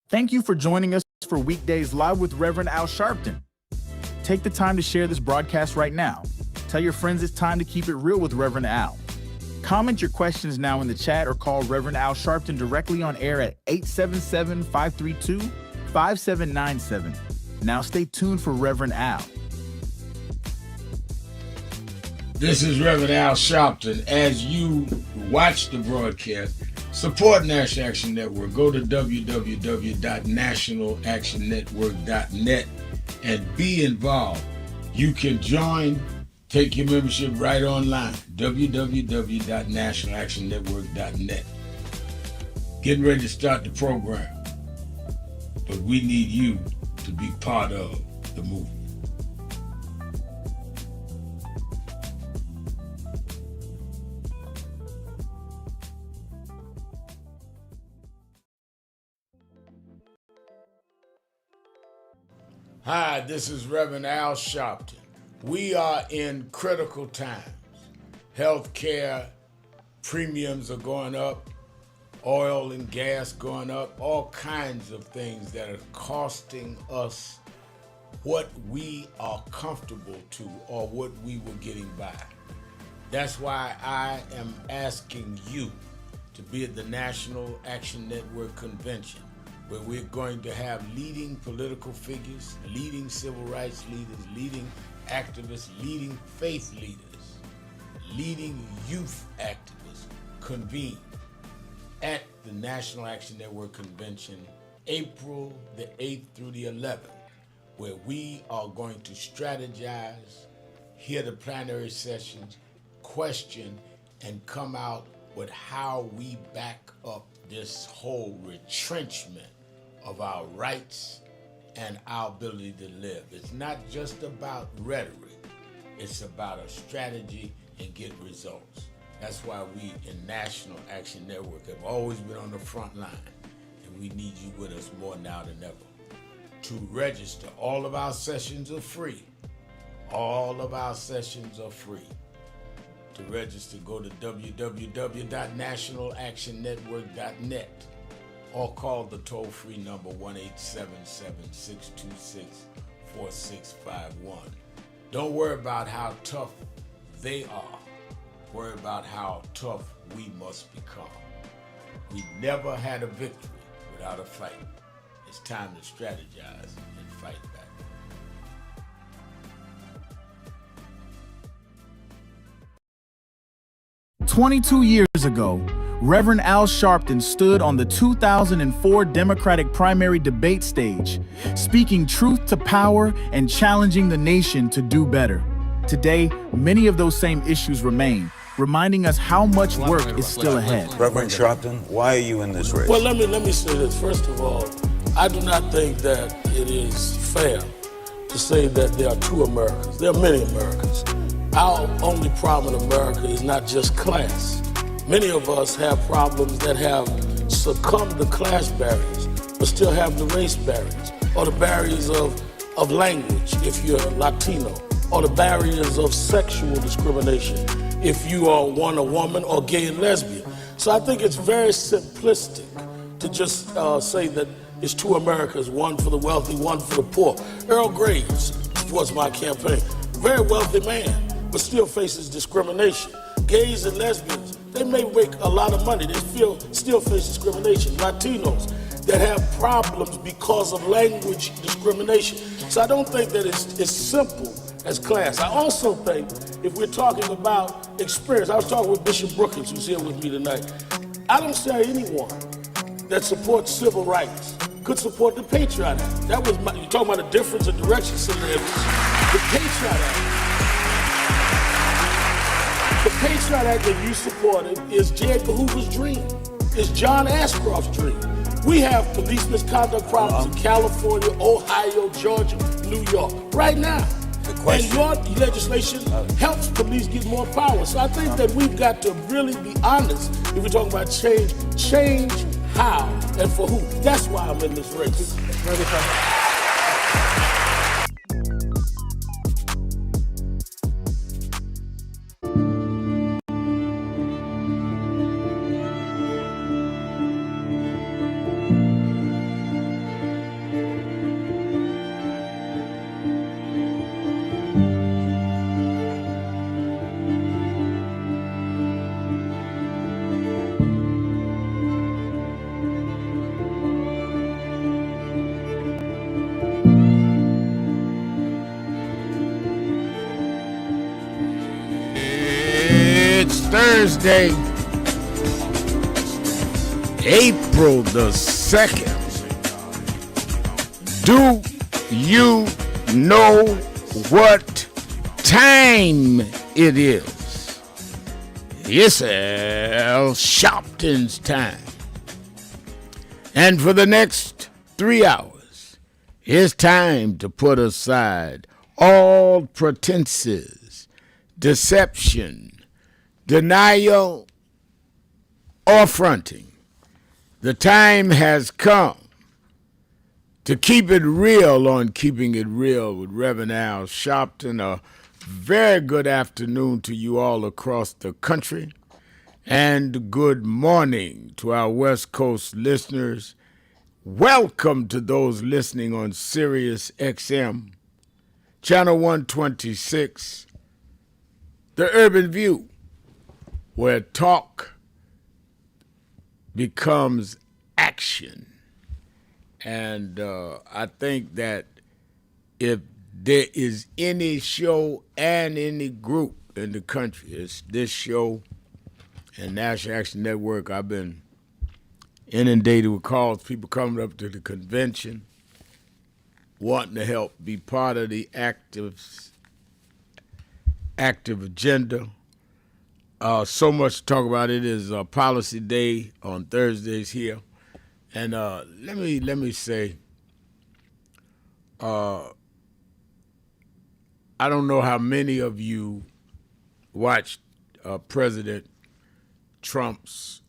Thank you for joining us for Weekdays Live with Reverend Al Sharpton. Take the time to share this broadcast right now. Tell your friends it's time to keep it real with Reverend Al. Comment your questions now in the chat or call Reverend Al Sharpton directly on air at 877-532-5797. Now stay tuned for Reverend Al. This is Reverend Al Sharpton. As you watch the broadcast, support National Action Network. Go to www.nationalactionnetwork.net and be involved. You can join, take your membership right online, www.nationalactionnetwork.net. Getting ready to start the program, but we need you to be part of the movement. Hi, this is Reverend Al Sharpton. We are in critical times. Healthcare premiums are going up, oil and gas going up, all kinds of things that are costing us what we are comfortable to or what we were getting by. That's why I am asking you to be at the National Action Network Convention, where we're going to have leading political figures, leading civil rights leaders, leading activists, leading faith leaders, leading youth activists convene at the National Action Network Convention, April the 8th through the 11th, where we are going to strategize, hear the plenary sessions, question, and come out with how we back up this whole retrenchment of our rights and our ability to live. It's not just about rhetoric, it's about a strategy and get results. That's why we in National Action Network have always been on the front line, and we need you with us more now than ever. To register, all of our sessions are free. All of our sessions are free. To register, go to www.nationalactionnetwork.net or call the toll-free number 1-877-626-4651. Don't worry about how tough they are. Worry about how tough we must become. We never had a victory without a fight. It's time to strategize and fight back. 22 years ago, Reverend Al Sharpton stood on the 2004 Democratic primary debate stage, speaking truth to power and challenging the nation to do better. Today, many of those same issues remain, reminding us how much work is still ahead. Reverend Sharpton, why are you in this race? Well, let me say this. First of all, I do not think that it is fair to say that there are two Americas. There are many Americas. Our only problem in America is not just class. Many of us have problems that have succumbed to class barriers, but still have the race barriers, or the barriers of language if you're Latino, or the barriers of sexual discrimination if you are a woman, or gay and lesbian. So I think it's very simplistic to just say that it's two Americas, one for the wealthy, one for the poor. Earl Graves was my campaign. Very wealthy man, but still faces discrimination. Gays and lesbians, they may make a lot of money, they still face discrimination. Latinos that have problems because of language discrimination. So I don't think that it's as simple as class. I also think if we're talking about experience, I was talking with Bishop Brookins, who's here with me tonight. I don't see anyone that supports civil rights could support the Patriot Act. That was you're talking about a difference of direction, Senator Edwards. The Patriot Act. The Patriot Act that you supported is J. Edgar Hoover's dream. It's John Ashcroft's dream. We have police misconduct problems in California, Ohio, Georgia, New York, right now. And your legislation helps police get more power. So I think that we've got to really be honest if we're talking about change how and for who. That's why I'm in this race. Thursday, April the 2nd. Do you know what time it is? It's Al Sharpton's time. And for the next 3 hours, it's time to put aside all pretenses, deception, denial, or fronting. The time has come to keep it real on Keeping It Real with Reverend Al Sharpton. A very good afternoon to you all across the country, and good morning to our West Coast listeners. Welcome to those listening on Sirius XM, Channel 126, The Urban View, where talk becomes action. And I think that if there is any show and any group in the country, it's this show and National Action Network. I've been inundated with calls, people coming up to the convention, wanting to help be part of the active agenda. So much to talk about. It is Policy Day on Thursdays here. And let me say, I don't know how many of you watched President Trump's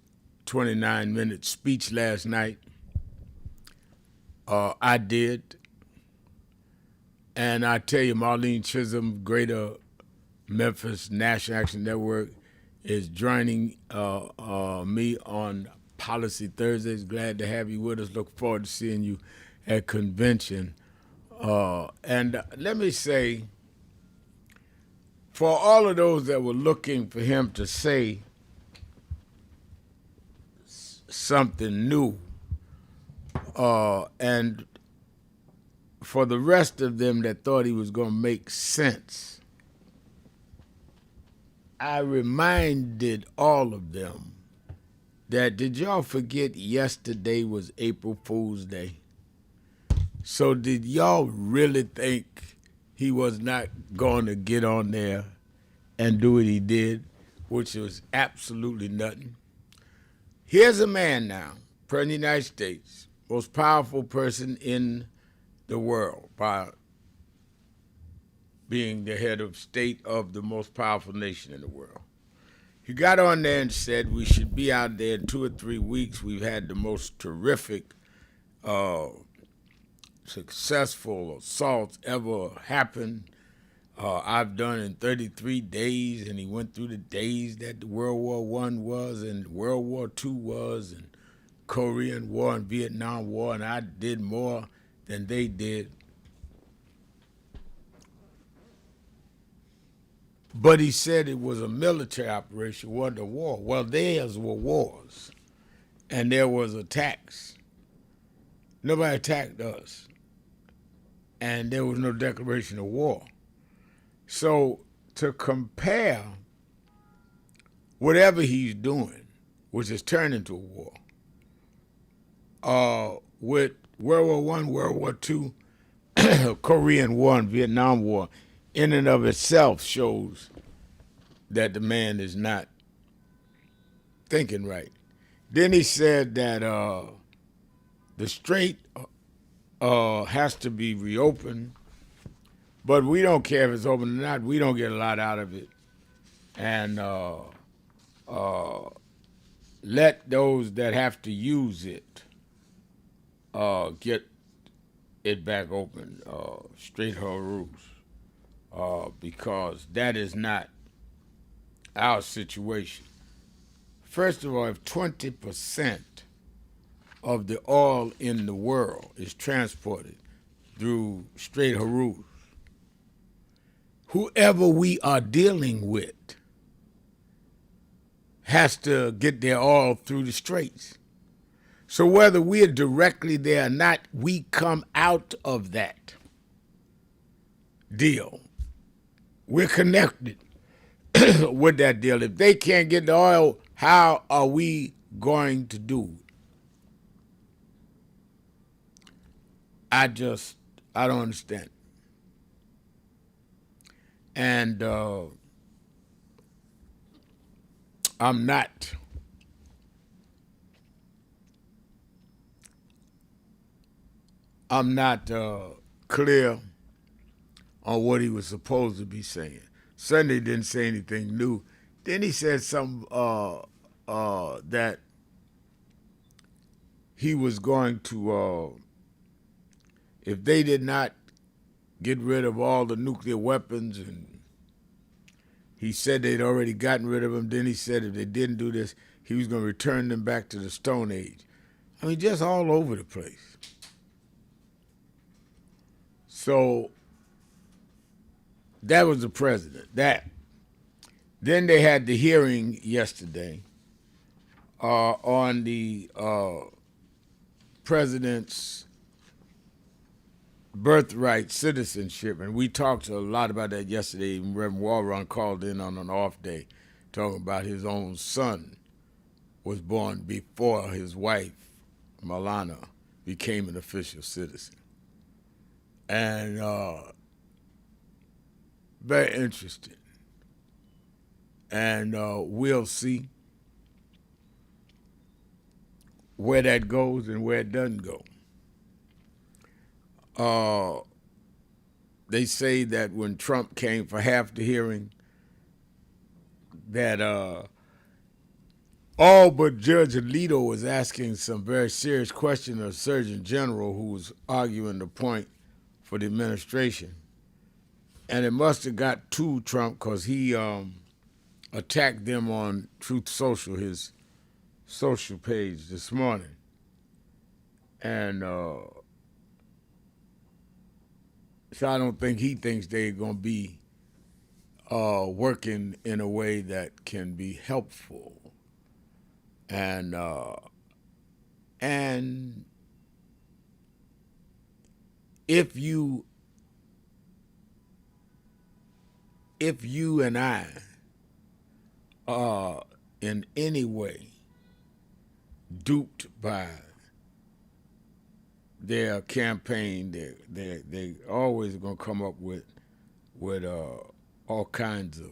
29-minute speech last night. I did. And I tell you, Marlene Chisholm, Greater Memphis National Action Network, is joining me on Policy Thursdays. Glad to have you with us. Look forward to seeing you at convention. And let me say, for all of those that were looking for him to say something new, and for the rest of them that thought he was going to make sense, I reminded all of them that, did y'all forget yesterday was April Fool's Day? So did y'all really think he was not going to get on there and do what he did, which was absolutely nothing? Here's a man now, President of the United States, most powerful person in the world by being the head of state of the most powerful nation in the world. He got on there and said we should be out there in 2 or 3 weeks. We've had the most terrific, successful assaults ever happen. I've done in 33 days, and he went through the days that the World War I was, and World War II was, and Korean War and Vietnam War, and I did more than they did. But he said it was a military operation, wasn't a war. Well, theirs were wars, and there was attacks. Nobody attacked us, and there was no declaration of war. So to compare whatever he's doing, which is turned into a war, with World War I, World War II, Korean War, and Vietnam War, in and of itself shows that the man is not thinking right. Then he said that the strait has to be reopened, but we don't care if it's open or not. We don't get a lot out of it. And let those that have to use it get it back open, Strait Hormuz. Because that is not our situation. First of all, if 20% of the oil in the world is transported through Strait Hormuz, whoever we are dealing with has to get their oil through the straits. So whether we're directly there or not, we come out of that deal. We're connected. with that deal. If they can't get the oil, how are we going to do it? I don't understand. And I'm not clear on what he was supposed to be saying. Sunday didn't say anything new. Then he said something that he was going to, if they did not get rid of all the nuclear weapons, and he said they'd already gotten rid of them. Then he said if they didn't do this, he was going to return them back to the Stone Age. I mean, just all over the place. So that was the president. Then they had the hearing yesterday on the president's birthright citizenship, and we talked a lot about that yesterday. Reverend Walron called in on an off day talking about his own son was born before his wife, Malana, became an official citizen. And very interesting. And we'll see where that goes and where it doesn't go. They say that when Trump came for half the hearing, that all but Judge Alito was asking some very serious question of Surgeon General, who was arguing the point for the administration. And it must have got to Trump because he attacked them on Truth Social, his social page this morning. And so I don't think he thinks they're going to be working in a way that can be helpful. And if you and I are in any way duped by their campaign, they always going to come up with all kinds of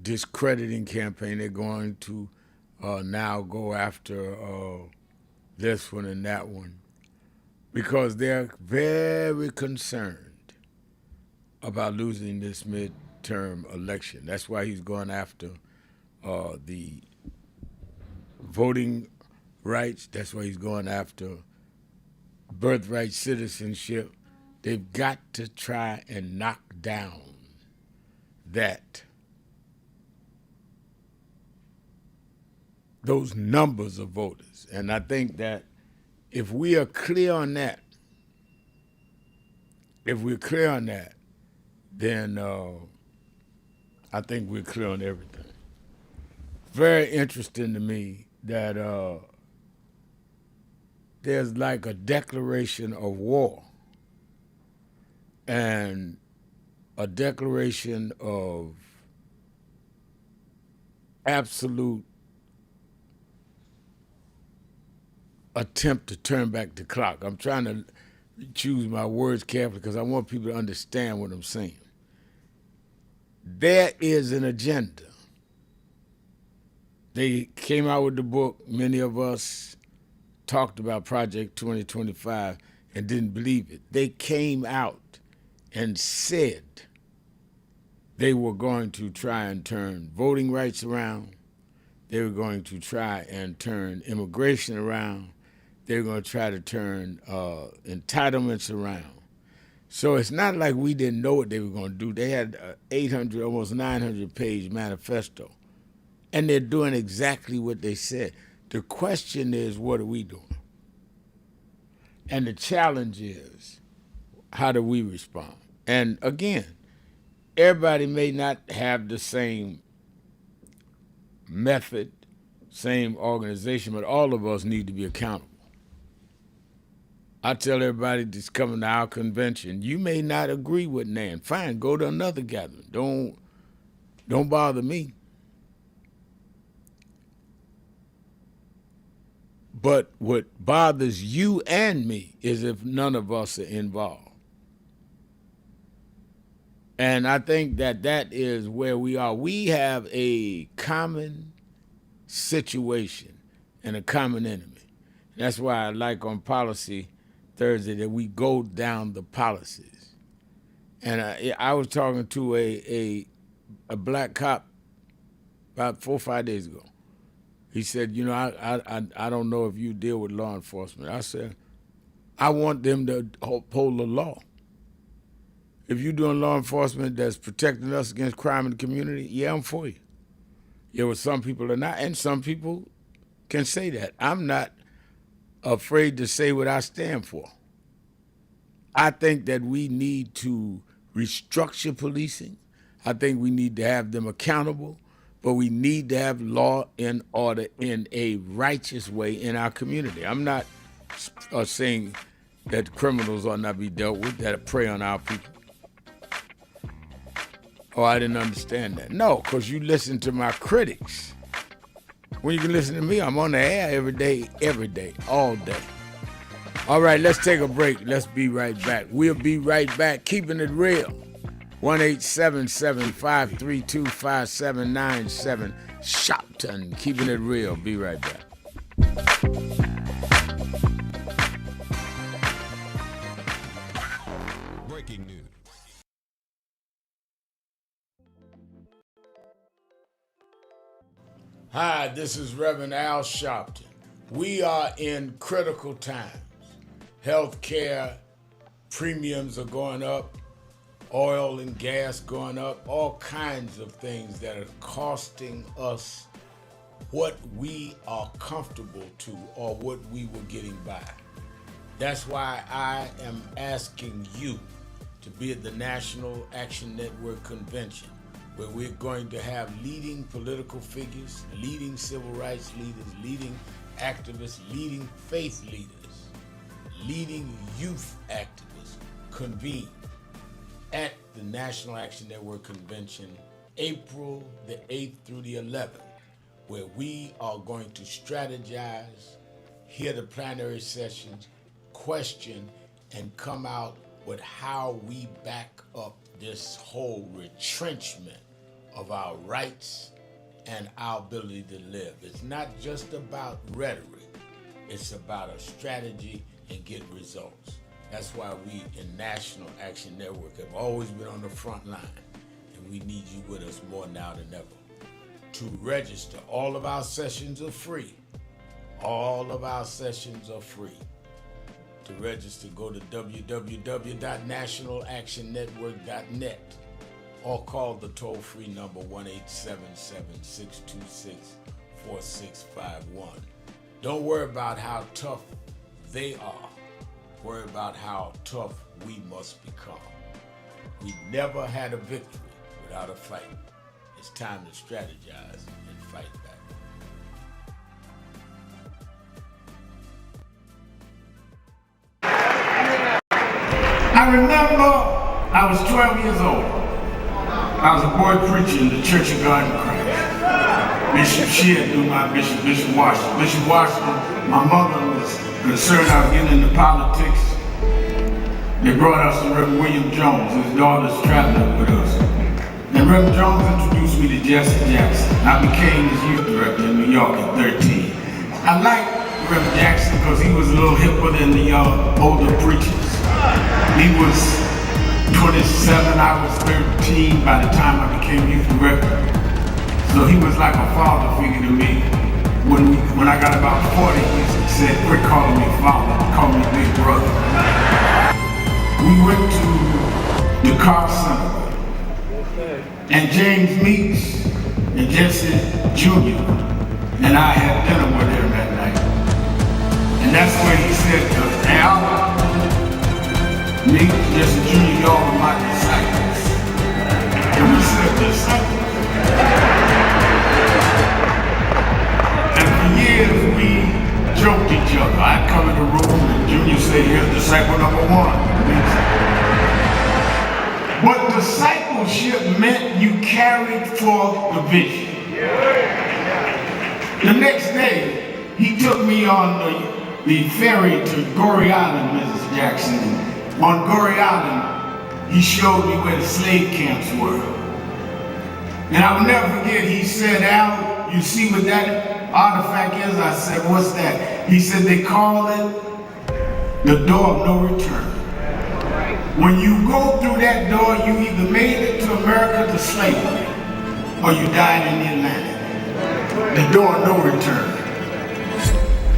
discrediting campaign. They're going to now go after this one and that one because they're very concerned about losing this midterm election. That's why he's going after the voting rights. That's why he's going after birthright citizenship. They've got to try and knock down those numbers of voters. And I think that if we are clear on that, then I think we're clear on everything. Very interesting to me that there's like a declaration of war and a declaration of absolute attempt to turn back the clock. I'm trying to choose my words carefully because I want people to understand what I'm saying. There is an agenda. They came out with the book. Many of us talked about Project 2025 and didn't believe it. They came out and said they were going to try and turn voting rights around. They were going to try and turn immigration around. They were going to try to turn entitlements around. So it's not like we didn't know what they were going to do. They had 800, almost 900-page manifesto, and they're doing exactly what they said. The question is, what are we doing? And the challenge is, how do we respond? And again, everybody may not have the same method, same organization, but all of us need to be accountable. I tell everybody that's coming to our convention, you may not agree with Nan. Fine, go to another gathering. Don't bother me. But what bothers you and me is if none of us are involved. And I think that is where we are. We have a common situation and a common enemy. That's why I like on Policy Thursday that we go down the policies. And I was talking to a black cop about 4 or 5 days ago. He said, you know, I don't know if you deal with law enforcement. I said, I want them to uphold the law. If you're doing law enforcement that's protecting us against crime in the community, yeah, I'm for you. Yeah, well, some people are not, and some people can say that. I'm not afraid to say what I stand for. I think that we need to restructure policing. I think we need to have them accountable, but we need to have law and order in a righteous way in our community. I'm not saying that criminals ought not be dealt with, that prey on our people. Oh, I didn't understand that. No, because you listen to my critics. When you can listen to me, I'm on the air every day, all day. All right, let's take a break. Let's be right back. We'll be right back, keeping it real. 1-877-532-5797. Sharpton, keeping it real. Be right back. Breaking news. Hi, this is Reverend Al Sharpton. We are in critical times. Healthcare premiums are going up, oil and gas going up, all kinds of things that are costing us what we are comfortable to or what we were getting by. That's why I am asking you to be at the National Action Network Convention, where we're going to have leading political figures, leading civil rights leaders, leading activists, leading faith leaders, leading youth activists convene at the National Action Network Convention, April the 8th through the 11th, where we are going to strategize, hear the plenary sessions, question, and come out with how we back up this whole retrenchment of our rights and our ability to live. It's not just about rhetoric, it's about a strategy and get results. That's why we in National Action Network have always been on the front line, and we need you with us more now than ever. To register, all of our sessions are free. All of our sessions are free. To register, go to www.nationalactionnetwork.net or call the toll-free number 1-877-626-4651. Don't worry about how tough they are. Worry about how tough we must become. We never had a victory without a fight. It's time to strategize and fight back. I remember I was 12 years old. I was a boy preacher in the Church of God in Christ. Bishop Sheard knew my bishop, Bishop Washington. Bishop Washington, my mother was concerned I was getting into politics. They brought us to Reverend William Jones. His daughter's traveling with us. And Reverend Jones introduced me to Jesse Jackson. I became his youth director in New York at 13. I liked Reverend Jackson because he was a little hipper than the older preachers. He was 27, I was 13 by the time I became youth director. So he was like a father figure to me. When I got about 40, he said, quit calling me father, call me big brother. We went to the car center, and James Meeks and Jesse Jr. and I had dinner with him that night. And that's where he said to us, Al, Meeks, Jesse Jr., y'all are my disciples. And we said, disciples? And for years we joked each other. I'd come in the room and Junior said, say, here's disciple number one. But discipleship meant you carried forth the vision. The next day, he took me on the ferry to Goree Island, Mrs. Jackson. On Goree Island, he showed me where the slave camps were. And I will never forget, he said, Al, you see what that artifact is? I said, what's that? He said, they call it the door of no return. When you go through that door, you either made it to America to slavery, or you died in the Atlantic. The door of no return.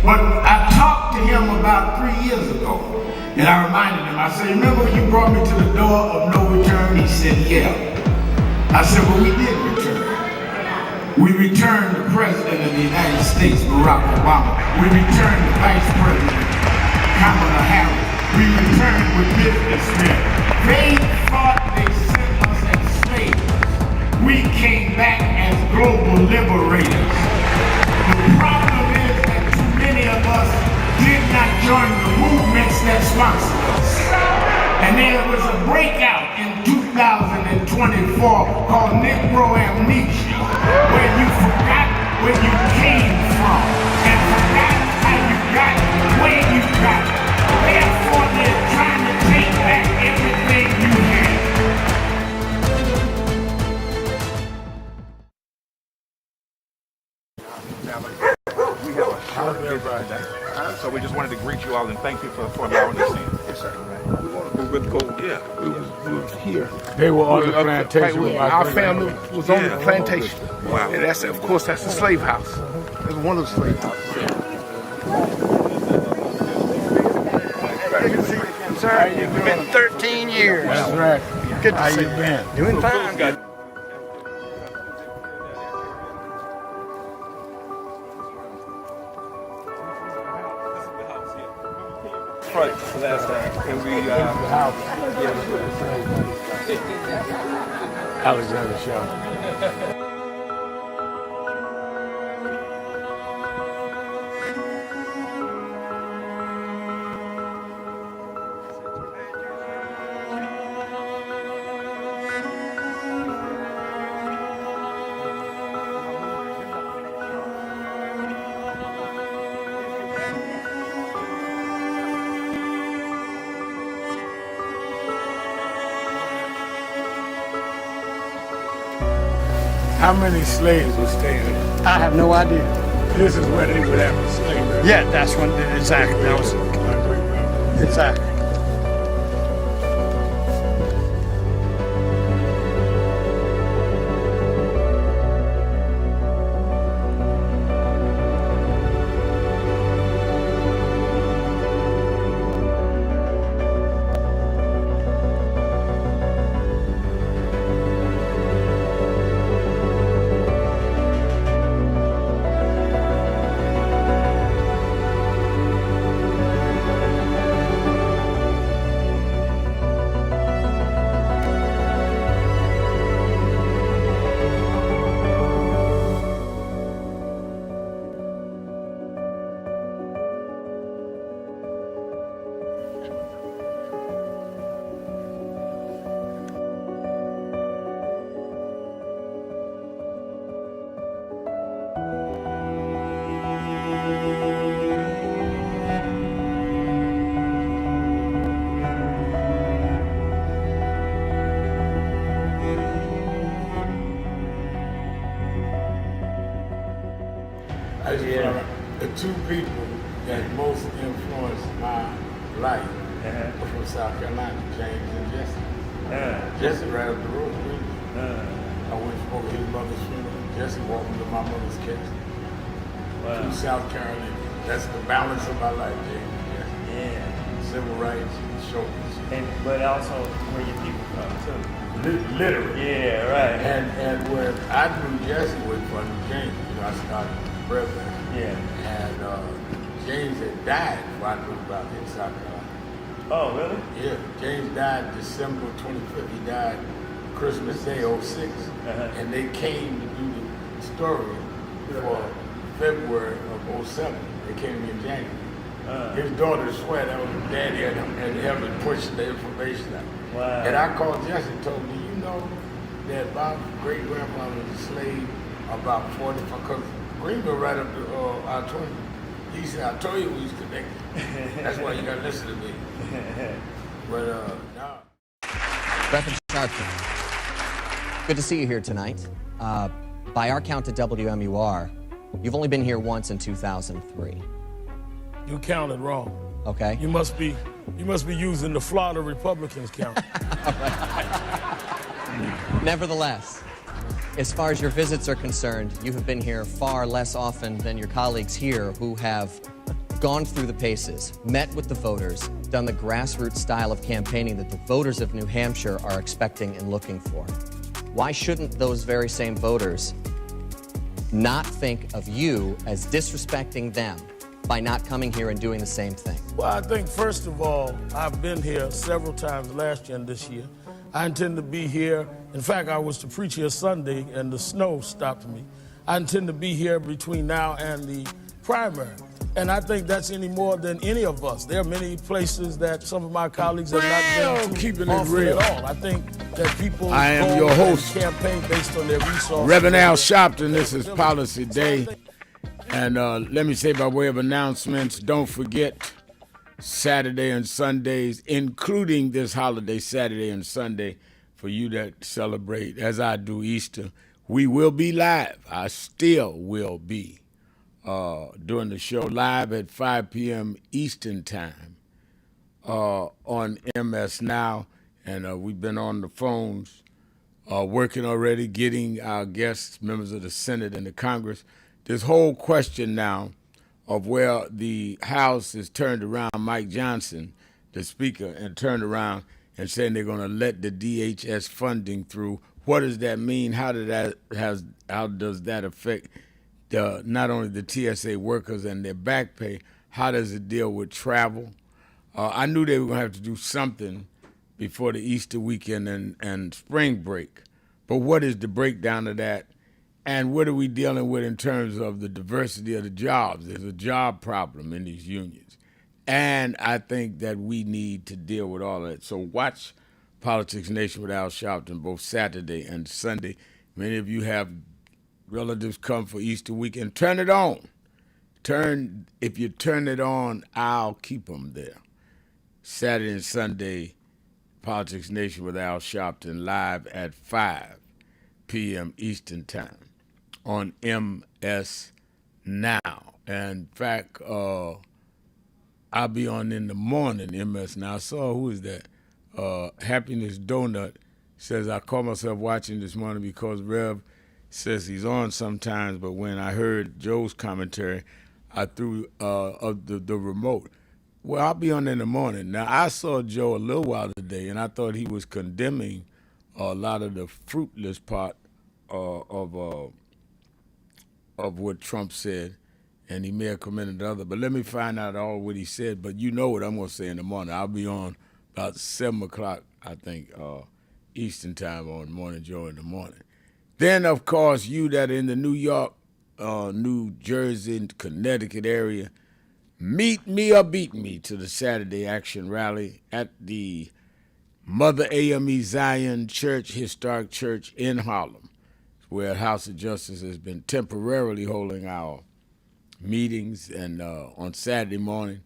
But I talked to him about 3 years ago, and I reminded him, I said, remember when you brought me to the door of no return? He said, yeah. I said, well, we did return. We returned the President of the United States, Barack Obama. We returned the Vice President, Kamala Harris. We returned with businessmen. They thought they sent us as slaves. We came back as global liberators. The problem is that too many of us did not join the movements that sponsored us. And there was a breakout in 2024 called Negro Amnesia, where you forgot where you came from and forgot how you got where you got. Therefore, they're trying to take back everything you had. We have a short visit, so we just wanted to greet you all and thank you for allowing us in. Yes, sir. We were with Gold. Yeah, we was here. They were on the plantation. Our family was on the plantation. Wow. And that's, of course, that's the slave house. That's one of the slave houses. Sir, it's been 13 years. That's right. Good to How see you been? Doing fine. Right, last time. And we, Alexander Sharpton. How many slaves were staying there? I have no idea. This is where they would have a slave. Yeah, that's when, exactly. That was exactly. The two people that most influenced my life were from South Carolina, James and Jesse. Jesse right up the road with me. I went over his mother's funeral. Jesse walked me to my mother's casket. Wow. To South Carolina. That's the balance of my life, James and Jesse. Yeah. Civil rights, shoulders. But also where your people from too. Literally. Yeah, right. And when I knew Jesse was from James, I started Birthright. Yeah. And James had died before I knew about him in South Carolina. Oh, really? Yeah. James died December 25th. He died Christmas Day, 06. And they came to do the story for February of 07. They came to me in January. His daughter swear that was his daddy and helped him push the information out. Wow. And I called Jesse and told him, you know that my great grandfather was a slave about 45, because Greenville right up to I-20. He said, I told you we was connected. That's why you gotta listen to me. But no. Reverend Sharpton, good to see you here tonight. By our count at WMUR, you've only been here once in 2003. You counted wrong. Okay. You must be using the Florida Republicans count. Nevertheless, as far as your visits are concerned, you have been here far less often than your colleagues here who have gone through the paces, met with the voters, done the grassroots style of campaigning that the voters of New Hampshire are expecting and looking for. Why shouldn't those very same voters not think of you as disrespecting them by not coming here and doing the same thing? Well, I think, first of all, I've been here several times last year and this year. I intend to be here. In fact, I was to preach here Sunday, and the snow stopped me. I intend to be here between now and the primary. And I think that's any more than any of us. There are many places that some of my colleagues have not been to Keeping it often real. at all. I think that people I am go your host, and campaign based on their resources. Reverend Al Sharpton. This is Policy Day. And let me say by way of announcements, don't forget Saturday and Sundays, including this holiday, Saturday and Sunday, for you that celebrate, as I do, Easter. We will be live. I still will be doing the show live at 5 p.m. Eastern Time on MS Now. And we've been on the phones working already, getting our guests, members of the Senate and the Congress. This whole question now of where the House is turned around, Mike Johnson, the Speaker, and turned around and saying they're going to let the DHS funding through. What does that mean? How does that affect not only the TSA workers and their back pay? How does it deal with travel? I knew they were going to have to do something before the Easter weekend and spring break. But what is the breakdown of that? And what are we dealing with in terms of the diversity of the jobs? There's a job problem in these unions. And I think that we need to deal with all of that. So watch Politics Nation with Al Sharpton both Saturday and Sunday. Many of you have relatives come for Easter weekend. Turn it on. If you turn it on, I'll keep them there. Saturday and Sunday, Politics Nation with Al Sharpton live at 5 p.m. Eastern Time on MS Now. And in fact, I'll be on in the morning, MS Now. I saw, who is that? Happiness Donut says, I call myself watching this morning because Rev says he's on sometimes, but when I heard Joe's commentary, I threw the remote. Well, I'll be on in the morning. Now, I saw Joe a little while today, and I thought he was condemning a lot of the fruitless part of what Trump said, and he may have commented other. But let me find out all what he said. But you know what I'm going to say in the morning. I'll be on about 7 o'clock, I think, Eastern Time on Morning Joe in the morning. Then, of course, you that are in the New York, New Jersey, Connecticut area, meet me or beat me to the Saturday Action Rally at the Mother AME Zion Church, Historic Church in Harlem, where House of Justice has been temporarily holding our meetings, and on Saturday morning,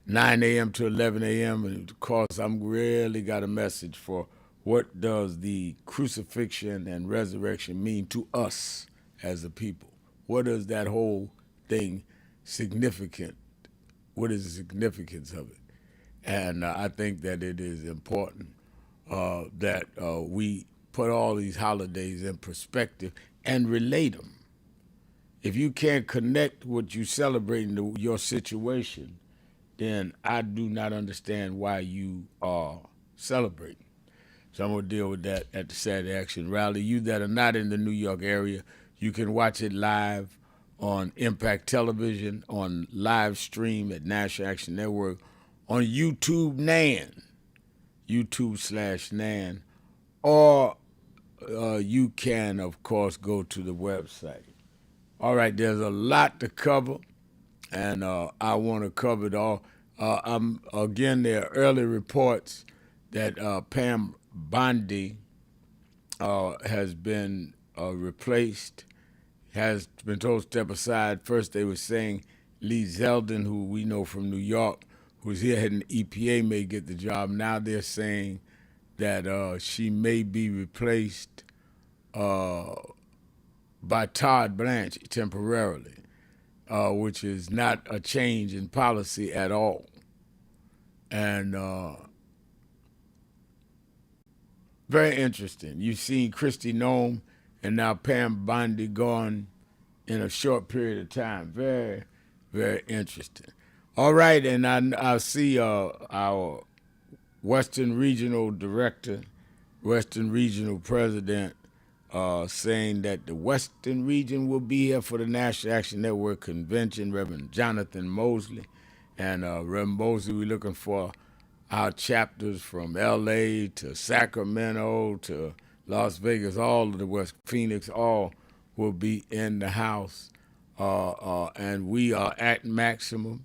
9 a.m. to 11 a.m. And of course, I'm really got a message for what does the crucifixion and resurrection mean to us as a people? What is that whole thing significant? What is the significance of it? And I think that it is important that we put all these holidays in perspective and relate them. If you can't connect what you celebrate to your situation, then I do not understand why you are celebrating. So I'm going to deal with that at the Saturday Action Rally. You that are not in the New York area, you can watch it live on Impact Television, on live stream at National Action Network, on YouTube NAN, YouTube/NAN, or you can, of course, go to the website. All right, there's a lot to cover, and I want to cover it all. Again, there are early reports that Pam Bondi has been replaced, has been told to step aside. First, they were saying Lee Zeldin, who we know from New York, who's here heading EPA, may get the job. Now they're saying that she may be replaced by Todd Blanche temporarily, which is not a change in policy at all. And very interesting. You've seen Kristi Noem and now Pam Bondi gone in a short period of time. Very, very interesting. All right, and I see our Western Regional Director, Western Regional President, saying that the Western region will be here for the National Action Network Convention, Reverend Jonathan Mosley. And Reverend Mosley, we're looking for our chapters from L.A. to Sacramento to Las Vegas, all of the West, Phoenix, all will be in the house. And we are at maximum.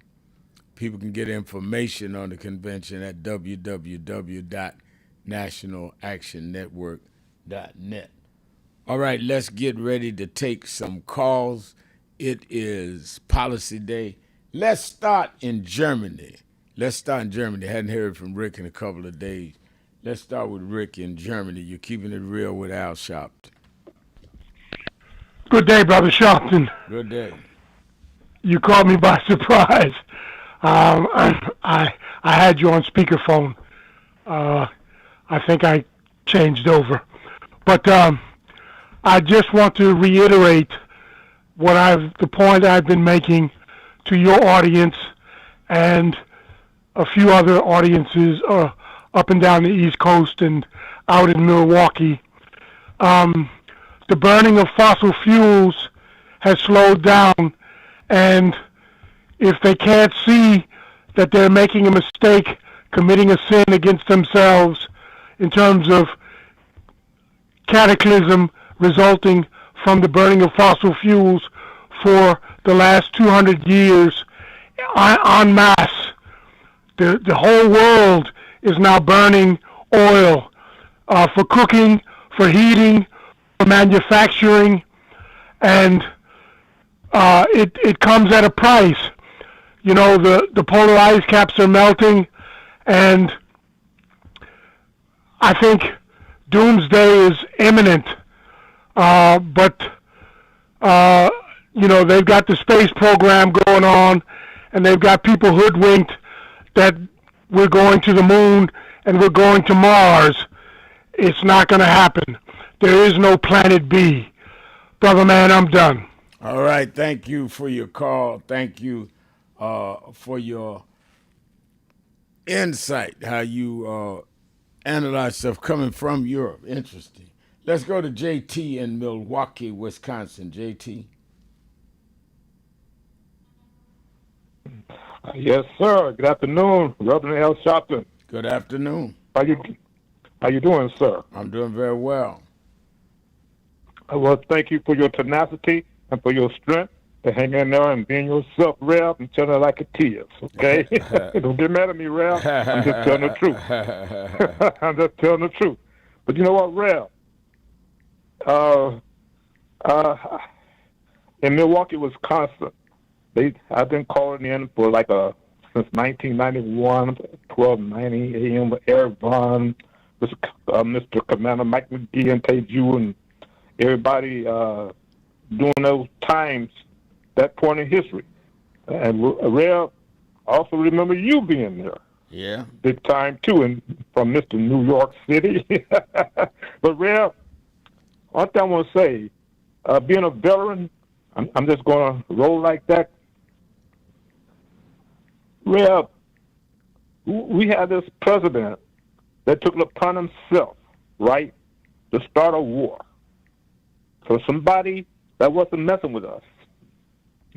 People can get information on the convention at www.nationalactionnetwork.net. All right, let's get ready to take some calls. It is Policy Day. Let's start in Germany. Hadn't heard from Rick in a couple of days. Let's start with Rick in Germany. You're keeping it real with Al Sharpton. Good day, Brother Sharpton. Good day. You caught me by surprise. I had you on speakerphone. I think I changed over. But I just want to reiterate the point I've been making to your audience and a few other audiences up and down the East Coast and out in Milwaukee. The burning of fossil fuels has slowed down, and if they can't see that they're making a mistake, committing a sin against themselves in terms of cataclysm resulting from the burning of fossil fuels for the last 200 years en masse. The whole world is now burning oil for cooking, for heating, for manufacturing, and it comes at a price. You know, the polar ice caps are melting, and I think doomsday is imminent. But you know, they've got the space program going on, and they've got people hoodwinked that we're going to the moon and we're going to Mars. It's not going to happen. There is no planet B. Brother man, I'm done. All right, thank you for your call. Thank you for your insight, how you analyze stuff coming from Europe. Interesting. Let's go to JT in Milwaukee, Wisconsin. JT. Yes, sir. Good afternoon, Reverend L. Sharpton. Good afternoon. How you doing, sir? I'm doing very well. Well, thank you for your tenacity and for your strength to hang in there and being yourself, Rev, and tell it like it is, okay? Don't get mad at me, Rev. I'm just telling the truth. I'm just telling the truth. But you know what, Rev? In Milwaukee, Wisconsin, I've been calling in for since 1991, 1290 AM with Eric Vaughn, Mr. Commander Mike McGee and Teju, and everybody during those times, that point in history. And Rev, I also remember you being there. Yeah. Big time, too, and from Mr. New York City. But, Rev, one thing I want to say, being a veteran, I'm just going to roll like that. Rev, we had this president that took it upon himself, right, to start a war. So somebody that wasn't messing with us,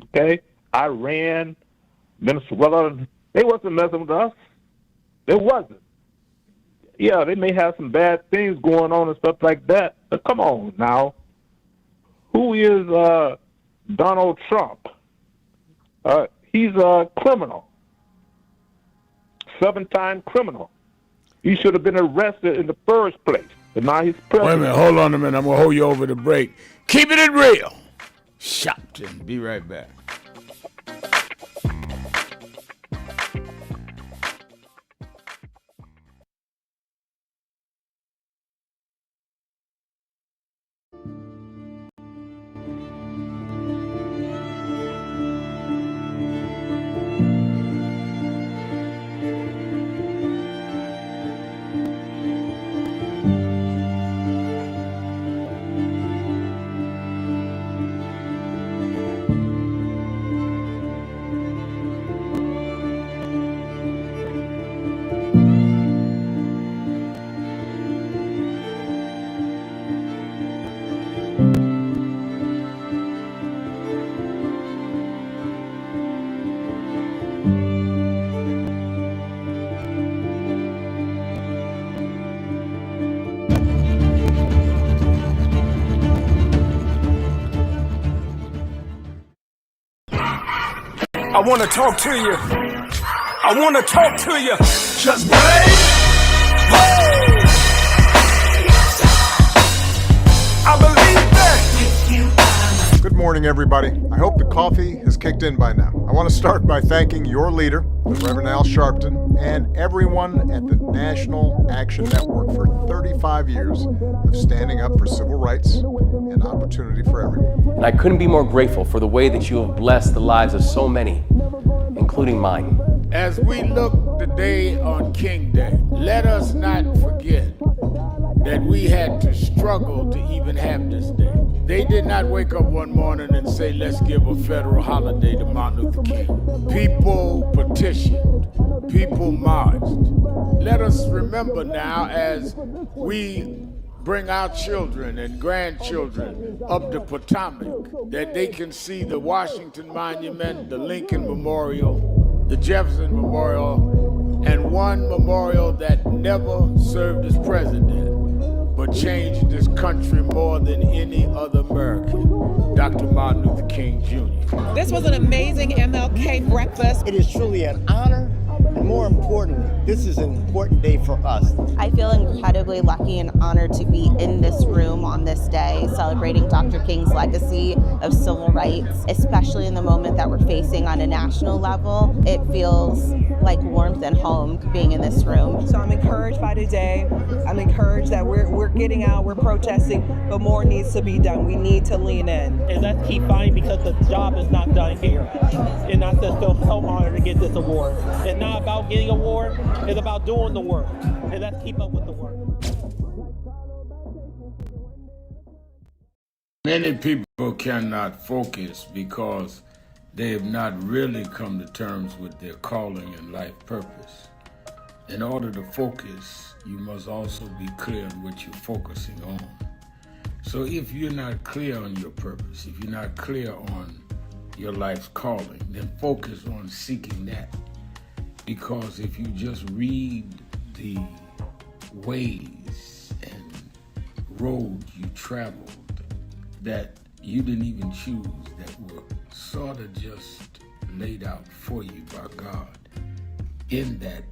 okay? Iran, Venezuela, they wasn't messing with us. They wasn't. Yeah, they may have some bad things going on and stuff like that, but come on now. Who is Donald Trump? He's a criminal. 7-time criminal. He should have been arrested in the first place. But now he's president. Wait a minute, hold on a minute. I'm going to hold you over the break. Keeping it real. Sharpton. Be right back. I want to talk to you. I want to talk to you. Just wait. I believe that. Good morning, everybody. I hope the coffee has kicked in by now. I want to start by thanking your leader, the Reverend Al Sharpton, and everyone at the National Action Network for 35 years of standing up for civil rights and opportunity for everyone. And I couldn't be more grateful for the way that you have blessed the lives of so many, including mine. As we look today on King Day, let us not forget that we had to struggle to even have this day. They did not wake up one morning and say, let's give a federal holiday to Martin Luther King. People petitioned, people marched. Let us remember now as we bring our children and grandchildren up the Potomac, that they can see the Washington Monument, the Lincoln Memorial, the Jefferson Memorial, and one memorial that never served as president, but changed this country more than any other American, Dr. Martin Luther King Jr. This was an amazing MLK breakfast. It is truly an honor, and more importantly, this is an important day for us. I feel incredibly lucky and honored to be in this room on this day, celebrating Dr. King's legacy of civil rights, especially in the moment that we're facing on a national level. It feels like warmth and home being in this room. So I'm encouraged by today. I'm encouraged that we're getting out, we're protesting, but more needs to be done. We need to lean in. And let's keep fighting because the job is not done here. And I just feel so honored to get this award. It's not about getting an award, it's about doing the work. And let's keep up with the work. Many people cannot focus because they have not really come to terms with their calling and life purpose. In order to focus, you must also be clear on what you're focusing on. So if you're not clear on your purpose, if you're not clear on your life's calling, then focus on seeking that. Because if you just read the ways and roads you traveled that you didn't even choose, that were sort of just laid out for you by God, in that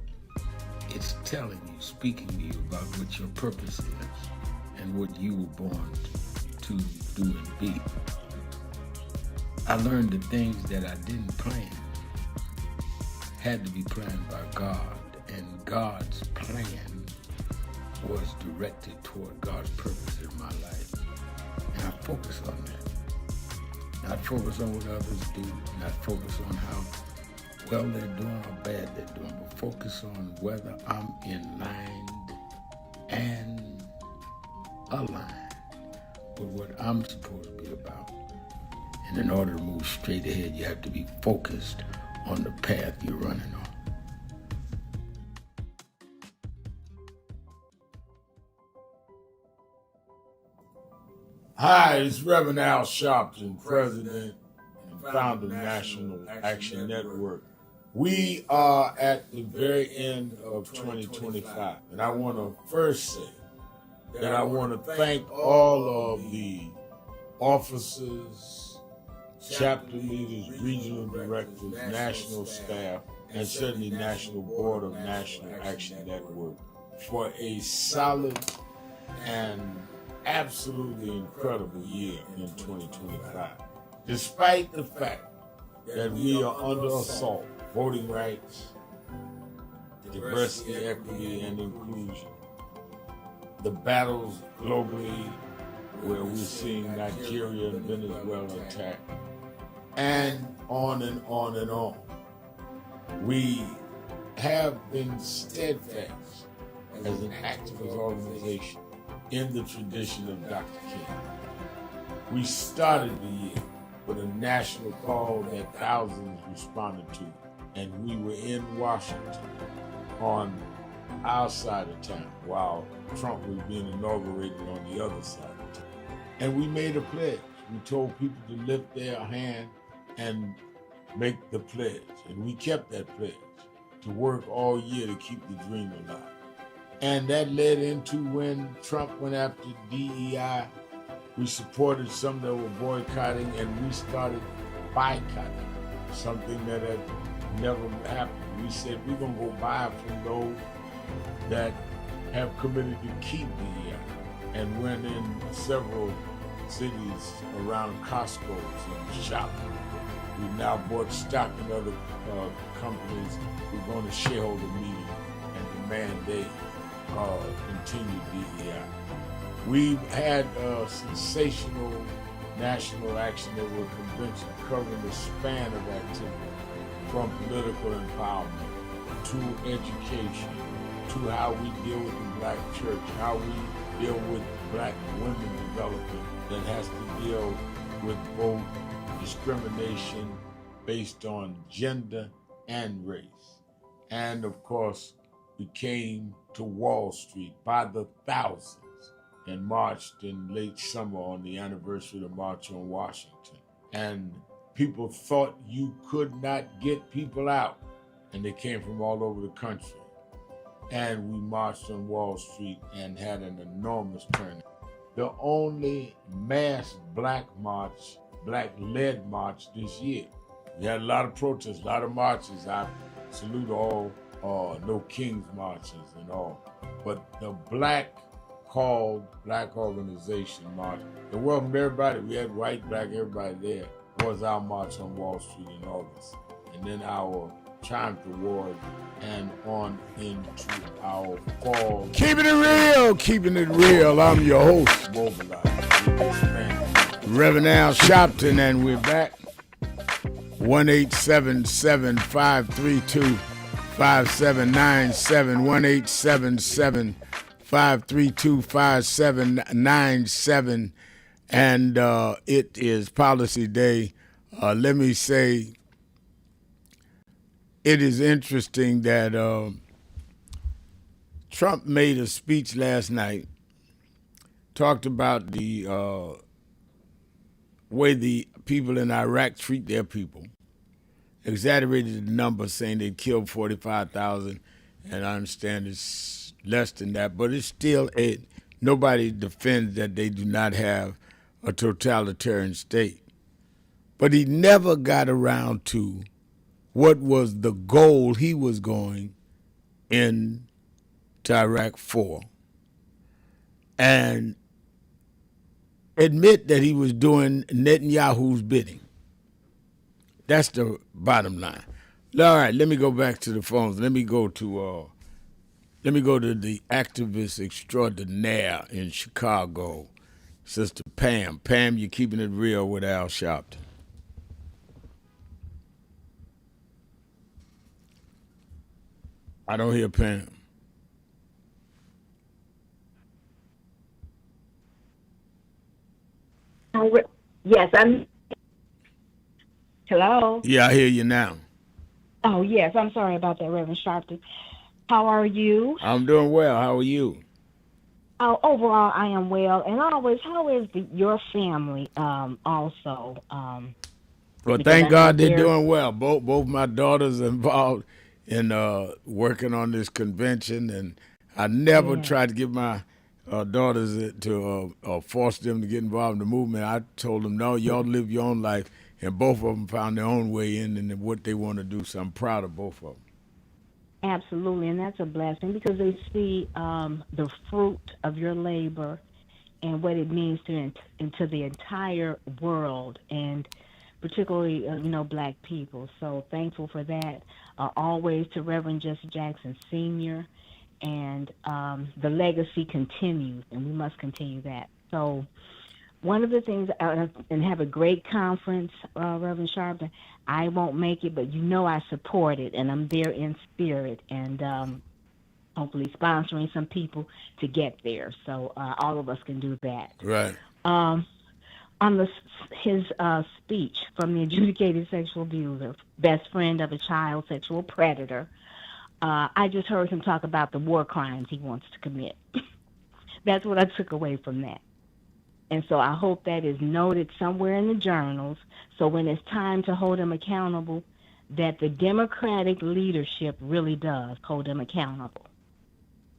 it's telling you, speaking to you about what your purpose is and what you were born to do and be. I learned the things that I didn't plan had to be planned by God, and God's plan was directed toward God's purpose in my life. And I focus on that. Not focus on what others do, not focus on how well they're doing or bad they're doing, but focus on whether I'm in line and aligned with what I'm supposed to be about. And in order to move straight ahead, you have to be focused on the path you're running on. Hi, it's Reverend Al Sharpton, President and founder of National Action Network. We are at the very end of 2025, and I want to first say that I want to thank all of the officers, chapter leaders, regional directors, national staff, and certainly National Board of National Action Network for a solid and absolutely incredible year in 2025. Despite the fact that we are under assault, voting rights, diversity, equity, and inclusion, the battles globally where we're seeing Nigeria and Venezuela attacked, and on and on and on. We have been steadfast as an activist organization in the tradition of Dr. King. We started the year with a national call that thousands responded to, and we were in Washington on our side of town while Trump was being inaugurated on the other side of town. And we made a pledge. We told people to lift their hand and make the pledge. And we kept that pledge to work all year to keep the dream alive. And that led into when Trump went after DEI, we supported some that were boycotting, and we started boycotting, something that had never happened. We said we're going to go buy from those that have committed to keep DEI, and went in several cities around Costco's and Sharpton. We've now bought stock in other companies. We're going to shareholder meeting and demand they continue DEI. We've had a sensational National Action Network convention covering the span of activity, from political empowerment to education, to how we deal with the Black church, how we deal with Black women development that has to deal with both discrimination based on gender and race. And of course, we came to Wall Street by the thousands and marched in late summer on the anniversary of the March on Washington. And people thought you could not get people out, and they came from all over the country. And we marched on Wall Street and had an enormous turnout. The only mass Black march, Black-led march this year. We had a lot of protests, a lot of marches. I salute all No Kings marches and all. But the Black called Black organization march, it welcomed everybody. We had white, Black, everybody there. Was our march on Wall Street in August. And then our Triumph Award and on into our fall. Keeping it real, keeping it real. I'm your host, Mobilized. Reverend Al Sharpton, and we're back. 1-877-532-5797, 1-877-532-5797, and it is Policy Day. Let me say, it is interesting that Trump made a speech last night, talked about the way the people in Iraq treat their people, exaggerated the number, saying they killed 45,000, and I understand it's less than that, but it's still nobody defends that they do not have a totalitarian state. But he never got around to what was the goal he was going into Iraq for, and admit that he was doing Netanyahu's bidding. That's the bottom line. All right, let me go back to the phones. Let me go to the activist extraordinaire in Chicago, Sister Pam. Pam, you're keeping it real with Al Sharpton. I don't hear Pam. Yes, I'm. Hello? Yeah, I hear you now. Oh, yes, I'm sorry about that, Reverend Sharpton. How are you? I'm doing well. How are you? Oh, overall, I am well. And always, how is your family also? Well, thank God they're doing well. Both my daughters are involved in working on this convention, and I never tried to give my daughters to force them to get involved in the movement. I told them, no, y'all live your own life, And both of them found their own way in what they want to do. So I'm proud of both of them. Absolutely, and that's a blessing because they see the fruit of your labor and what it means into the entire world, and particularly Black people. So thankful for that. Always to Reverend Jesse Jackson Sr. And the legacy continues, and we must continue that. So one of the things, and have a great conference, Reverend Sharpton. I won't make it, but I support it, and I'm there in spirit, and hopefully sponsoring some people to get there. So all of us can do that. Right. On his speech from the adjudicated sexual abuser, best friend of a child sexual predator, I just heard him talk about the war crimes he wants to commit. That's what I took away from that. And so I hope that is noted somewhere in the journals, so when it's time to hold him accountable, that the Democratic leadership really does hold him accountable.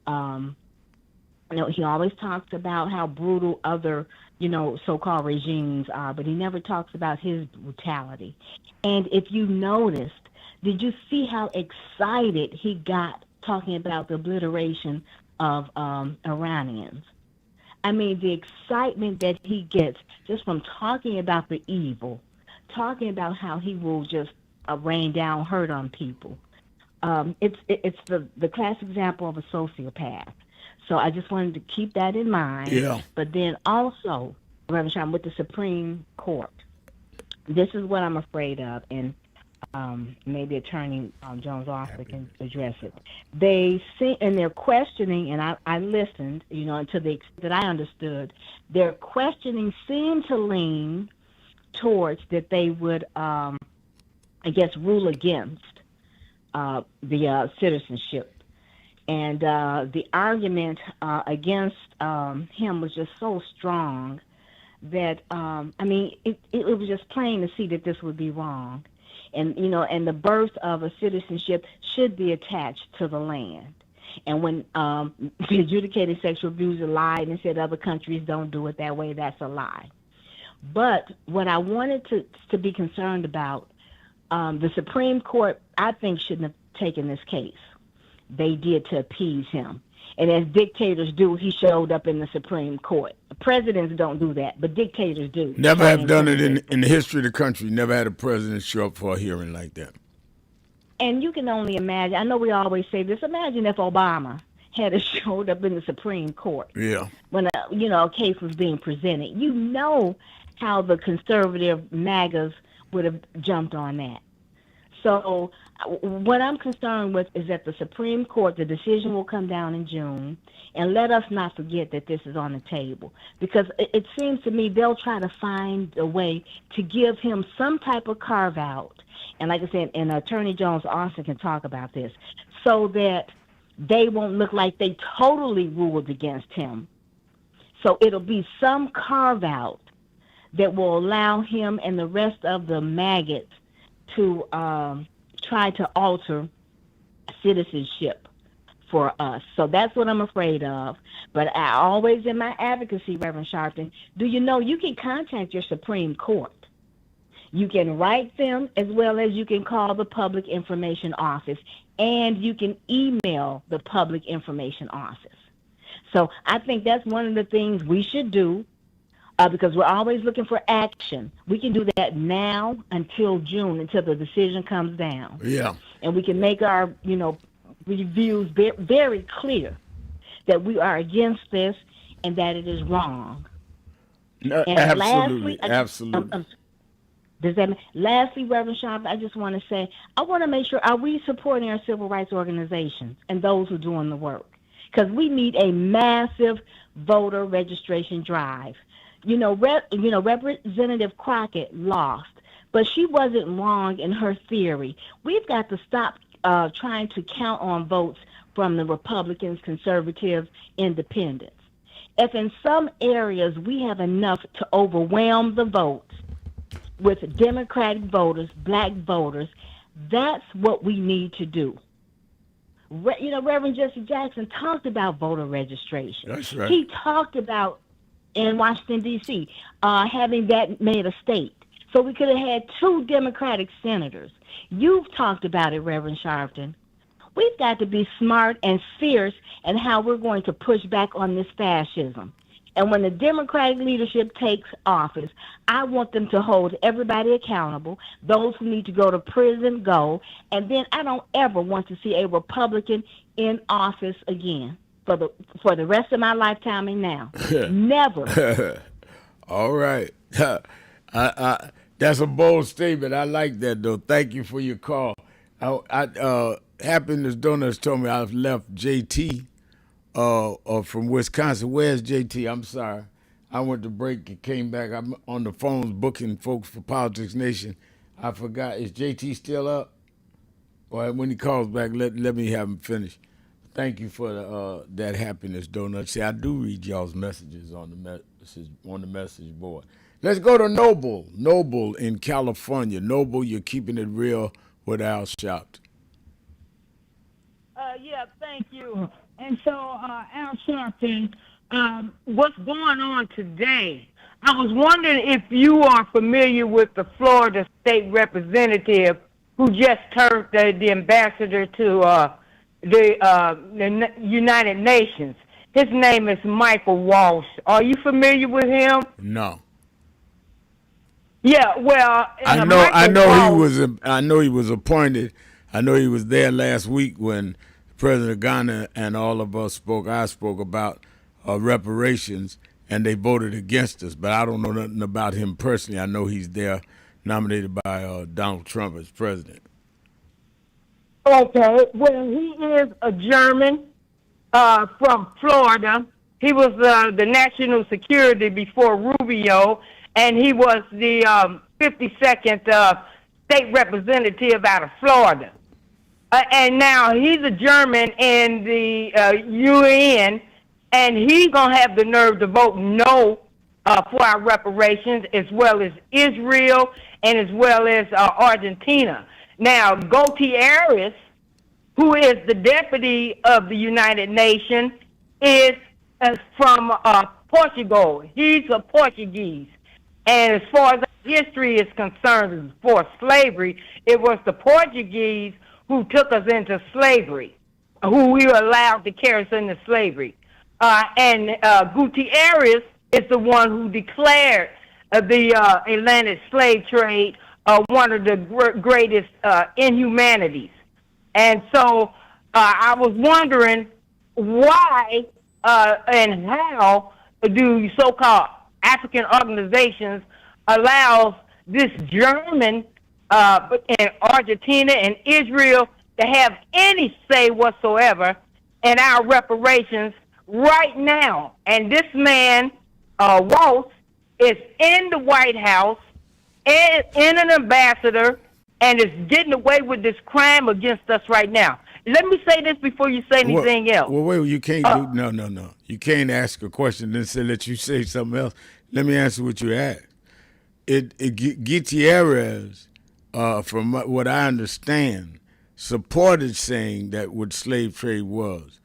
He always talks about how brutal other, so-called regimes are, but he never talks about his brutality. And if you noticed, did you see how excited he got talking about the obliteration of Iranians? I mean, the excitement that he gets just from talking about the evil, talking about how he will just rain down hurt on people. It's the classic example of a sociopath. So I just wanted to keep that in mind. Yeah. But then also, Reverend Sean, with the Supreme Court, this is what I'm afraid of, and maybe Attorney Jones also can address it. They see, and they're questioning, and I listened, to the extent that I understood, their questioning seemed to lean towards that they would, rule against the citizenship. And the argument against him was just so strong that, it was just plain to see that this would be wrong. And, and the birth of a citizenship should be attached to the land. And when the adjudicated sexual abuser lied and said other countries don't do it that way, that's a lie. But what I wanted to be concerned about, the Supreme Court, I think, shouldn't have taken this case. They did to appease him. And as dictators do, he showed up in the Supreme Court. Presidents don't do that, but dictators do. Never have done it in the history of the country. Never had a president show up for a hearing like that. And you can only imagine, I know we always say this, imagine if Obama had showed up in the Supreme Court. Yeah. When, a case was being presented. You know how the conservative MAGAs would have jumped on that. So what I'm concerned with is that the Supreme Court, the decision will come down in June, and let us not forget that this is on the table. Because it seems to me they'll try to find a way to give him some type of carve-out. And like I said, and Attorney Jones also can talk about this, so that they won't look like they totally ruled against him. So it'll be some carve-out that will allow him and the rest of the maggots to try to alter citizenship for us. So that's what I'm afraid of. But I always, in my advocacy, Reverend Sharpton, do you know you can contact your Supreme Court? You can write them as well as you can call the Public Information Office, and you can email the Public Information Office. So I think that's one of the things we should do. Because we're always looking for action. We can do that now until June, until the decision comes down. Yeah. And we can make our, reviews very clear that we are against this and that it is wrong. No, and absolutely, lastly, lastly, Reverend Sharp, I just want to say, I want to make sure, are we supporting our civil rights organizations and those who are doing the work? Because we need a massive voter registration drive. Representative Crockett lost, but she wasn't wrong in her theory. We've got to stop trying to count on votes from the Republicans, conservatives, independents. If in some areas we have enough to overwhelm the votes with Democratic voters, Black voters, that's what we need to do. Reverend Jesse Jackson talked about voter registration. That's right. He talked about in Washington, D.C., having that made a state. So we could have had 2 Democratic senators. You've talked about it, Reverend Sharpton. We've got to be smart and fierce in how we're going to push back on this fascism. And when the Democratic leadership takes office, I want them to hold everybody accountable. Those who need to go to prison, go. And then I don't ever want to see a Republican in office again for the rest of my lifetime and now. Never. All right. That's a bold statement. I like that, though. Thank you for your call. Happiness Donuts told me I've left JT from Wisconsin. Where's JT? I'm sorry. I went to break and came back. I'm on the phones booking folks for Politics Nation. I forgot. Is JT still up? Well, when he calls back, let me have him finish. Thank you for that Happiness Donut. See, I do read y'all's messages on the message board. Let's go to Noble. Noble in California. Noble, you're keeping it real with Al Sharpton. Yeah, thank you. And so, Al Sharpton, what's going on today? I was wondering if you are familiar with the Florida state representative who just turned the ambassador to the United Nations. His name is Michael Walsh. Are you familiar with him? No. Yeah, well, I know he was appointed. I know he was there last week when President Ghana and all of us I spoke about reparations, and they voted against us. But I don't know nothing about him personally. I know he's there, nominated by Donald Trump as president. Okay, well, he is a German from Florida. He was the national security before Rubio, and he was the 52nd state representative out of Florida. And now he's a German in the UN, and he's going to have the nerve to vote no for our reparations, as well as Israel and as well as Argentina. Now, Gutierrez, who is the deputy of the United Nations, is from Portugal. He's a Portuguese. And as far as history is concerned, for slavery, it was the Portuguese who took us into slavery, who we were allowed to carry us into slavery. And Gutierrez is the one who declared the Atlantic slave trade one of the greatest inhumanities. And so I was wondering why and how do so-called African organizations allows this German in Argentina and Israel to have any say whatsoever in our reparations right now. And this man, Waltz, is in the White House, in an ambassador, and is getting away with this crime against us right now. Let me say this before you say anything else. Well, wait, you can't do, no. You can't ask a question and then let you say something else. Let me answer what you asked. Gutierrez, from what I understand, supported saying that what slave trade was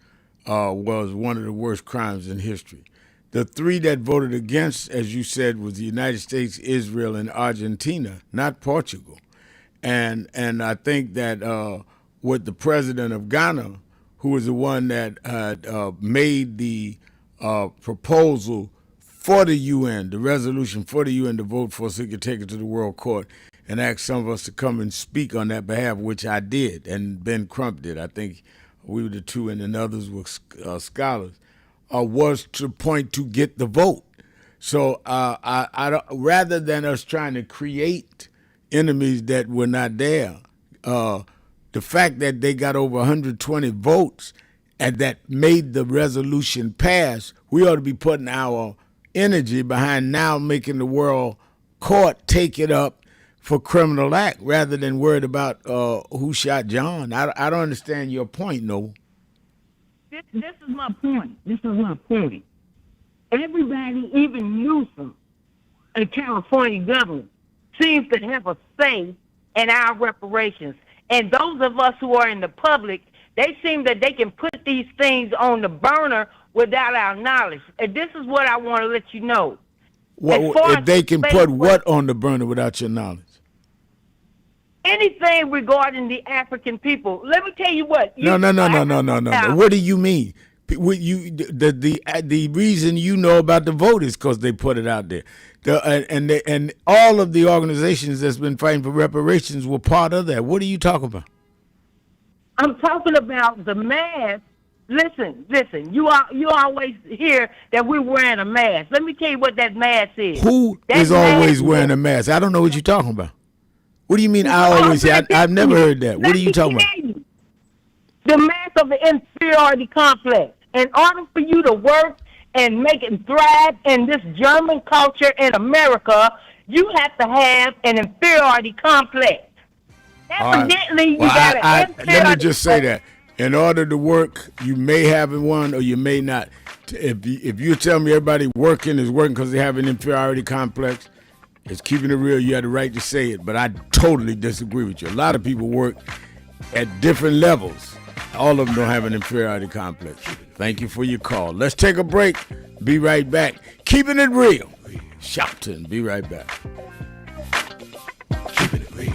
one of the worst crimes in history. The three that voted against, as you said, was the United States, Israel, and Argentina, not Portugal. And I think that with the president of Ghana, who was the one that made the proposal for the UN, the resolution for the UN to vote for so he could take it to the World Court and ask some of us to come and speak on that behalf, which I did, and Ben Crump did. I think we were the two, and then others were scholars, was to point to get the vote. So I don't, rather than us trying to create enemies that were not there, the fact that they got over 120 votes and that made the resolution pass, we ought to be putting our energy behind now making the world court take it up for criminal act rather than worried about who shot John. I don't understand your point, no. This is my point. Everybody, even Newsom, the California governor, seems to have a say in our reparations. And those of us who are in the public, they seem that they can put these things on the burner without our knowledge. And this is what I want to let you know. If they can put what on the burner without your knowledge? Anything regarding the African people. Let me tell you what. No. What do you mean? The reason you know about the vote is because they put it out there. And all of the organizations that's been fighting for reparations were part of that. What are you talking about? I'm talking about the mask. Listen. You always hear that we're wearing a mask. Let me tell you what that mask is. Who is always wearing a mask? I don't know what you're talking about. What do you mean I always hear? I've never heard that. What are you talking about? The mask of the inferiority complex. In order for you to work and make it thrive in this German culture in America, you have to have an inferiority complex. Evidently, you got an inferiority. Let me just say that. In order to work, you may have one or you may not. If you tell me everybody working is working because they have an inferiority complex, it's keeping it real. You have the right to say it, but I totally disagree with you. A lot of people work at different levels. All of them don't have an inferiority complex. Thank you for your call. Let's take a break. Be right back. Keeping it real. Sharpton. Be right back. Keeping it real.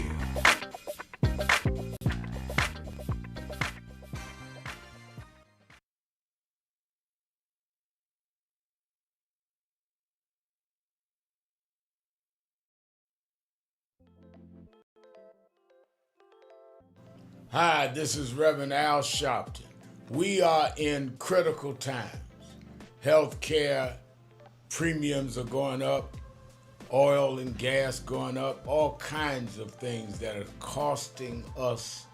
Hi, this is Reverend Al Sharpton. We are in critical times. Healthcare premiums are going up, oil and gas going up, all kinds of things that are costing us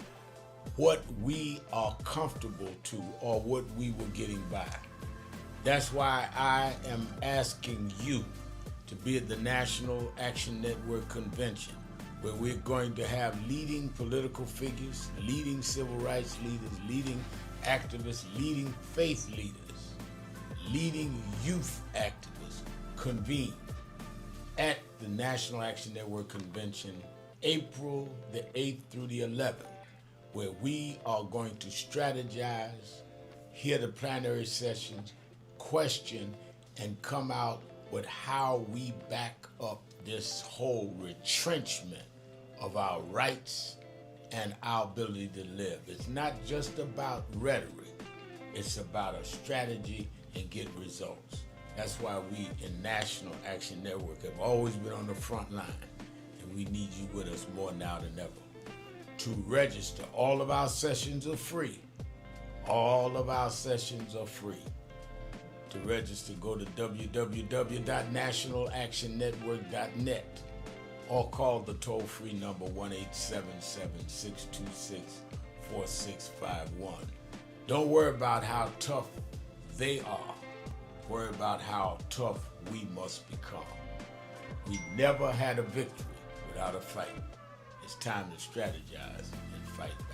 what we are comfortable to or what we were getting by. That's why I am asking you to be at the National Action Network Convention, where we're going to have leading political figures, leading civil rights leaders, leading activists, leading faith leaders, leading youth activists convene at the National Action Network Convention, April the 8th through the 11th, where we are going to strategize, hear the plenary sessions, question, and come out with how we back up this whole retrenchment of our rights and our ability to live. It's not just about rhetoric. It's about a strategy and get results. That's why we in National Action Network have always been on the front line, and we need you with us more now than ever. To register, all of our sessions are free. All of our sessions are free. To register, go to www.nationalactionnetwork.net or call the toll-free number 1-877-626-4651. Don't worry about how tough they are. Worry about how tough we must become. We never had a victory without a fight. It's time to strategize and fight back.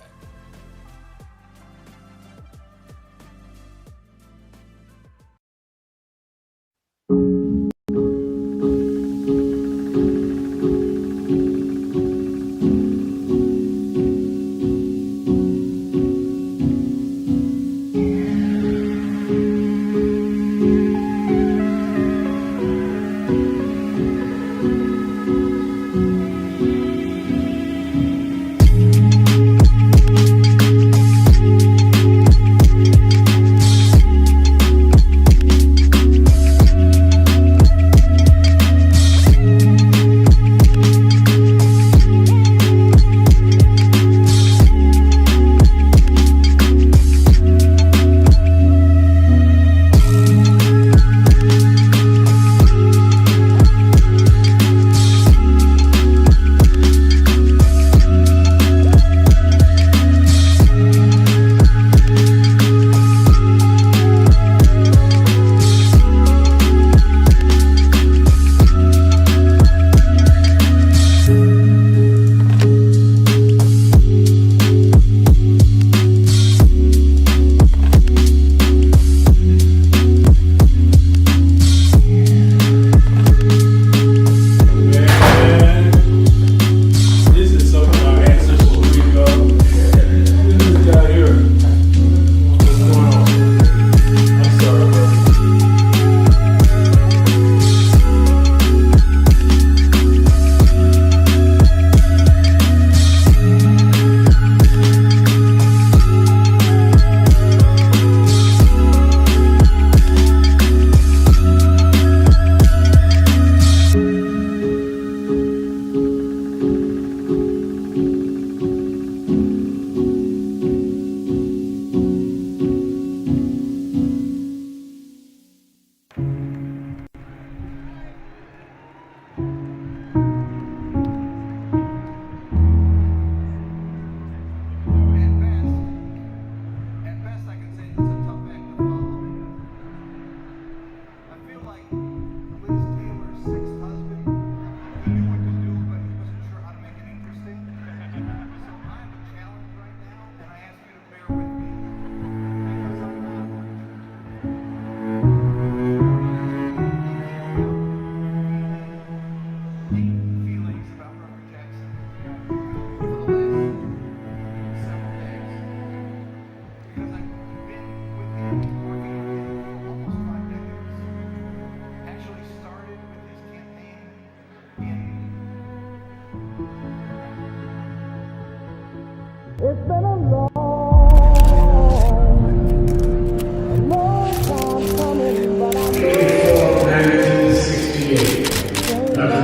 Dr.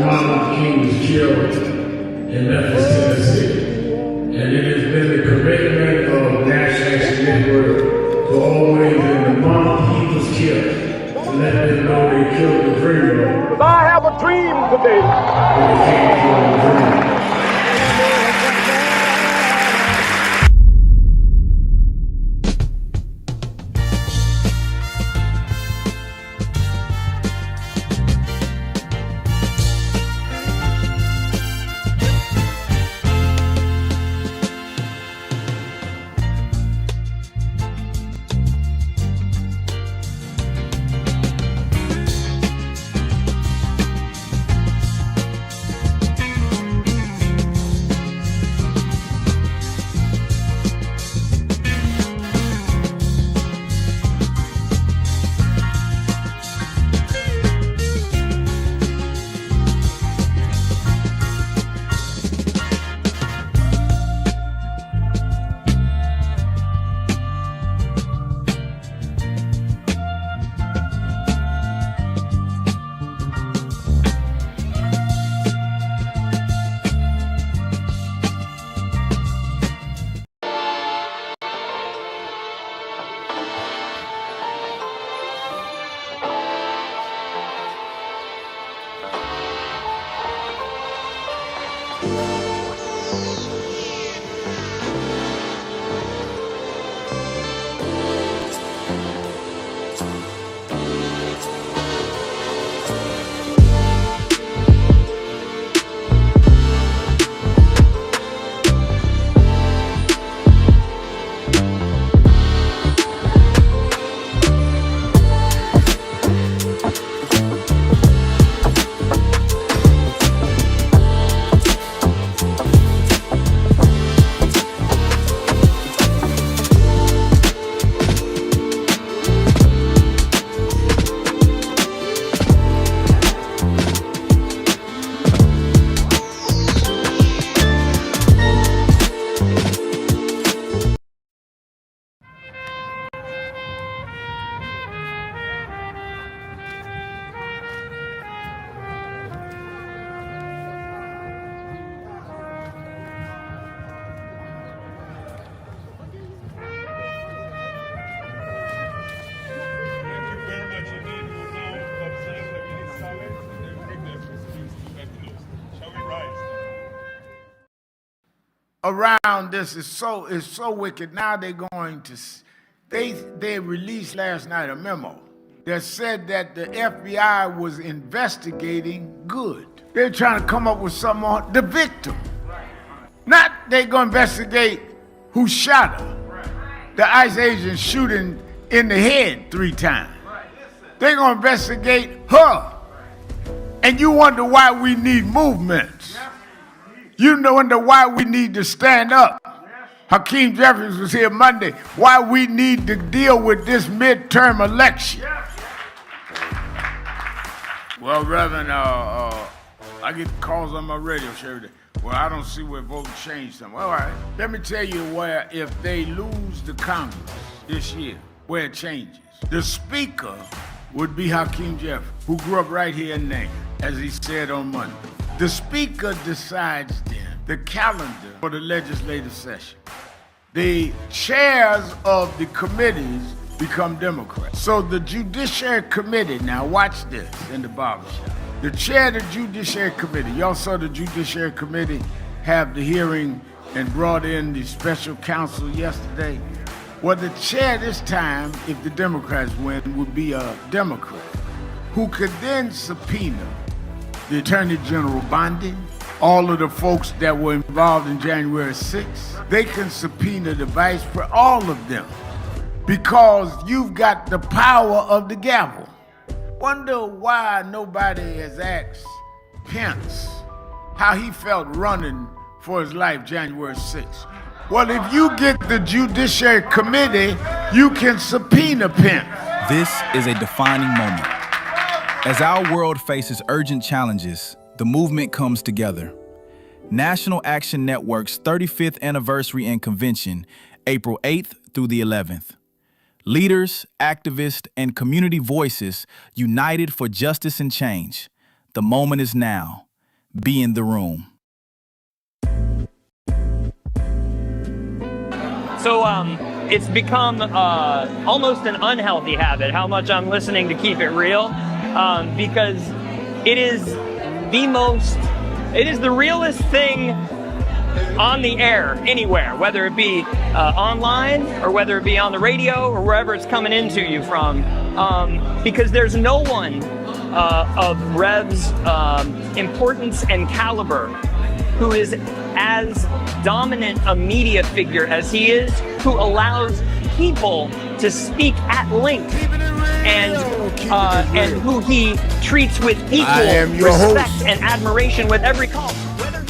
Martin Luther King was killed in Memphis, Tennessee. And it has been the commitment of National Action Network to always, in the month he was killed, to let them know they killed the dreamer. I have a dream today. When it came from the dream. Around this is so wicked. Now they're going to, they released last night a memo that said that the FBI was investigating good. They're trying to come up with something on the victim. Not they going to investigate who shot her. The ICE agent shooting in the head 3 times. They're going to investigate her. And you wonder why we need movements. You wonder why we need to stand up. Hakeem Jeffries was here Monday. Why we need to deal with this midterm election. Well, Reverend, I get calls on my radio show every day. Well, I don't see where voting changed something. All right, let me tell you where, if they lose the Congress this year, where it changes. The Speaker would be Hakeem Jeffries, who grew up right here in Name, as he said on Monday. The Speaker decides then the calendar for the legislative session. The chairs of the committees become Democrats. So the Judiciary Committee, now watch this in the barbershop. The chair of the Judiciary Committee, y'all saw the Judiciary Committee have the hearing and brought in the special counsel yesterday. Well, the chair this time, if the Democrats win, would be a Democrat who could then subpoena the Attorney General Bondi, all of the folks that were involved in January 6th. They can subpoena the Vice President, all of them, because you've got the power of the gavel. Wonder why nobody has asked Pence how he felt running for his life January 6th. Well, if you get the Judiciary Committee, you can subpoena Pence. This is a defining moment. As our world faces urgent challenges, the movement comes together. National Action Network's 35th anniversary and convention, April 8th through the 11th. Leaders, activists, and community voices united for justice and change. The moment is now. Be in the room. So it's become almost an unhealthy habit how much I'm listening to Keep It Real, because it is the realest thing on the air anywhere, whether it be online or whether it be on the radio or wherever it's coming into you from, because there's no one of Rev's importance and caliber who is as dominant a media figure as he is, who allows people to speak at length, and who he treats with equal respect and admiration with every call.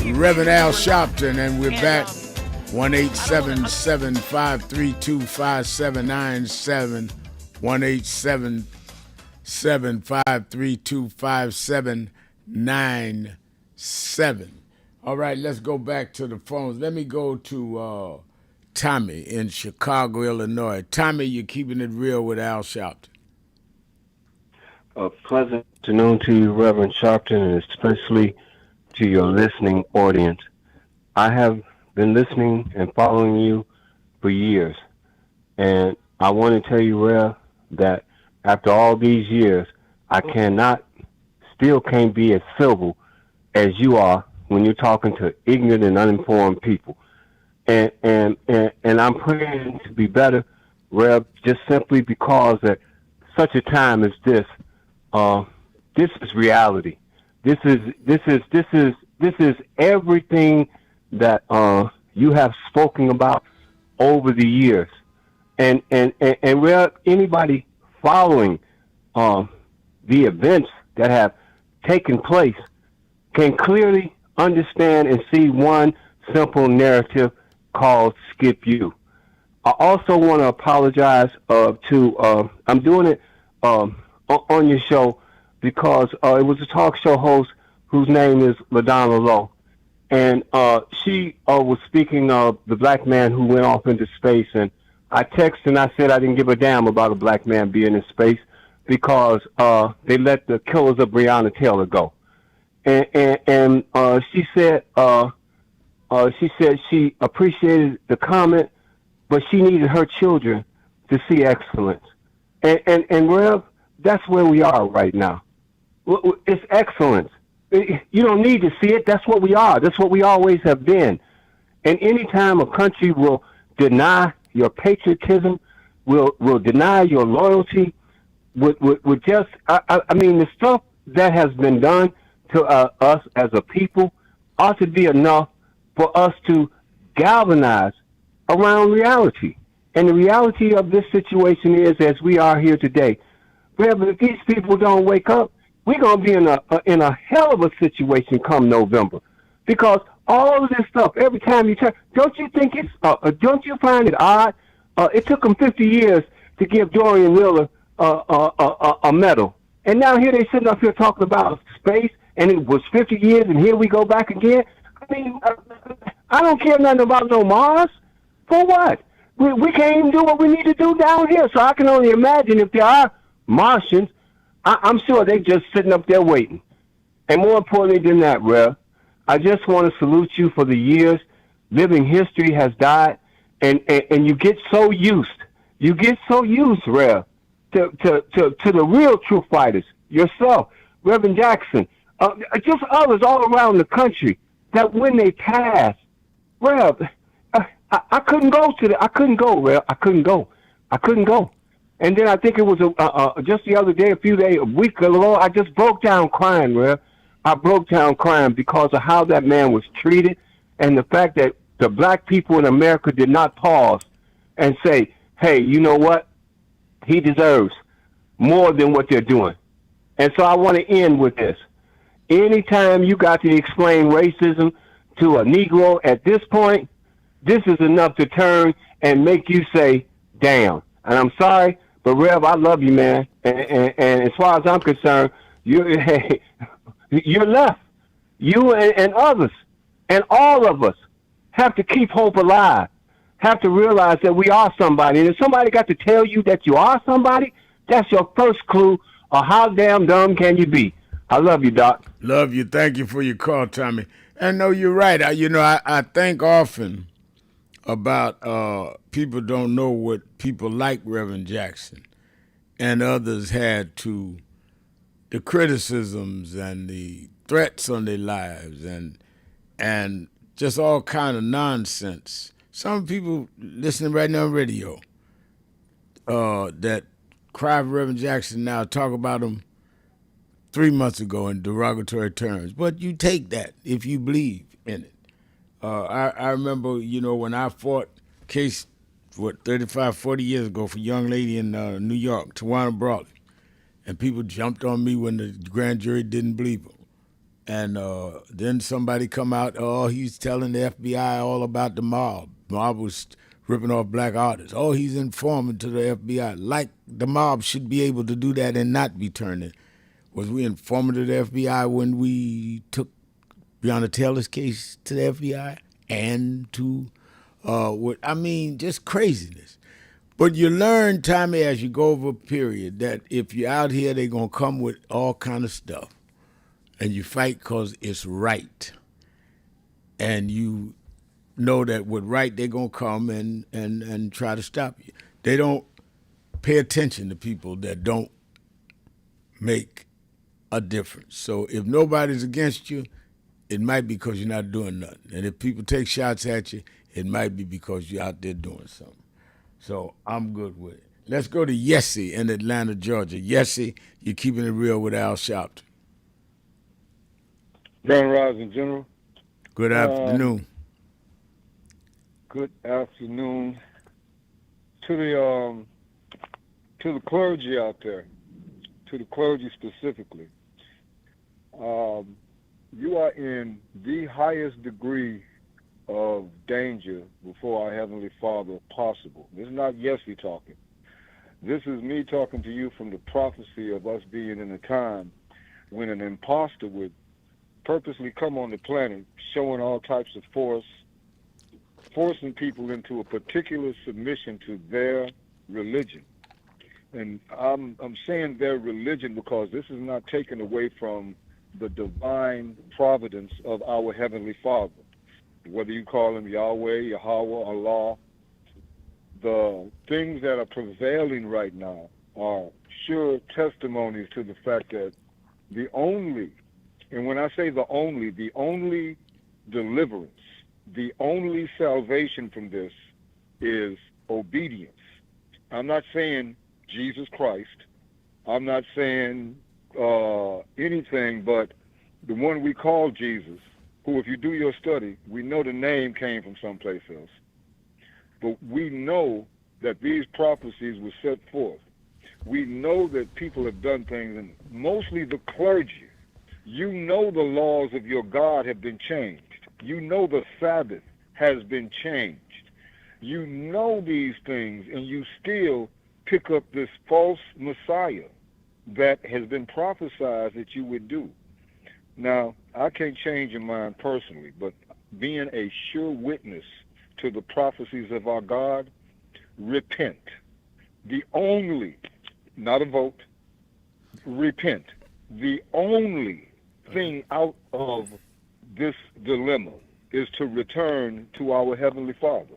Reverend Al Sharpton, and we're back. 1-877-532-5797, 1-877-532-5797. All right, let's go back to the phones. Let me go to Tommy in Chicago, Illinois. Tommy, you're keeping it real with Al Sharpton. A pleasant afternoon to you, Reverend Sharpton, and especially to your listening audience. I have been listening and following you for years, and I want to tell you, Rev, that after all these years, I still can't be as civil as you are when you're talking to ignorant and uninformed people. And I'm praying to be better, Rev, just simply because at such a time as this is reality. This is everything that you have spoken about over the years. And Rev, anybody following the events that have taken place can clearly understand and see one simple narrative called Skip You. I also want to apologize I'm doing it on your show because it was a talk show host whose name is LaDonna Lowe. And she was speaking of the black man who went off into space. And I texted and I said I didn't give a damn about a black man being in space because they let the killers of Breonna Taylor go. And she said she appreciated the comment, but she needed her children to see excellence. And Rev, that's where we are right now. It's excellence. You don't need to see it. That's what we are. That's what we always have been. And anytime a country will deny your patriotism, will deny your loyalty, would just, I mean, the stuff that has been done to us as a people ought to be enough for us to galvanize around reality. And the reality of this situation is, as we are here today, if these people don't wake up, we're going to be in a hell of a situation come November. Because all of this stuff, every time you turn, don't you find it odd? It took them 50 years to give Dorian Wheeler a medal. And now here they sitting up here talking about space, and it was 50 years, and here we go back again. I mean, I don't care nothing about no Mars. For what? We can't even do what we need to do down here. So I can only imagine if there are Martians, I'm sure they're just sitting up there waiting. And more importantly than that, Rev, I just want to salute you for the years. Living history has died, and you get so used. You get so used, Rev, to the real true fighters, yourself, Reverend Jackson, just others all around the country, that when they pass, Rev, I couldn't go, Rev. I couldn't go. And then I think it was just the other day, a week ago, I just broke down crying, Rev. I broke down crying because of how that man was treated and the fact that the black people in America did not pause and say, hey, you know what? He deserves more than what they're doing. And so I want to end with this. Anytime you got to explain racism to a Negro at this point, this is enough to turn and make you say, damn. And I'm sorry, but Rev, I love you, man. And as far as I'm concerned, you're left. You and others. And all of us have to keep hope alive, have to realize that we are somebody. And if somebody got to tell you that you are somebody, that's your first clue of how damn dumb can you be. I love you, Doc. Love you. Thank you for your call, Tommy. And no, you're right. I think often about people don't know what people like Reverend Jackson and others had to, the criticisms and the threats on their lives and just all kind of nonsense. Some people listening right now on radio that cry for Reverend Jackson now talk about him 3 months ago in derogatory terms. But you take that if you believe in it. I remember, when I fought case, 35, 40 years ago for a young lady in New York, Tawana Brawley. And people jumped on me when the grand jury didn't believe him. And then somebody come out, he's telling the FBI all about the mob. Mob was ripping off black artists. He's informant to the FBI. Like the mob should be able to do that and not be turned in. Was we informant to the FBI when we took Breonna Taylor's case to the FBI and to, just craziness. But you learn, Tommy, as you go over a period, that if you're out here, they're going to come with all kind of stuff. And you fight because it's right. And you know that with right, they're going to come and try to stop you. They don't pay attention to people that don't make a difference. So if nobody's against you, it might be because you're not doing nothing. And if people take shots at you, it might be because you're out there doing something. So I'm good with it. Let's go to Yessie in Atlanta, Georgia. Yessie, you're keeping it real with Al Sharpton. Grand Rising, General. Good afternoon. Good afternoon to the clergy out there, to the clergy specifically. You are in the highest degree of danger before our Heavenly Father possible. This is not Yessie talking. This is me talking to you from the prophecy of us being in a time when an imposter would purposely come on the planet showing all types of force, forcing people into a particular submission to their religion. And I'm saying their religion because this is not taken away from the divine providence of our Heavenly Father. Whether you call him Yahweh, Yahweh, Allah, the things that are prevailing right now are sure testimonies to the fact that the only, and when I say the only deliverance, the only salvation from this is obedience. I'm not saying Jesus Christ. I'm not saying anything but the one we call Jesus, who, if you do your study, we know the name came from someplace else. But we know that these prophecies were set forth. We know that people have done things, and mostly the clergy. You know the laws of your God have been changed. You know the Sabbath has been changed. You know these things, and you still pick up this false Messiah that has been prophesied that you would do. Now, I can't change your mind personally, but being a sure witness to the prophecies of our God, repent. The only, not a vote, repent. The only thing out of this dilemma is to return to our Heavenly Father.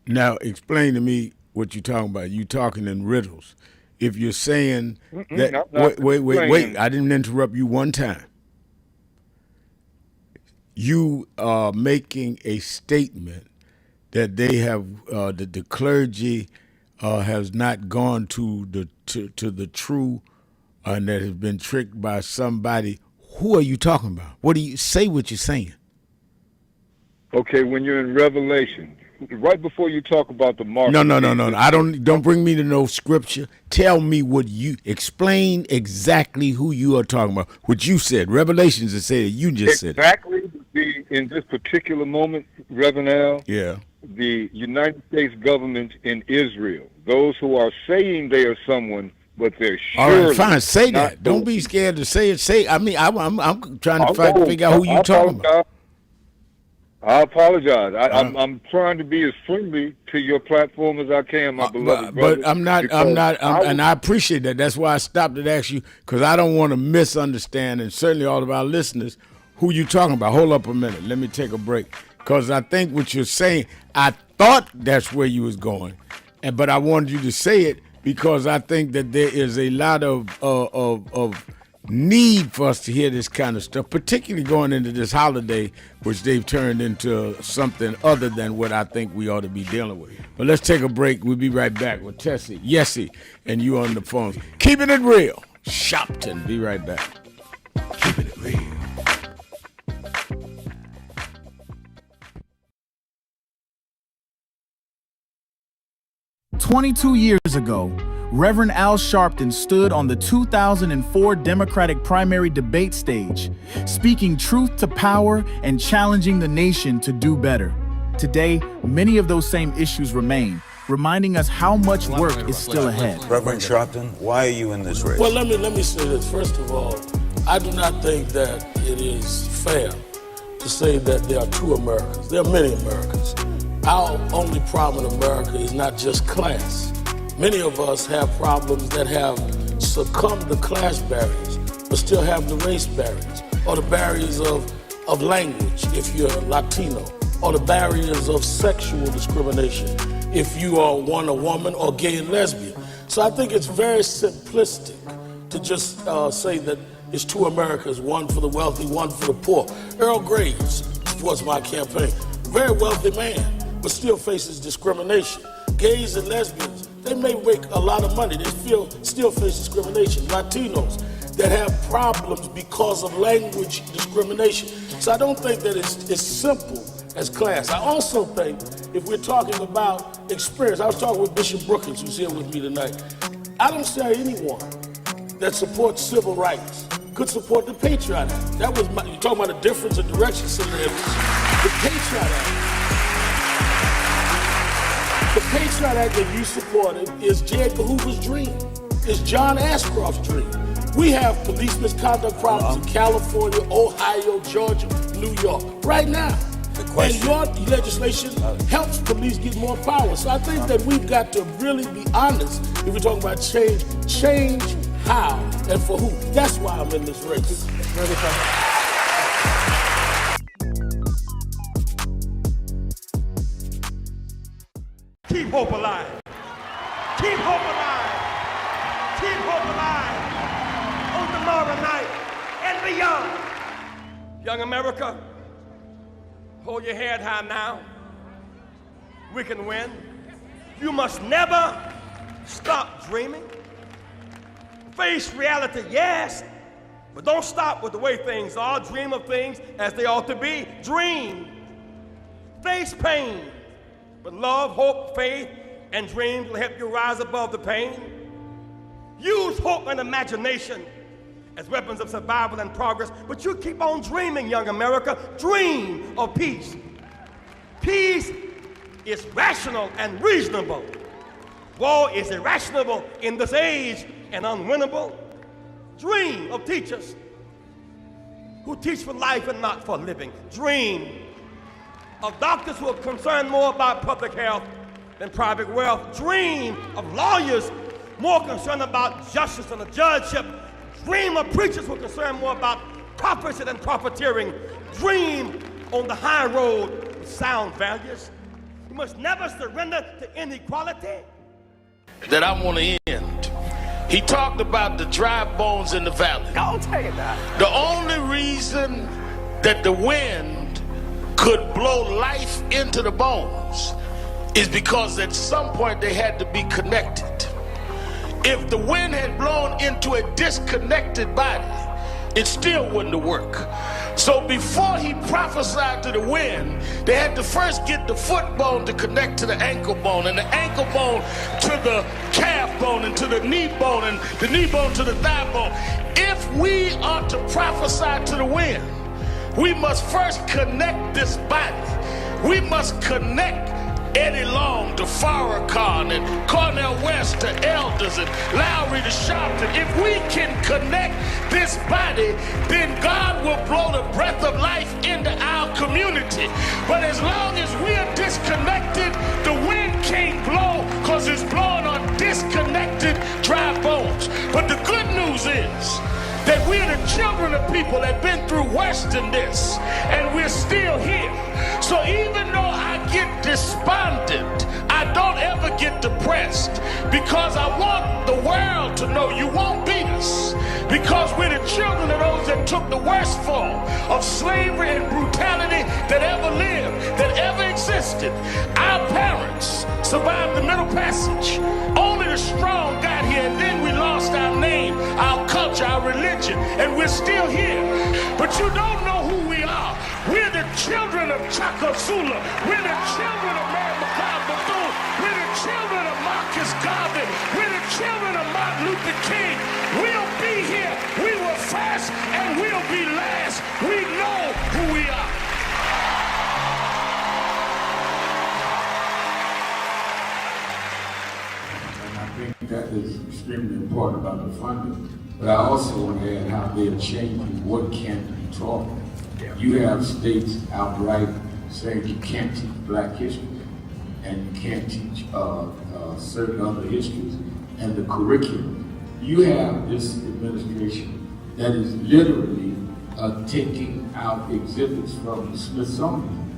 Now, explain to me what you're talking about. You're talking in riddles. If you're saying that, wait, I didn't interrupt you one time. You are making a statement that they have, that the clergy has not gone to the true, and that has been tricked by somebody. Who are you talking about? What do you say? What you're saying? Okay, when you're in Revelation, right before you talk about the mark. No. I don't bring me to no scripture. Tell me what you explain exactly who you are talking about. What you said. Revelations that said you just said. Exactly. In this particular moment, Reverend Al. Yeah. The United States government in Israel, those who are saying they are someone but they're All surely right, fine. Say not that. Don't be scared to say it. Say. I mean, I'm trying to figure out who you I talking about. I apologize. I'm trying to be as friendly to your platform as I can, my beloved brother. But I'm not, and I appreciate that. That's why I stopped and asked you, because I don't want to misunderstand, and certainly all of our listeners, who you talking about. Hold up a minute. Let me take a break, because I think what you're saying, I thought that's where you was going, but I wanted you to say it because I think that there is a lot of need for us to hear this kind of stuff, particularly going into this holiday, which they've turned into something other than what I think we ought to be dealing with. But let's take a break. We'll be right back with Tessie, Yessie, and you on the phones. Keeping it real. Sharpton. Be right back. Keeping it real. 22 years ago, Reverend Al Sharpton stood on the 2004 Democratic primary debate stage, speaking truth to power and challenging the nation to do better. Today, many of those same issues remain, reminding us how much work is still ahead. Reverend Sharpton, why are you in this race? Well, let me say this. First of all, I do not think that it is fair to say that there are two Americas. There are many Americas. Our only problem in America is not just class. Many of us have problems that have succumbed to class barriers, but still have the race barriers, or the barriers of language if you're Latino, or the barriers of sexual discrimination if you are a woman, or gay and lesbian. So I think it's very simplistic to just say that it's two Americas, one for the wealthy, one for the poor. Earl Graves supports my campaign. Very wealthy man, but still faces discrimination. Gays and lesbians, they may make a lot of money, they still face discrimination. Latinos that have problems because of language discrimination. So I don't think that it's simple as class. I also think if we're talking about experience, I was talking with Bishop Brookins, who's here with me tonight. I don't see anyone that supports civil rights could support the Patriot Act. That was you're talking about a difference of direction, Senator Edwards. The Patriot Act. The Patriot Act that you supported is J. Edgar Hoover's dream. It's John Ashcroft's dream. We have police misconduct problems in California, Ohio, Georgia, New York, right now. And your legislation helps police get more power. So I think that we've got to really be honest if we're talking about change. Change how and for who. That's why I'm in this race. Keep hope alive. Keep hope alive. Keep hope alive on tomorrow night and beyond. Young America, hold your head high now. We can win. You must never stop dreaming. Face reality, yes, but don't stop with the way things are. Dream of things as they ought to be. Dream. Face pain, but love, hope, faith, and dreams will help you rise above the pain. Use hope and imagination as weapons of survival and progress, but you keep on dreaming, young America. Dream of peace. Peace is rational and reasonable. War is irrational in this age and unwinnable. Dream of teachers who teach for life and not for living. Dream of doctors who are concerned more about public health than private wealth. Dream of lawyers more concerned about justice and the judgeship. Dream of preachers who are concerned more about prophecy than profiteering. Dream on the high road with sound values. You must never surrender to inequality. That I want to end. He talked about the dry bones in the valley. Don't take that. The only reason that the wind could blow life into the bones is because at some point they had to be connected. If the wind had blown into a disconnected body, it still wouldn't have worked. So before he prophesied to the wind, they had to first get the foot bone to connect to the ankle bone, and the ankle bone to the calf bone, and to the knee bone, and the knee bone to the thigh bone. If we are to prophesy to the wind, we must first connect this body. We must connect Eddie Long to Farrakhan and Cornel West to Elders and Lowry to Sharpton. If we can connect this body, then God will blow the breath of life into our community. But as long as we are disconnected, the wind can't blow because it's blowing on disconnected dry bones. But the good news is that we're the children of people that have been through worse than this, and we're still here. So even though I get despondent, I don't ever get depressed, because I want the world to know you won't beat us, because we're the children of those that took the worst form of slavery and brutality that ever lived, that ever existed. Our parents survived the Middle Passage. Only the strong got here, and then we lost our name, our culture, our religion, and we're still here. But you don't know who we are. We're the children of Chaka Zulu. We're the children of Mary Bethune. We're the children of Marcus Garvey. We're the children of Martin Luther King. We'll be here. We were first and we'll be last. We know who we are. And I think that is extremely important about the funding. But I also want to add how they're changing what can be taught. You have states outright saying you can't teach Black history and you can't teach certain other histories and the curriculum. You have this administration that is literally taking out exhibits from the Smithsonian.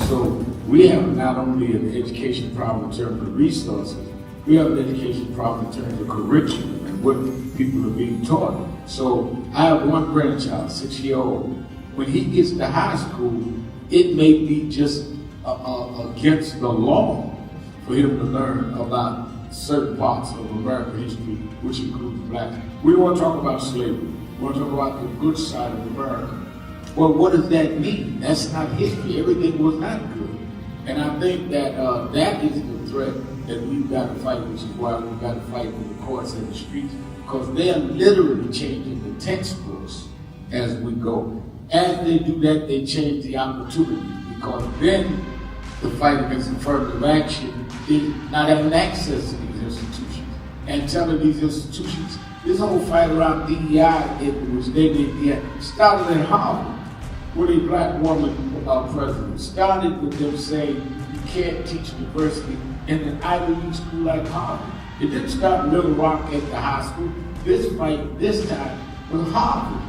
So we have not only an education problem in terms of resources, we have an education problem in terms of curriculum and what people are being taught. So I have one grandchild, 6-year-old. When he gets to high school, it may be just against the law for him to learn about certain parts of American history, which includes Black. We want to talk about slavery. We want to talk about the good side of America. Well, what does that mean? That's not history. Everything was not good. And I think that that is the threat that we've got to fight, which is why we've got to fight with the courts and the streets, because they are literally changing the textbooks as we go. As they do that, they change the opportunity, because then the fight against affirmative action is not having access to these institutions and telling these institutions, this whole fight around DEI, in which they started in Harvard with a Black woman president. Started with them saying you can't teach diversity in an Ivy League school like Harvard. It didn't start in Little Rock at the high school. This fight, this time, was Harvard.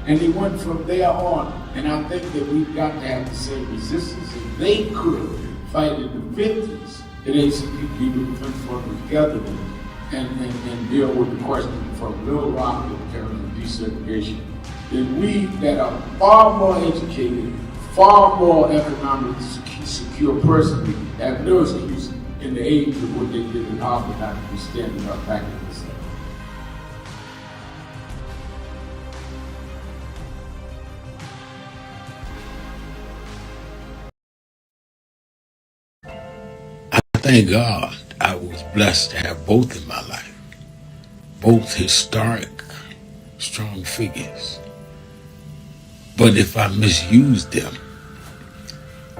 And they went from there on. And I think that we've got to have the same resistance. If they could fight in the 50s, at ACP, the Defense Fund was together and deal with the question from Little Rock in terms of desegregation, then we that are far more educated, far more economically secure personally, have no excuse in the age of what they did in Harvard not to be standing up back in the South. Thank God I was blessed to have both in my life, both historic, strong figures. But if I misuse them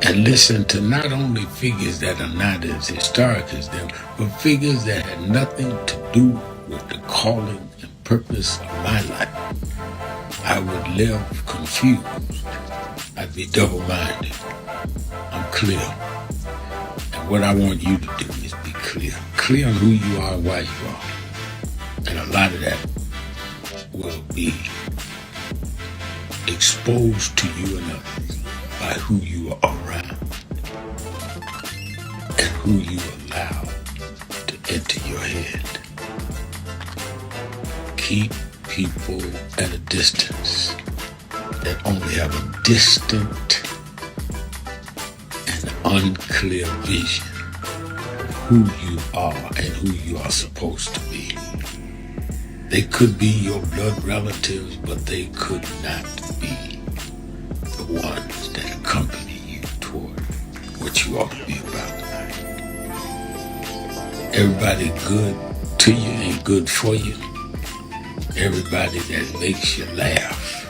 and listen to not only figures that are not as historic as them, but figures that had nothing to do with the calling and purpose of my life, I would live confused. I'd be double-minded. I'm clear. What I want you to do is be clear. Clear on who you are and why you are. And a lot of that will be exposed to you and others by who you are around and who you allow to enter your head. Keep people at a distance that only have a distant unclear vision of who you are and who you are supposed to be. They could be your blood relatives, but they could not be the ones that accompany you toward what you ought to be about tonight. Everybody good to you ain't good for you. Everybody that makes you laugh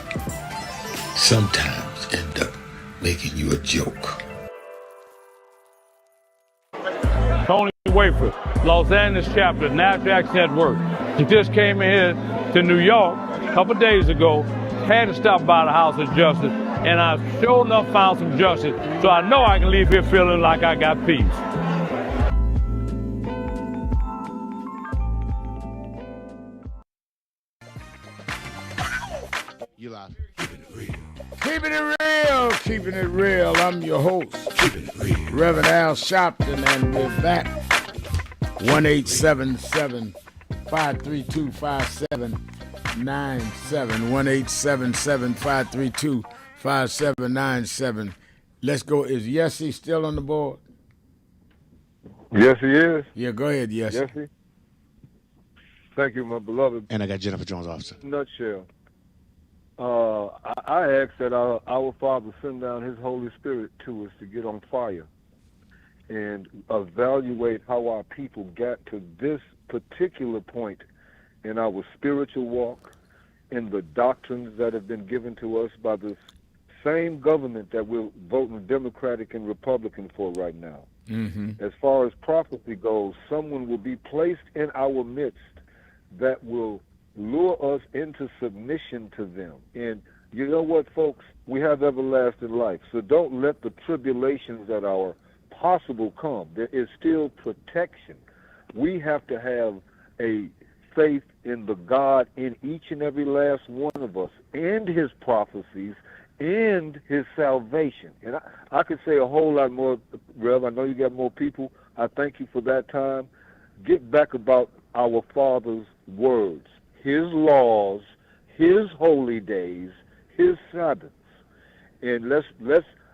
sometimes end up making you a joke. Tony Wafer, Los Angeles chapter, National Action Network. He just came in here to New York a couple days ago, had to stop by the House of Justice, and I sure enough found some justice. So I know I can leave here feeling like I got peace. You live. Keeping it real, keeping it real. I'm your host, Reverend Al Sharpton, and we're back. 1-877-532-5797. 1-877-532-5797. Let's go. Is Yessie still on the board? Yes, he is. Yeah, go ahead, Yessie. Yessie. Thank you, my beloved. And I got Jennifer Jones Officer. Nutshell. I ask that our Father send down His Holy Spirit to us to get on fire and evaluate how our people got to this particular point in our spiritual walk, in the doctrines that have been given to us by the same government that we're voting Democratic and Republican for right now. Mm-hmm. As far as prophecy goes, someone will be placed in our midst that will lure us into submission to them. And you know what, folks? We have everlasting life. So don't let the tribulations that are possible come. There is still protection. We have to have a faith in the God in each and every last one of us, and His prophecies, and His salvation. And I could say a whole lot more, Rev. I know you got more people. I thank you for that time. Get back about our Father's words, His laws, His holy days, His Sabbaths. And let's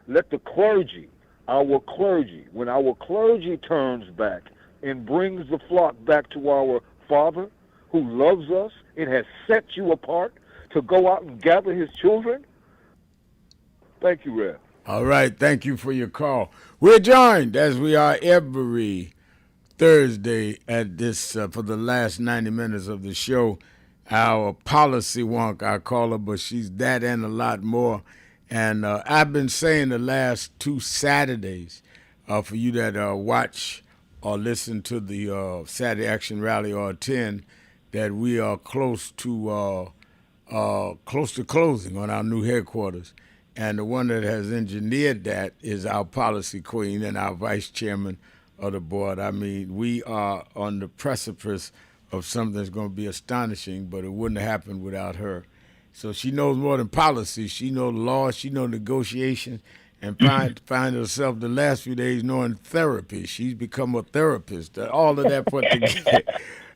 let the clergy, our clergy, when our clergy turns back and brings the flock back to our Father who loves us and has set you apart to go out and gather His children. Thank you, Rev. All right, thank you for your call. We're joined, as we are every Thursday at this, for the last 90 minutes of the show, our policy wonk, I call her, but she's that and a lot more. And I've been saying the last 2 Saturdays, for you that watch or listen to the Saturday Action Rally or attend, that we are close to closing on our new headquarters. And the one that has engineered that is our policy queen and our vice chairman of the board. I mean, we are on the precipice of something that's going to be astonishing, but it wouldn't have happened without her. So she knows more than policy. She knows law. She knows negotiation, and find herself the last few days knowing therapy. She's become a therapist. All of that put together.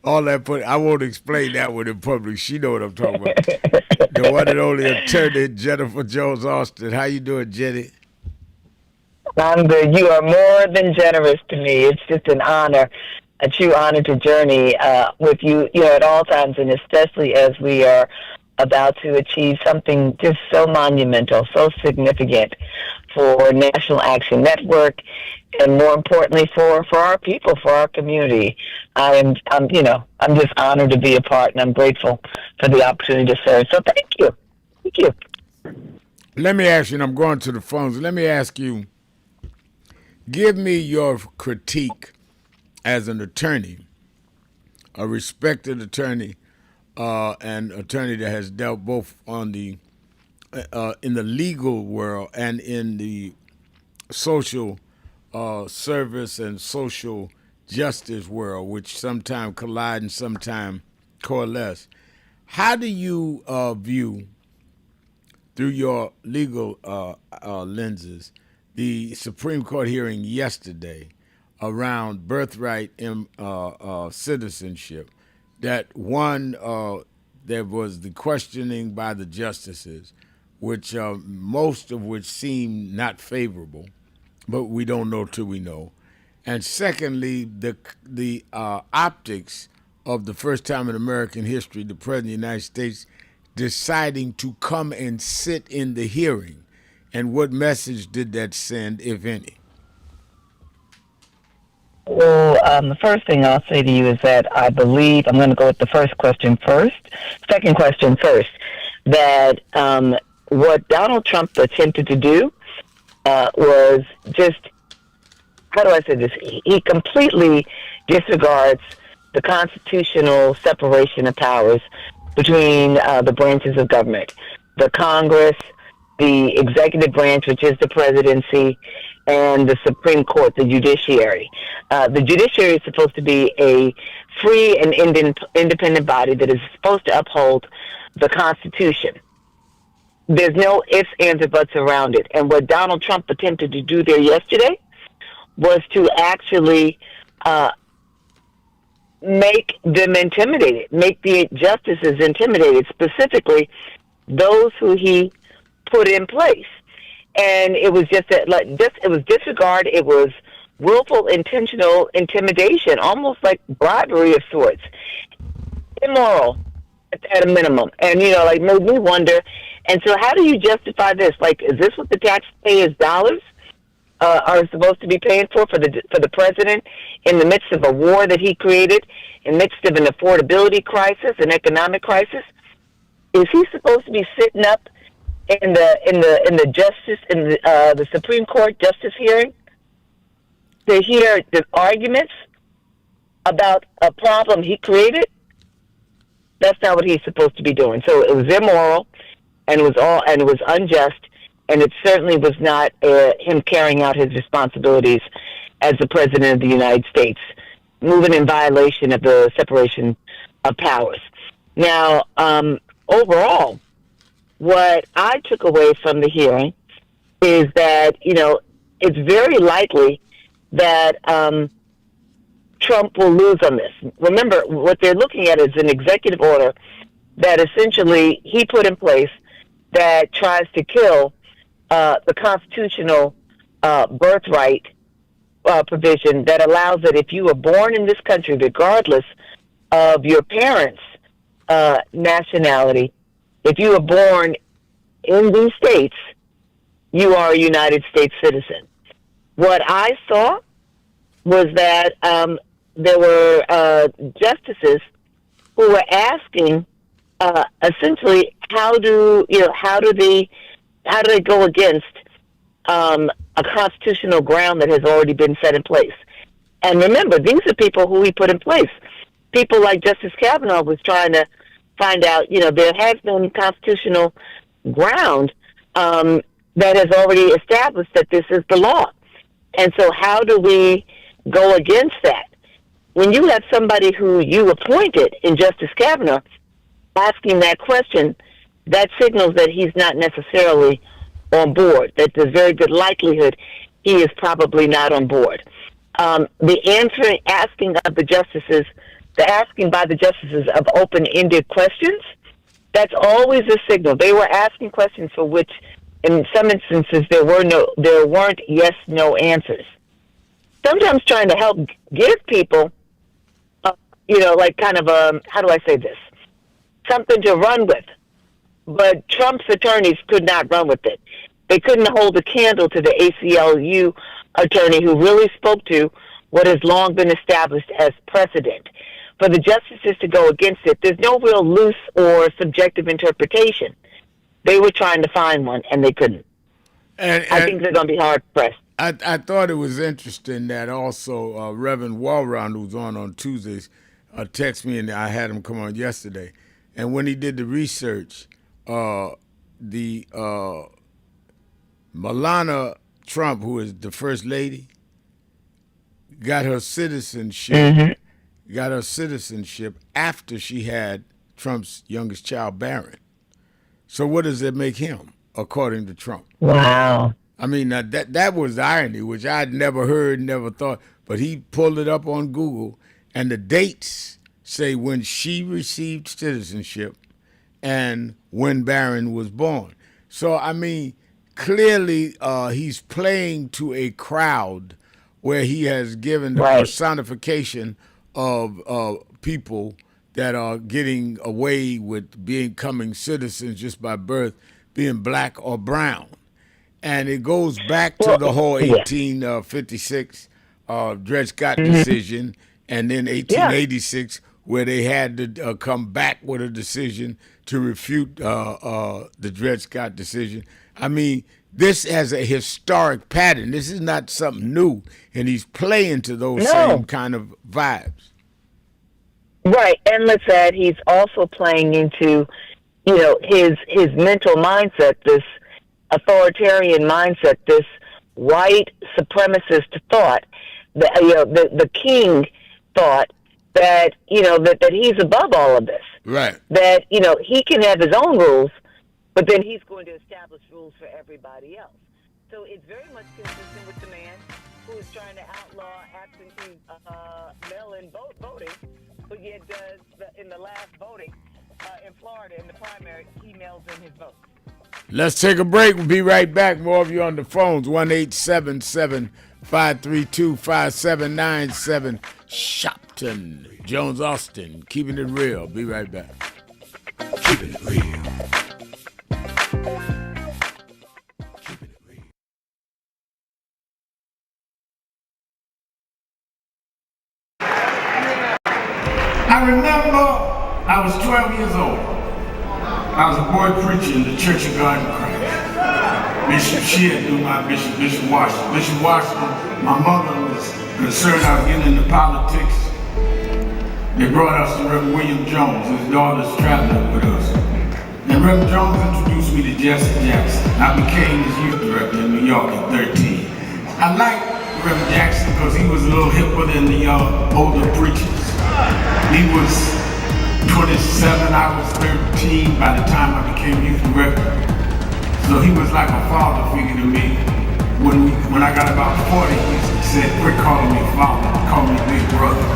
I won't explain that one in public. She know what I'm talking about. The one and only attorney, Jennifer Jones Austin. How you doing, Jenny? I'm good. You are more than generous to me. It's just an honor, a true honor to journey with you, at all times, and especially as we are about to achieve something just so monumental, so significant for National Action Network, and more importantly for our people, for our community. I'm just honored to be a part, and I'm grateful for the opportunity to serve. So thank you. Thank you. Let me ask you, and I'm going to the phones, let me ask you, give me your critique as an attorney, a respected attorney, and attorney that has dealt both on the in the legal world and in the social service and social justice world, which sometimes collide and sometimes coalesce. How do you view, through your legal lenses, the Supreme Court hearing yesterday around birthright citizenship? That one, there was the questioning by the justices, which most of which seemed not favorable, but we don't know till we know. And secondly, the optics of the first time in American history, the President of the United States deciding to come and sit in the hearing. And what message did that send, if any? Well, the first thing I'll say to you is that I believe, I'm going to go with the first question first, second question first, that what Donald Trump attempted to do was just how do I say this? He completely disregards the constitutional separation of powers between the branches of government, the Congress, the executive branch, which is the presidency, and the Supreme Court, the judiciary. The judiciary is supposed to be a free and independent body that is supposed to uphold the Constitution. There's no ifs, ands, or buts around it. And what Donald Trump attempted to do there yesterday was to actually make them intimidated, make the justices intimidated, specifically those who he put in place. And it was just that, it was disregard. It was willful, intentional intimidation, almost like bribery of sorts. Immoral, at a minimum. And, made me wonder. And so how do you justify this? Like, is this what the taxpayers' dollars are supposed to be paying for the president in the midst of a war that he created, in the midst of an affordability crisis, an economic crisis? Is he supposed to be sitting up in the Supreme Court justice hearing to hear the arguments about a problem he created? That's not what he's supposed to be doing. So it was immoral, and it was unjust, and it certainly was not him carrying out his responsibilities as the president of the United States, moving in violation of the separation of powers. Now, overall, what I took away from the hearing is that, it's very likely that Trump will lose on this. Remember, what they're looking at is an executive order that essentially he put in place that tries to kill the constitutional birthright provision that allows that if you were born in this country, regardless of your parents' nationality, if you were born in these states, you are a United States citizen. What I saw was that there were justices who were asking essentially how do they go against a constitutional ground that has already been set in place. And remember, these are people who he put in place. People like Justice Kavanaugh was trying to find out, there has been constitutional ground that has already established that this is the law. And so how do we go against that? When you have somebody who you appointed in Justice Kavanaugh asking that question, that signals that he's not necessarily on board, that there's very good likelihood he is probably not on board. The asking by the justices of open-ended questions, that's always a signal. They were asking questions for which, in some instances, there weren't yes/no answers. Sometimes trying to help give people, how do I say this? Something to run with. But Trump's attorneys could not run with it. They couldn't hold a candle to the ACLU attorney who really spoke to what has long been established as precedent. For the justices to go against it, there's no real loose or subjective interpretation. They were trying to find one, and they couldn't. And I think they're going to be hard-pressed. I thought it was interesting that also Reverend Walround, who's on Tuesdays, texted me, and I had him come on yesterday. And when he did the research, the Melania Trump, who is the first lady, got her citizenship. Mm-hmm. Got her citizenship after she had Trump's youngest child, Barron. So what does that make him, according to Trump? Wow. I mean, that was irony, which I'd never heard, never thought. But he pulled it up on Google, and the dates say when she received citizenship and when Barron was born. So, I mean, clearly he's playing to a crowd where he has given the personification of people that are getting away with becoming citizens just by birth, being black or brown. And it goes back to the whole 1856 Dred Scott decision, and then 1886 where they had to come back with a decision to refute the Dred Scott decision. I mean, this has a historic pattern. This is not something new, and he's playing to those No. same kind of vibes. Right, and let's add, he's also playing into, his mental mindset, this authoritarian mindset, this white supremacist thought, the king thought that that he's above all of this. Right. That he can have his own rules, but then he's going to establish rules for everybody else. So it's very much consistent with the man who is trying to outlaw absentee mail-in voting, but yet does in the last voting in Florida in the primary, he mails in his votes. Let's take a break. We'll be right back. More of you on the phones. 1-877-532-5797. Sharpton, Jones Austin, keeping it real. Be right back. Keeping it real. I remember I was 12 years old. I was a boy preacher in the Church of God in Christ. Bishop Shear knew my bishop, Bishop Washington. Bishop Washington, my mother was concerned I was getting into politics. They brought us to Reverend William Jones. His daughter's traveling with us. And Reverend Jones introduced me to Jesse Jackson. I became his youth director in New York at 13. I liked Reverend Jackson because he was a little hipper than the older preachers. He was 27, I was 13 by the time I became youth director. So he was like a father figure to me. When I got about 40, he said, quit calling me father, call me big brother.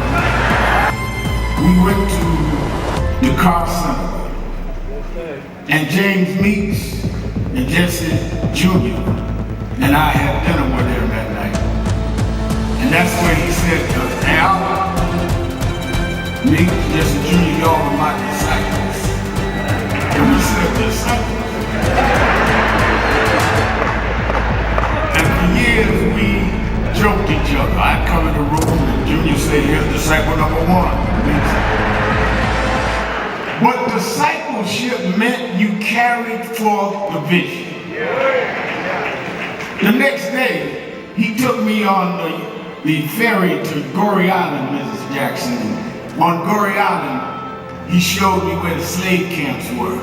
We went to the car center, and James Meeks and Jesse Jr. and I had dinner with him that night. And that's where he said to us, Al, Meeks, Jesse Jr., y'all are my disciples. And we said, disciples? And for years we joked each other. I'd come in the room and Junior said, here's disciple number one. But discipleship meant you carried forth the vision. The next day, he took me on the ferry to Goree Island, Mrs. Jackson. On Goree Island, he showed me where the slave camps were.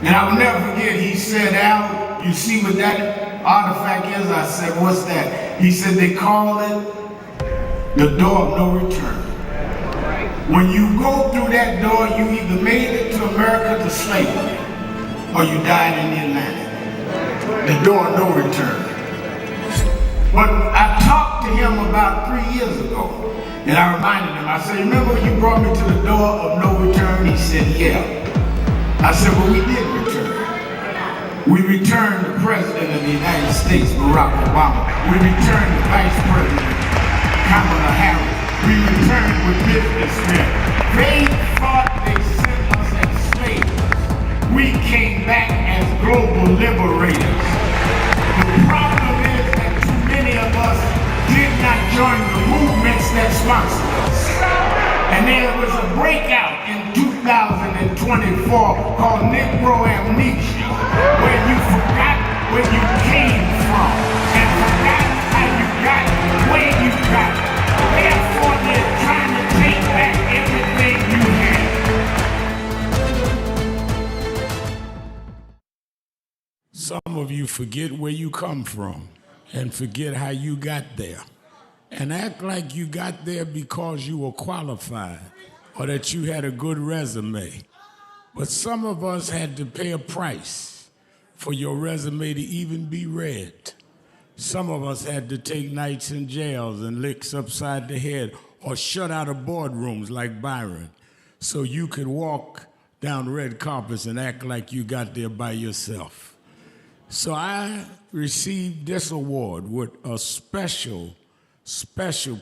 And I will never forget, he said, Al, you see what that artifact is? I said, what's that? He said, they call it the door of no return. When you go through that door, you either made it to America to slavery, or you died in the Atlantic. The door of no return. But I talked to him about 3 years ago, and I reminded him, I said, remember when you brought me to the door of no return? He said, yeah. I said, well, we did return. We returned the President of the United States, Barack Obama. We returned the Vice President, Kamala Harris. We returned with businessmen. They thought they sent us as slaves. We came back as global liberators. The problem is that too many of us did not join the movements that sponsored us. And there was a breakout in 2024 called Negro Amnesia, where you forgot where you came from and forgot how you got where you got. Therefore, they're trying to take back everything you had. Some of you forget where you come from and forget how you got there. And act like you got there because you were qualified or that you had a good resume. But some of us had to pay a price for your resume to even be read. Some of us had to take nights in jails and licks upside the head or shut out of boardrooms like Byron so you could walk down red carpets and act like you got there by yourself. So I received this award with a special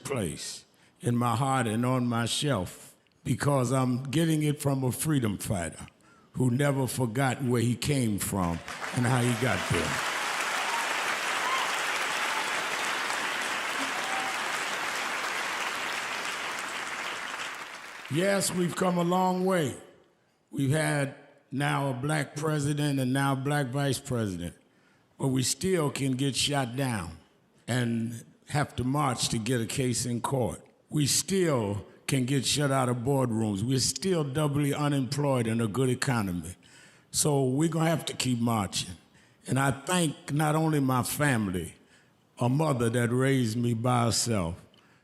place in my heart and on my shelf because I'm getting it from a freedom fighter who never forgot where he came from and how he got there. Yes, we've come a long way. We've had now a black president and now black vice president. but we still can get shot down and have to march to get a case in court. We still can get shut out of boardrooms. We're still doubly unemployed in a good economy. So we're going to have to keep marching. And I thank not only my family, a mother that raised me by herself,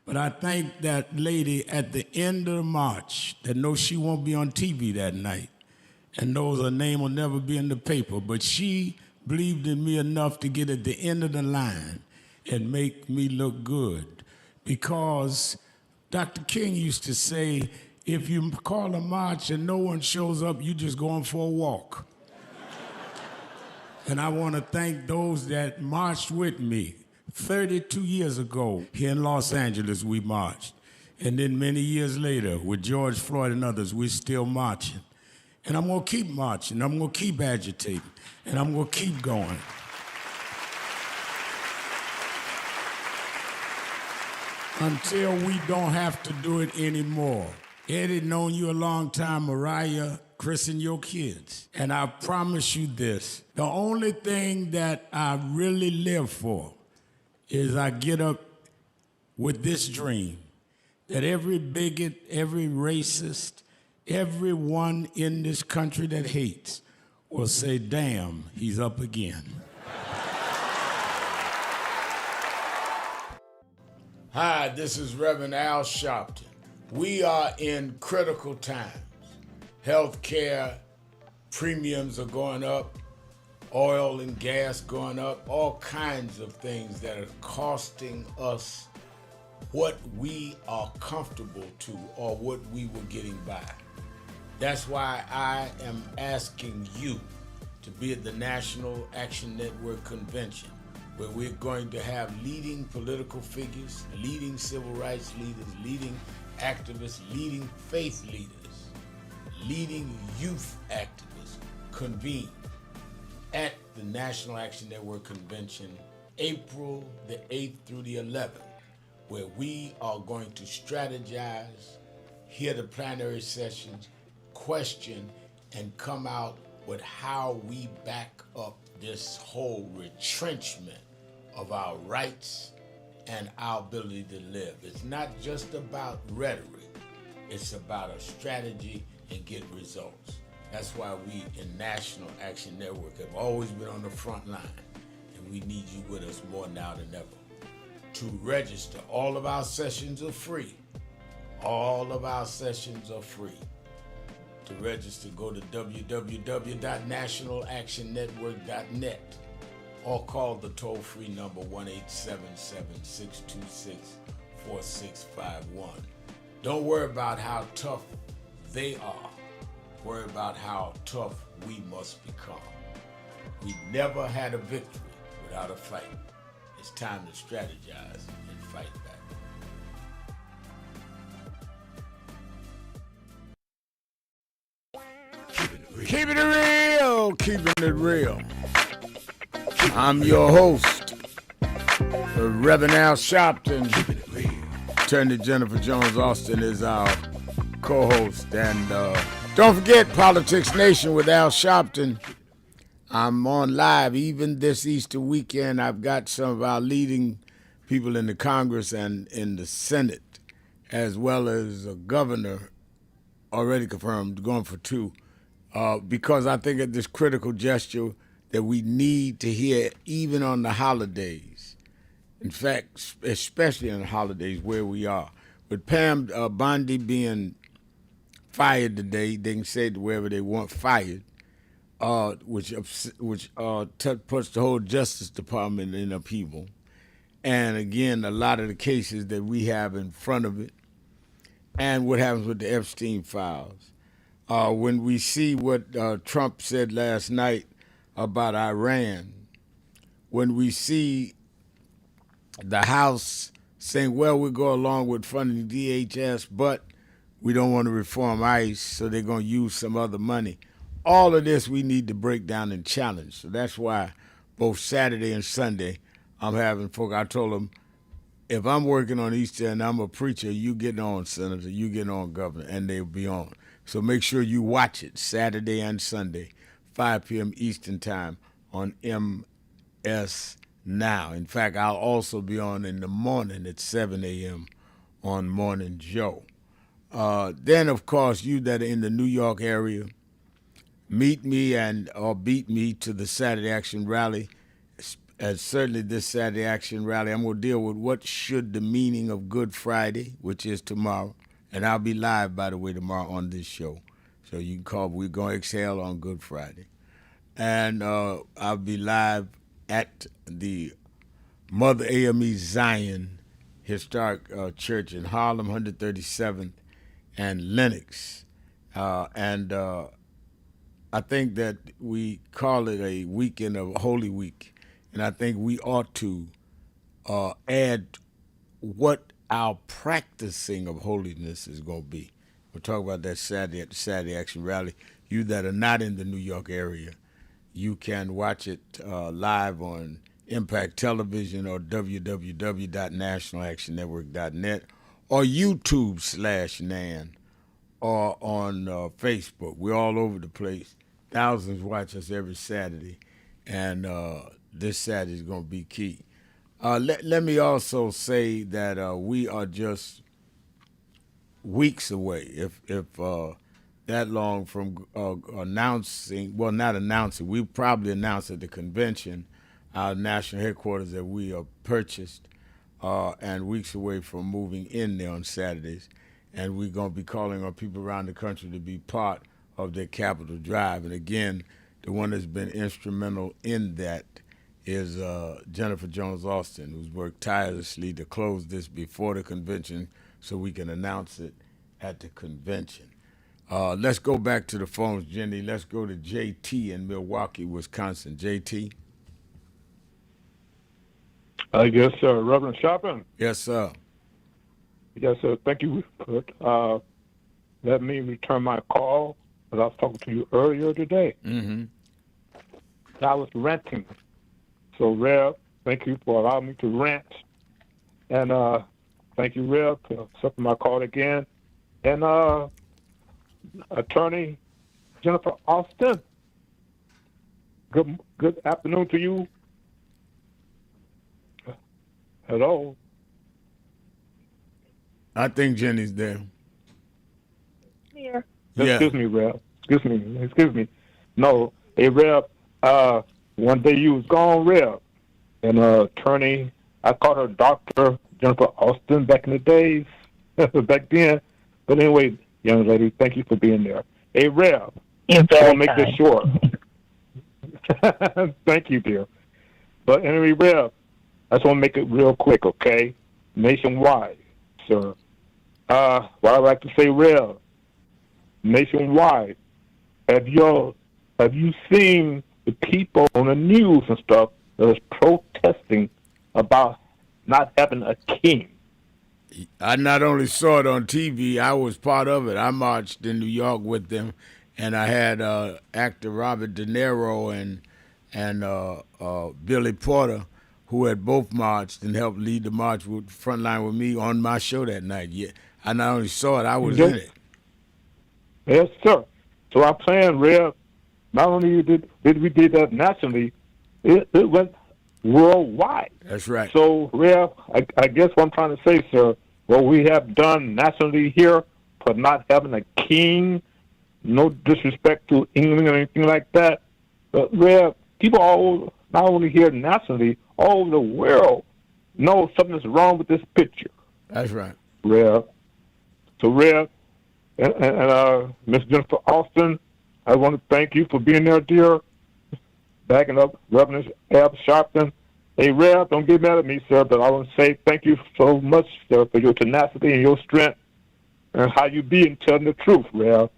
but I thank that lady at the end of the march that knows she won't be on TV that night and knows her name will never be in the paper, but she believed in me enough to get at the end of the line and make me look good. Because Dr. King used to say, if you call a march and no one shows up, you just going for a walk. And I want to thank those that marched with me. 32 years ago, here in Los Angeles, we marched. And then many years later, with George Floyd and others, we're still marching. And I'm going to keep marching. I'm going to keep agitating. And I'm going to keep going. Until we don't have to do it anymore. Eddie, known you a long time. Mariah, Chris, and your kids. And I promise you this, the only thing that I really live for is I get up with this dream that every bigot, every racist, everyone in this country that hates will say, damn, he's up again. Hi, this is Reverend Al Sharpton. We are in critical times. Healthcare premiums are going up, oil and gas going up, all kinds of things that are costing us what we are comfortable to or what we were getting by. That's why I am asking you to be at the National Action Network Convention, where we're going to have leading political figures, leading civil rights leaders, leading activists, leading faith leaders, leading youth activists convene at the National Action Network Convention, April the 8th through the 11th, where we are going to strategize, hear the plenary sessions, question, and come out with how we back up this whole retrenchment of our rights and our ability to live. It's not just about rhetoric, it's about a strategy and get results. That's why we in National Action Network have always been on the front line, and we need you with us more now than ever. To register, all of our sessions are free. All of our sessions are free. To register, go to www.nationalactionnetwork.net or call the toll-free number 1-877-626-4651. Don't worry about how tough they are. Worry about how tough we must become. We never had a victory without a fight. It's time to strategize and fight back. Keeping it real, keeping it real. I'm your host, Reverend Al Sharpton. Attorney Jennifer Jones Austin is our co-host. And don't forget Politics Nation with Al Sharpton. I'm on live even this Easter weekend. I've got some of our leading people in the Congress and in the Senate, as well as a governor already confirmed, going for 2. Because I think at this critical gesture that we need to hear even on the holidays. In fact, especially on the holidays where we are. With Pam Bondi being fired today, they can say it wherever they want fired, which puts the whole Justice Department in upheaval. And again, a lot of the cases that we have in front of it, and what happens with the Epstein files. When we see what Trump said last night about Iran, when we see the House saying, well, we'll go along with funding DHS, but we don't want to reform ICE, so they're going to use some other money. All of this we need to break down and challenge. So that's why both Saturday and Sunday I'm having folk. I told them, if I'm working on Easter and I'm a preacher, you getting on, Senator, you getting on, Governor, and they'll be on. So make sure you watch it Saturday and Sunday, 5 p.m. Eastern Time on Now. In fact, I'll also be on in the morning at 7 a.m. on Morning Joe. Then, of course, you that are in the New York area, meet me or beat me to the Saturday Action Rally. Certainly this Saturday Action Rally, I'm going to deal with what should the meaning of Good Friday, which is tomorrow. And I'll be live, by the way, tomorrow on this show. So you can call. We're going to exhale on Good Friday. And I'll be live at the Mother AME Zion Historic Church in Harlem, 137th and Lenox. I think that we call it a weekend of Holy Week, and I think we ought to add what our practicing of holiness is going to be. We'll talk about that Saturday at the Saturday Action Rally. You that are not in the New York area, you can watch it live on Impact Television or www.nationalactionnetwork.net or YouTube/NAN or on Facebook. We're all over the place. Thousands watch us every Saturday, and this Saturday is going to be key. Let me also say that we are just weeks away, if that long, from announcing, well, not announcing, we probably announced at the convention, our national headquarters that we are purchased, and weeks away from moving in there on Saturdays. And we're going to be calling on people around the country to be part of their Capitol Drive. And again, the one that's been instrumental in that is Jennifer Jones Austin, who's worked tirelessly to close this before the convention so we can announce it at the convention. Let's go back to the phones, Jenny. Let's go to JT in Milwaukee, Wisconsin. JT? Yes, sir. Reverend Sharpton. Yes, sir. Yes, sir. Thank you. Let me return my call, as I was talking to you earlier today. Mm-hmm. I was ranting. So, Rev, thank you for allowing me to rant. And thank you, Rev, for accepting my call again. And Attorney Jennifer Austin, good afternoon to you. Hello. I think Jenny's there. Here. Yeah. Excuse me, Rev. Excuse me. No, hey, Rev, one day you was gone, Rev. And attorney, I called her Dr. Jennifer Austin back in the days, back then. But anyway, young lady, thank you for being there. Hey, Rev, You're I very want to make this short. Thank you, dear. But anyway, Rev, I just want to make it real quick, okay? Nationwide, sir. What I'd like to say, Rev, nationwide, have you seen the people on the news and stuff that is protesting about not having a king? I not only saw it on TV, I was part of it. I marched in New York with them, and I had actor Robert De Niro and Billy Porter, who had both marched and helped lead the march with Frontline with me on my show that night. Yeah, I not only saw it, I was in it. Yes, sir. So our plan, Rev, not only did we did that nationally, it went worldwide. That's right. So, Rev, I guess what I'm trying to say, sir, what we have done nationally here for not having a king, no disrespect to England or anything like that, but, Rev, people all, not only here nationally, all over the world know something's wrong with this picture. That's right. Rev. So, Rev, and Miss Jennifer Austin, I want to thank you for being there, dear. Backing up Reverend Ab Sharpton. Hey, Rev, don't get mad at me, sir, but I want to say thank you so much, sir, for your tenacity and your strength and how you be in telling the truth, Rev.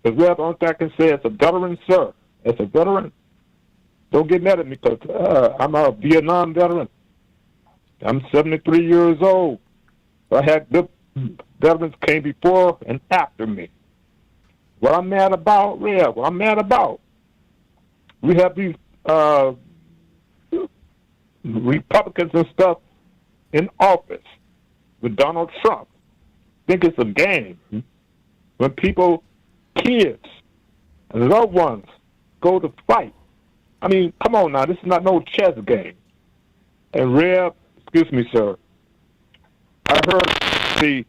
Because, Rev, the only thing I can say as a veteran, sir, as a veteran, don't get mad at me because I'm a Vietnam veteran. I'm 73 years old. I had good veterans came before and after me. What I'm mad about, Rev, we have these Republicans and stuff in office with Donald Trump. Think it's a game. When people, kids, and loved ones go to fight I mean, come on now. This is not no chess game. And Rev, excuse me, sir. I heard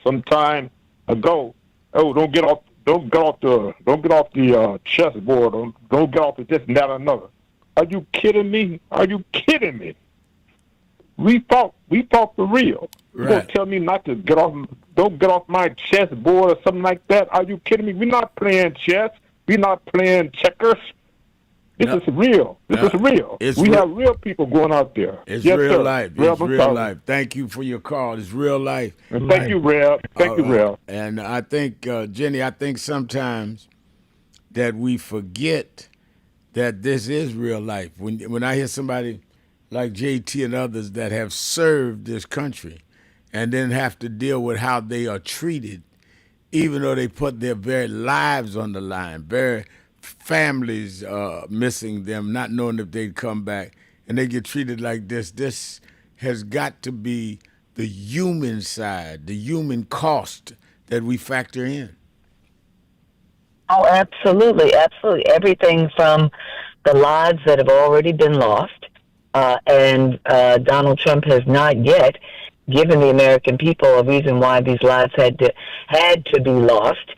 some time ago. Oh, don't get off the chessboard. Don't get off the this and that and another. Are you kidding me? Are you kidding me? We fought for real. Right. You gonna tell me not to get off? Don't get off my chessboard or something like that? Are you kidding me? We're not playing chess. We're not playing checkers. This is real. This is real. We have real people going out there. It's yes, real sir. life. Rev, It's real life. Thank you for your call. It's real life. And thank you, Rev. Thank you, Rev. And I think, Jenny, I think sometimes that we forget that this is real life. When I hear somebody like JT and others that have served this country and then have to deal with how they are treated, even though they put their very lives on the line, very families missing them, not knowing if they'd come back, and they get treated like this. This has got to be the human side, the human cost that we factor in. Oh, absolutely, absolutely. Everything from the lives that have already been lost, and Donald Trump has not yet given the American people a reason why these lives had to be lost.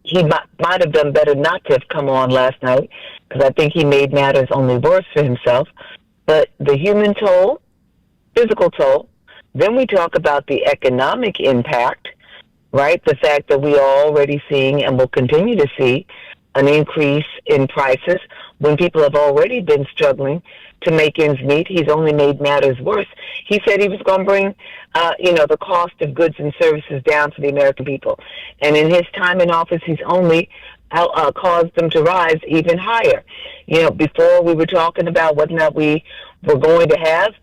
He might have done better not to have come on last night, because I think he made matters only worse for himself. But the human toll, physical toll, then we talk about the economic impact, right? The fact that we are already seeing and will continue to see an increase in prices when people have already been struggling to make ends meet. He's only made matters worse. He said he was going to bring, the cost of goods and services down for the American people. And in his time in office, he's only caused them to rise even higher. Before we were talking about whether or not we were going to have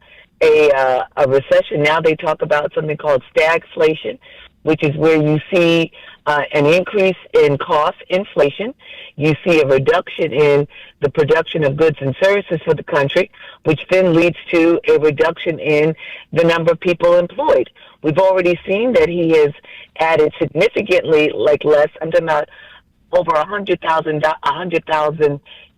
a recession. Now they talk about something called stagflation, which is where you see an increase in cost, inflation. You see a reduction in the production of goods and services for the country, which then leads to a reduction in the number of people employed. We've already seen that he has added significantly, I'm talking about over 100,000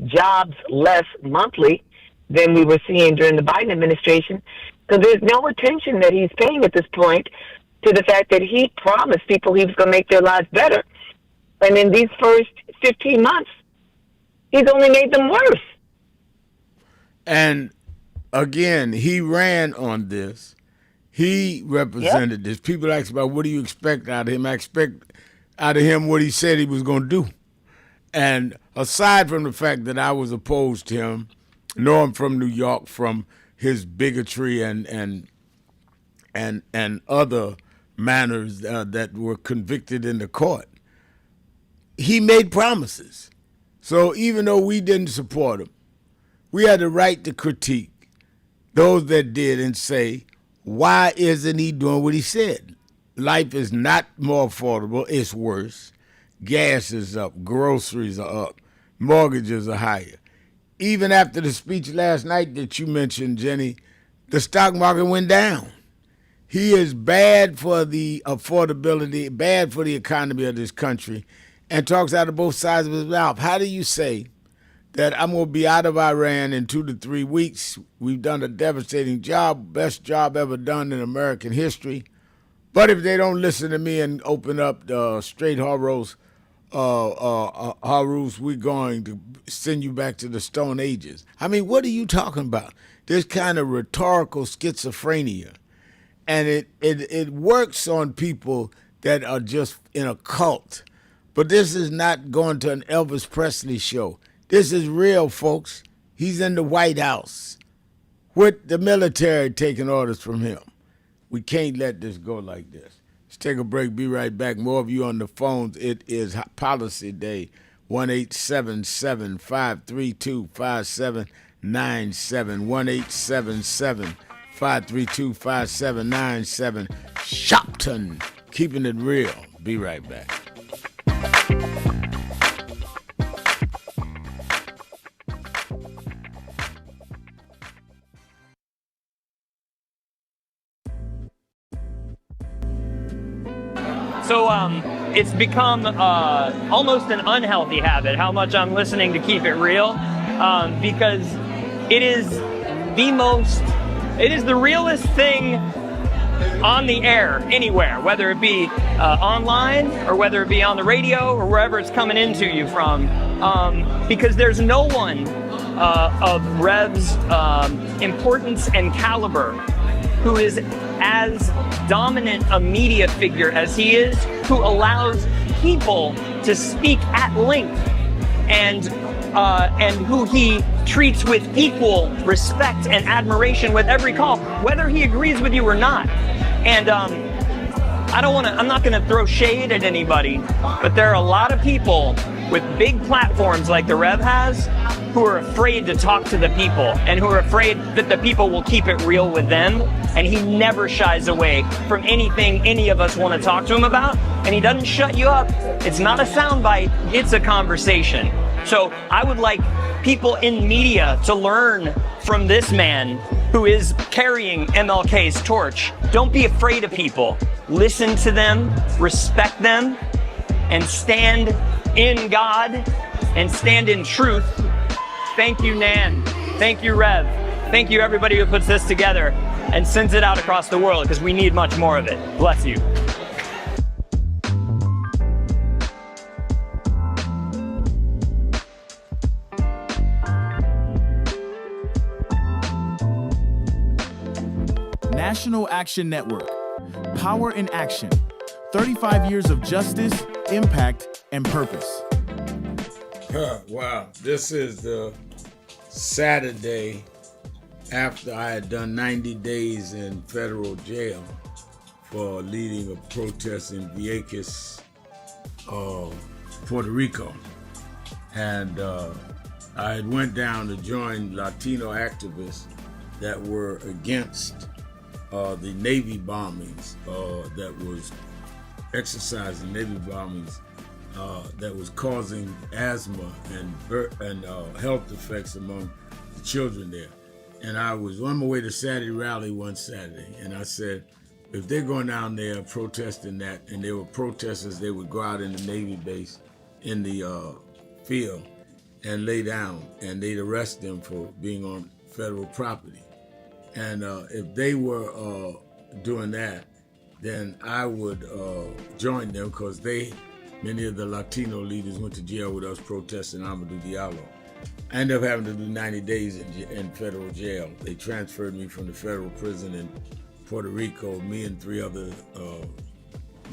jobs less monthly than we were seeing during the Biden administration. So there's no attention that he's paying at this point to the fact that he promised people he was going to make their lives better. And in these first 15 months, he's only made them worse. And again, he ran on this. He represented this. People ask about, what do you expect out of him? I expect out of him what he said he was going to do. And aside from the fact that I was opposed to him, know him from New York, from his bigotry and other manners that were convicted in the court, he made promises. So even though we didn't support him, we had the right to critique those that did and say, why isn't he doing what he said? Life is not more affordable, it's worse. Gas is up, groceries are up, mortgages are higher. Even after the speech last night that you mentioned, Jenny, the stock market went down. He is bad for the affordability, bad for the economy of this country, and talks out of both sides of his mouth. How do you say that I'm going to be out of Iran in 2 to 3 weeks? We've done a devastating job, best job ever done in American history. But if they don't listen to me and open up the straight Horus, we're going to send you back to the Stone Ages. I mean, what are you talking about? This kind of rhetorical schizophrenia. And it works on people that are just in a cult. But this is not going to an Elvis Presley show. This is real, folks. He's in the White House with the military taking orders from him. We can't let this go like this. Let's take a break. Be right back. More of you on the phones. It is Policy Day. 1-877-532-5797. 1-877-532-5797. Sharpton. Keeping it real. Be right back. So it's become almost an unhealthy habit how much I'm listening to Keep It Real, because it is the realest thing on the air anywhere, whether it be online or whether it be on the radio or wherever it's coming into you from, because there's no one of Rev's importance and caliber who is as dominant a media figure as he is, who allows people to speak at length, and who he treats with equal respect and admiration with every call, whether he agrees with you or not. And I'm not gonna throw shade at anybody, but there are a lot of people with big platforms like the Rev has who are afraid to talk to the people and who are afraid that the people will keep it real with them. And he never shies away from anything any of us want to talk to him about. And he doesn't shut you up. It's not a soundbite, it's a conversation. So I would like people in media to learn from this man who is carrying MLK's torch. Don't be afraid of people. Listen to them, respect them, and stand in God and stand in truth. Thank you, Nan. Thank you, Rev. Thank you, everybody who puts this together and sends it out across the world, because we need much more of it. Bless you. National Action Network. Power in action. 35 years of justice, impact, and purpose. Wow. This is the Saturday after I had done 90 days in federal jail for leading a protest in Vieques, Puerto Rico. And I had went down to join Latino activists that were against the Navy bombings that was exercising Navy bombings that was causing asthma and health effects among the children there. And I was on my way to Saturday rally one Saturday, and I said, if they're going down there protesting that, and there were protesters, they would go out in the Navy base in the field and lay down, and they'd arrest them for being on federal property. And if they were doing that, then I would join them, because many of the Latino leaders went to jail with us protesting Amadou Diallo. I ended up having to do 90 days in federal jail. They transferred me from the federal prison in Puerto Rico, me and 3 others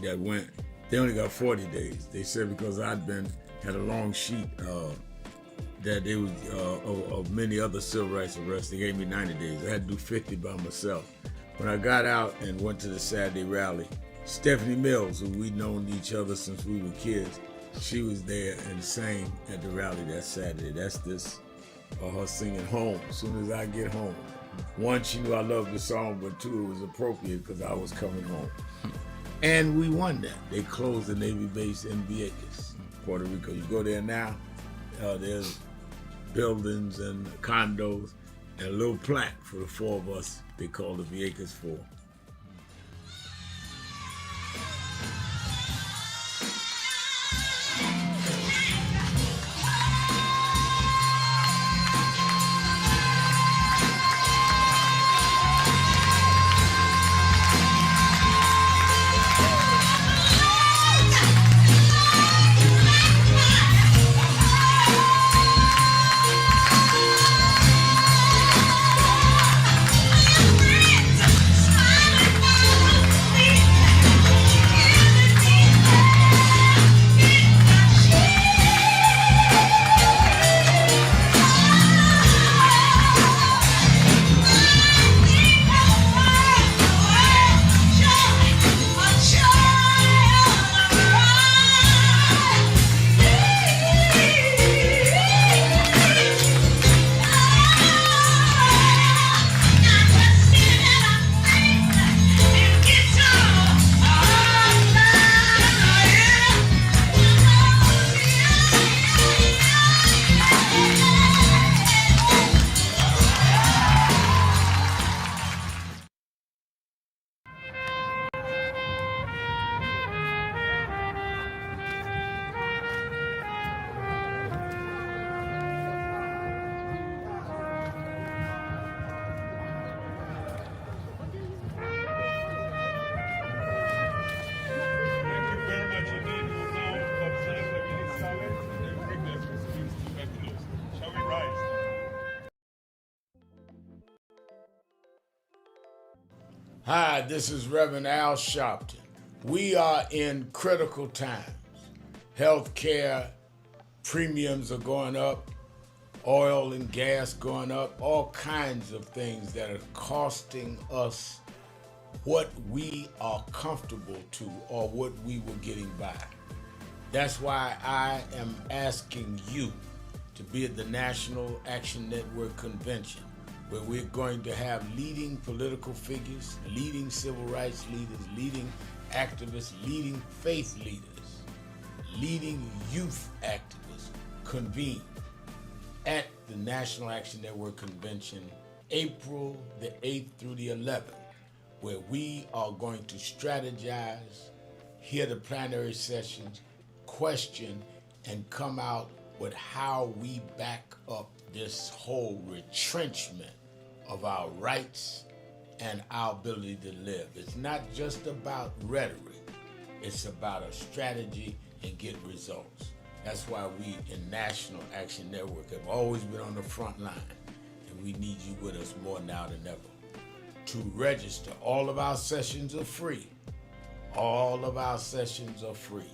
that went. They only got 40 days. They said because I'd had a long sheet that they was of many other civil rights arrests, they gave me 90 days. I had to do 50 by myself. When I got out and went to the Saturday rally, Stephanie Mills, who we'd known each other since we were kids, she was there and sang at the rally that Saturday. That's her singing Home, as soon as I get home. 1, she knew I loved the song, but 2, it was appropriate because I was coming home. And we won that. They closed the Navy base in Vieques, Puerto Rico. You go there now, there's buildings and condos and a little plaque for the 4 of us. They call the Vieques 4. Smile. Hi, this is Reverend Al Sharpton. We are in critical times. Healthcare premiums are going up, oil and gas going up, all kinds of things that are costing us what we are comfortable to or what we were getting by. That's why I am asking you to be at the National Action Network Convention, where we're going to have leading political figures, leading civil rights leaders, leading activists, leading faith leaders, leading youth activists convene at the National Action Network Convention, April the 8th through the 11th, where we are going to strategize, hear the plenary sessions, question, and come out with how we back up this whole retrenchment of our rights and our ability to live. It's not just about rhetoric, it's about a strategy and get results. That's why we in National Action Network have always been on the front line, and we need you with us more now than ever. To register, all of our sessions are free. All of our sessions are free.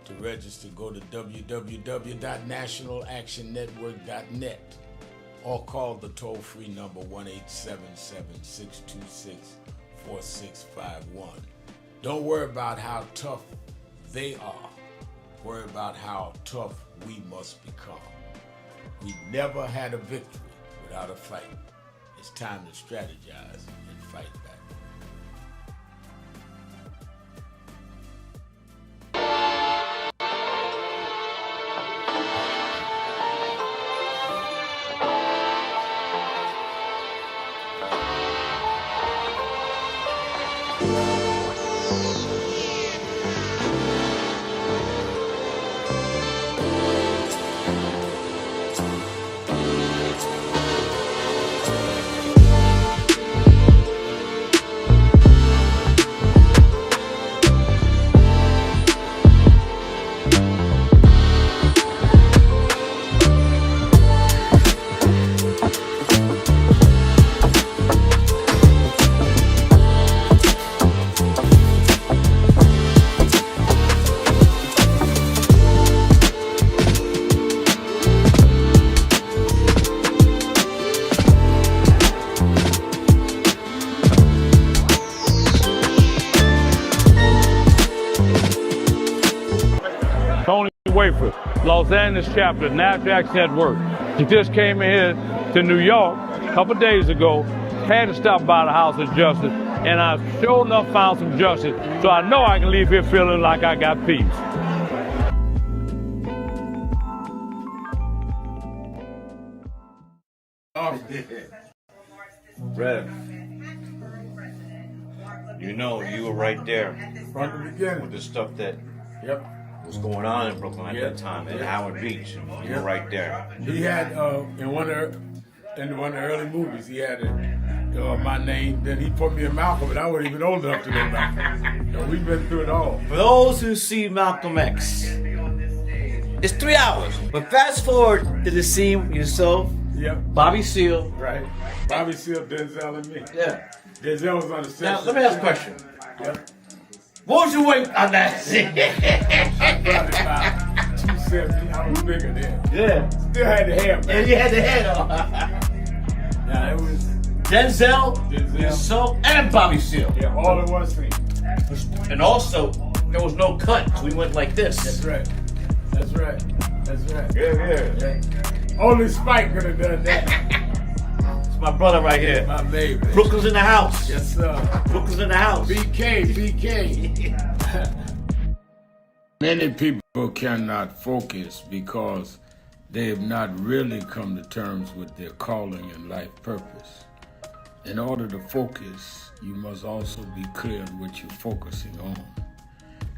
To register, go to www.nationalactionnetwork.net or call the toll-free number 1-877-626-4651. Don't worry about how tough they are. Worry about how tough we must become. We never had a victory without a fight. It's time to strategize and fight back. Los Angeles chapter, National Action Network. He just came in here to New York a couple days ago, had to stop by the House of Justice, and I sure enough found some justice, so I know I can leave here feeling like I got peace. Rev, you know you were right there From the beginning. with the stuff that Yep. was going on in Brooklyn at that time, in Howard Beach. You were right there. He had in one of the early movies, he had my name. Then he put me in Malcolm, and I wasn't even old enough to know Malcolm. So we've been through it all. For those who see Malcolm X, it's 3 hours. But fast forward to the scene yourself, Yep. Bobby Seale. Right. Bobby Seale, Denzel, and me. Yeah. Denzel was on the set. Now let me ask a question. Yep. What was your weight on that scene? I probably about 270. I was bigger then. Yeah. Still had the hair, man. Yeah, you had the head on. Yeah, it was Denzel, yourself, and Bobby Seale. Yeah, all in one scene. And also, there was no cut, so we went like this. That's right. That's right. That's right. Yeah. Only Spike could have done that. It's my brother right here. My baby. Brooklyn's in the house. Yes, sir. Brooklyn's in the house. BK. Many people cannot focus because they have not really come to terms with their calling and life purpose. In order to focus, you must also be clear on what you're focusing on.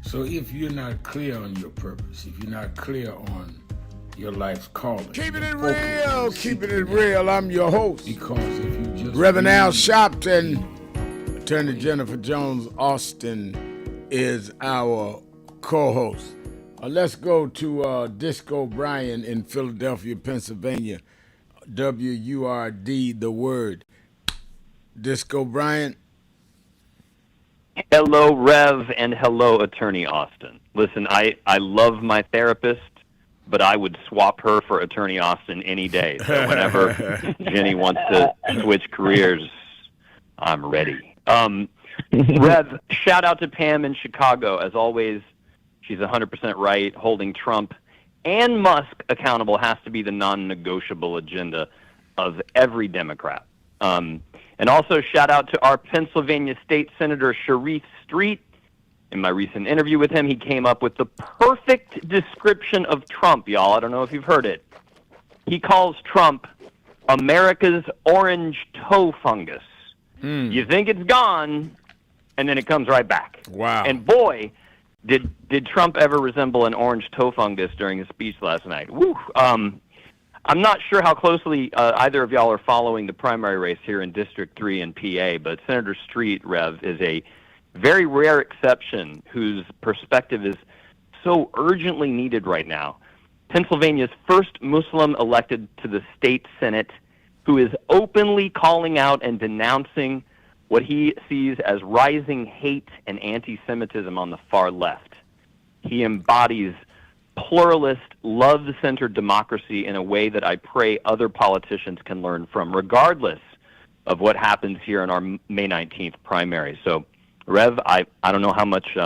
So if you're not clear on your purpose, if you're not clear on your life's calling. Keeping it real, keeping it real. I'm your host. Because if you just Reverend Al Sharpton, Attorney Jennifer Jones Austin is our co-host. Let's go to Disco Brian in Philadelphia, Pennsylvania. WURD, the word. Disco Brian. Hello, Rev, and hello, Attorney Austin. Listen, I love my therapist, but I would swap her for Attorney Austin any day. So whenever Jenny wants to switch careers, I'm ready. Rev, shout out to Pam in Chicago. As always, she's 100% right. Holding Trump and Musk accountable has to be the non-negotiable agenda of every Democrat. And also shout out to our Pennsylvania State Senator Sharif Street. In my recent interview with him, he came up with the perfect description of Trump, y'all. I don't know if you've heard it. He calls Trump America's orange toe fungus. You think it's gone, and then it comes right back. Wow. And boy, did Trump ever resemble an orange toe fungus during his speech last night. Woo. I'm not sure how closely either of y'all are following the primary race here in District 3 in PA, but Senator Street, Rev, is a very rare exception whose perspective is so urgently needed right now. Pennsylvania's first Muslim elected to the state Senate, who is openly calling out and denouncing what he sees as rising hate and anti-Semitism on the far left. He embodies pluralist, love-centered democracy in a way that I pray other politicians can learn from, regardless of what happens here in our May 19th primary. So, Rev, I don't know how much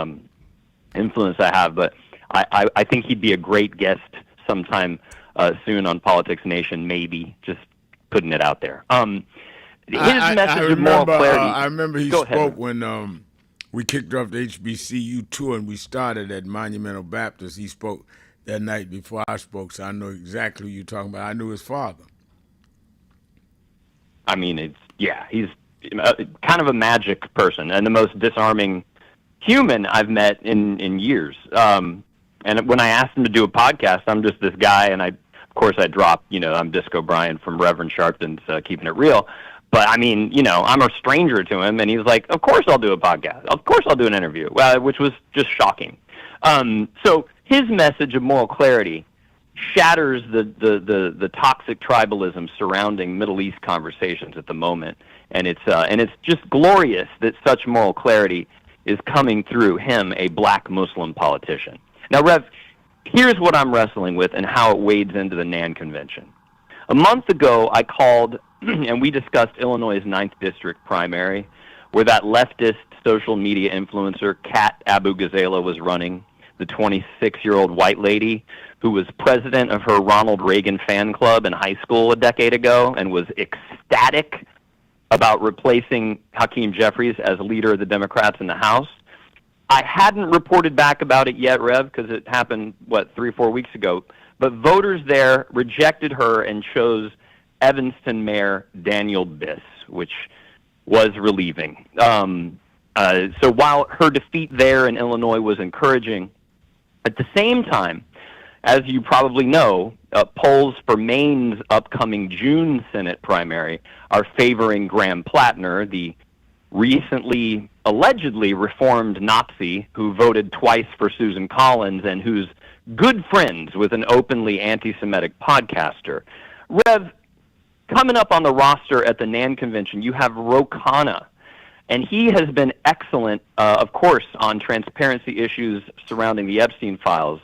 influence I have, but I think he'd be a great guest sometime soon on Politics Nation, maybe, just putting it out there. His message of moral clarity. I remember he Go spoke ahead. when we kicked off the HBCU tour and we started at Monumental Baptist. He spoke that night before I spoke, so I know exactly who you're talking about. I knew his father. I mean, he's kind of a magic person and the most disarming human I've met in years. And when I asked him to do a podcast, I'm just this guy, and of course I drop, I'm Disco Brian from Reverend Sharpton's Keepin' It Real. But I mean, I'm a stranger to him, and he's like, of course I'll do a podcast. Of course I'll do an interview, which was just shocking. So his message of moral clarity shatters the toxic tribalism surrounding Middle East conversations at the moment, and it's just glorious that such moral clarity is coming through him, a black Muslim politician. Now, Rev, here's what I'm wrestling with and how it wades into the NAN convention. A month ago, I called and we discussed Illinois' 9th District primary, where that leftist social media influencer, Kat Abu Ghazala, was running, the 26-year-old white lady who was president of her Ronald Reagan fan club in high school a decade ago and was ecstatic about replacing Hakeem Jeffries as leader of the Democrats in the House. I hadn't reported back about it yet, Rev, because it happened, 3 or 4 weeks ago. But voters there rejected her and chose Evanston Mayor Daniel Biss, which was relieving. So while her defeat there in Illinois was encouraging, at the same time, as you probably know, polls for Maine's upcoming June Senate primary are favoring Graham Plattner, the recently allegedly reformed Nazi who voted twice for Susan Collins and who's good friends with an openly anti-Semitic podcaster. Rev, coming up on the roster at the NAN convention, you have Ro Khanna, and he has been excellent, of course, on transparency issues surrounding the Epstein files,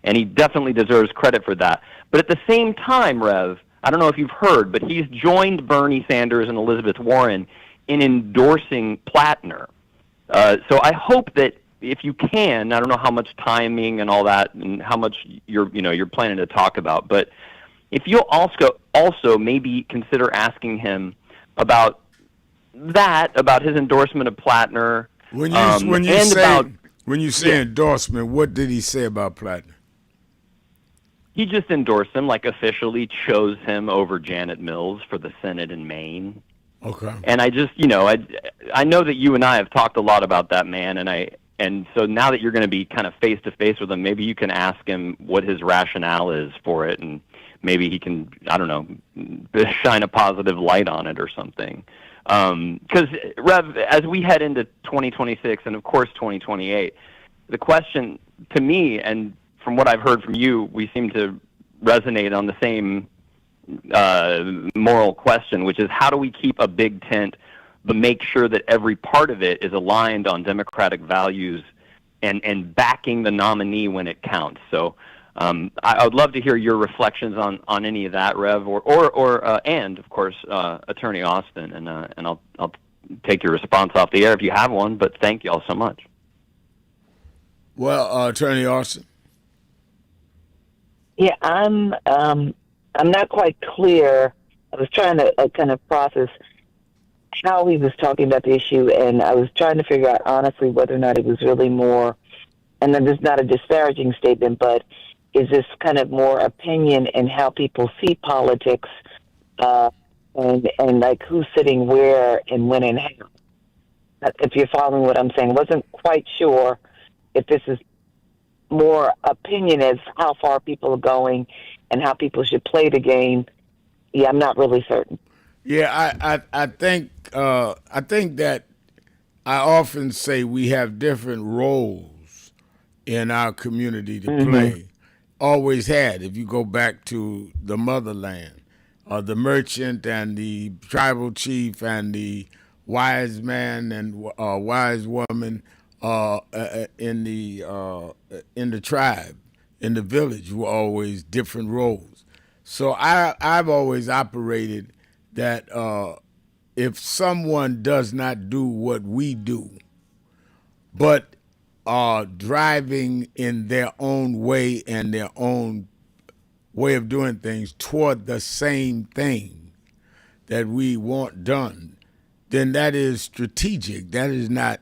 and he definitely deserves credit for that. But at the same time, Rev, I don't know if you've heard, but he's joined Bernie Sanders and Elizabeth Warren in endorsing Plattner. So I hope that if you can, I don't know how much timing and all that and how much you're planning to talk about, but if you'll also maybe consider asking him about his endorsement of Plattner. When you say endorsement, what did he say about Plattner? He just endorsed him, officially chose him over Janet Mills for the Senate in Maine. Okay. And I just, I know that you and I have talked a lot about that man, and so now that you're going to be kind of face to face with him, maybe you can ask him what his rationale is for it, and maybe he can, I don't know, shine a positive light on it or something. Because, Rev, as we head into 2026 and, of course, 2028, the question to me, and from what I've heard from you, we seem to resonate on the same moral question, which is how do we keep a big tent but make sure that every part of it is aligned on democratic values and backing the nominee when it counts. So I would love to hear your reflections on any of that, Rev, and of course Attorney Austin, and I'll take your response off the air if you have one. But thank you all so much. Well, Attorney Austin. Yeah, I'm not quite clear. I was trying to kind of process how he was talking about the issue, and I was trying to figure out honestly whether or not it was really more, and then this is not a disparaging statement, but is this kind of more opinion in how people see politics, and like who's sitting where and when and how? If you're following what I'm saying, I wasn't quite sure if this is more opinion as how far people are going and how people should play the game. Yeah, I'm not really certain. Yeah, I think that I often say we have different roles in our community to play. Always had. If you go back to the motherland, the merchant and the tribal chief and the wise man and wise woman in the tribe, in the village, were always different roles. So I've always operated that if someone does not do what we do, but are driving in their own way and their own way of doing things toward the same thing that we want done, then that is strategic. That is not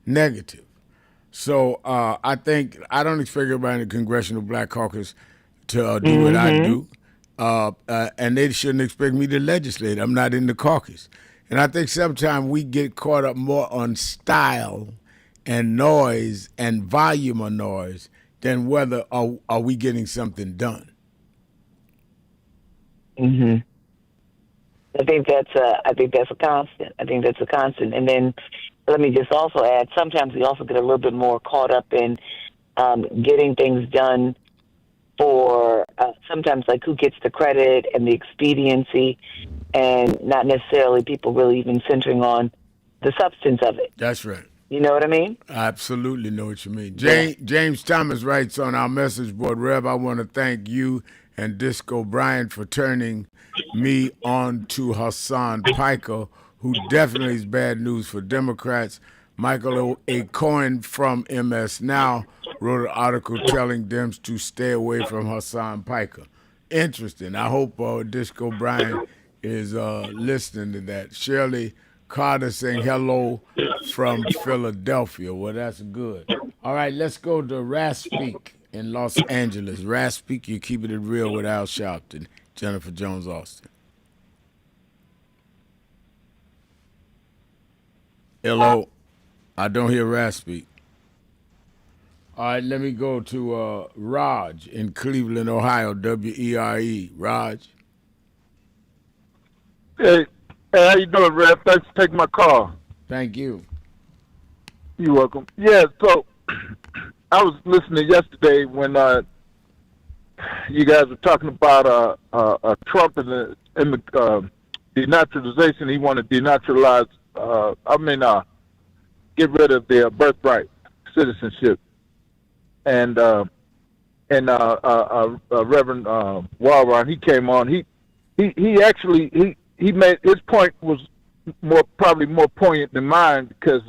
negative. So I think I don't expect everybody in the Congressional Black Caucus to do what I do. And they shouldn't expect me to legislate. I'm not in the caucus. And I think sometimes we get caught up more on style and noise and volume of noise than whether are we getting something done. I think that's a constant. I think that's a constant. And then let me just also add, sometimes we also get a little bit more caught up in getting things done for sometimes like who gets the credit and the expediency, and not necessarily people really even centering on the substance of it. That's right. You know what I mean? I absolutely know what you mean. James Thomas writes on our message board, Rev, I want to thank you and Disco Bryant for turning me on to Hassan Piker, who definitely is bad news for Democrats. Michael A. Cohen from MS Now wrote an article telling Dems to stay away from Hassan Piker. Interesting. I hope Disco Bryant is listening to that. Shirley Carter saying hello from Philadelphia. Well, that's good. All right, let's go to Raspik in Los Angeles. Raspik, you're keeping it real with Al Sharpton. Jennifer Jones Austin. Hello. I don't hear Raspik. All right, let me go to Raj in Cleveland, Ohio, WERE. Raj. Hey, how you doing, Rev? Thanks for taking my call. Thank you. You're welcome. Yeah, so I was listening yesterday when you guys were talking about Trump and the denaturalization. He wanted to denaturalize, get rid of their birthright citizenship. And Reverend Walron, he came on. He actually made his point was probably more poignant than mine, because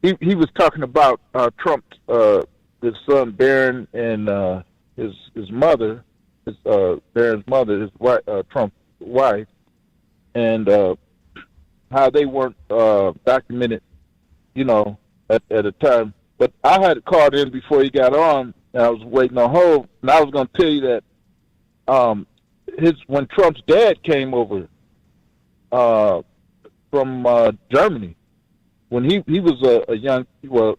he was talking about Trump's his son Barron and his mother, Barron's mother, his wife, Trump's wife, and how they weren't documented, at a time. But I had called in before he got on, and I was waiting on hold, and I was going to tell you that when Trump's dad came over from Germany, when he was a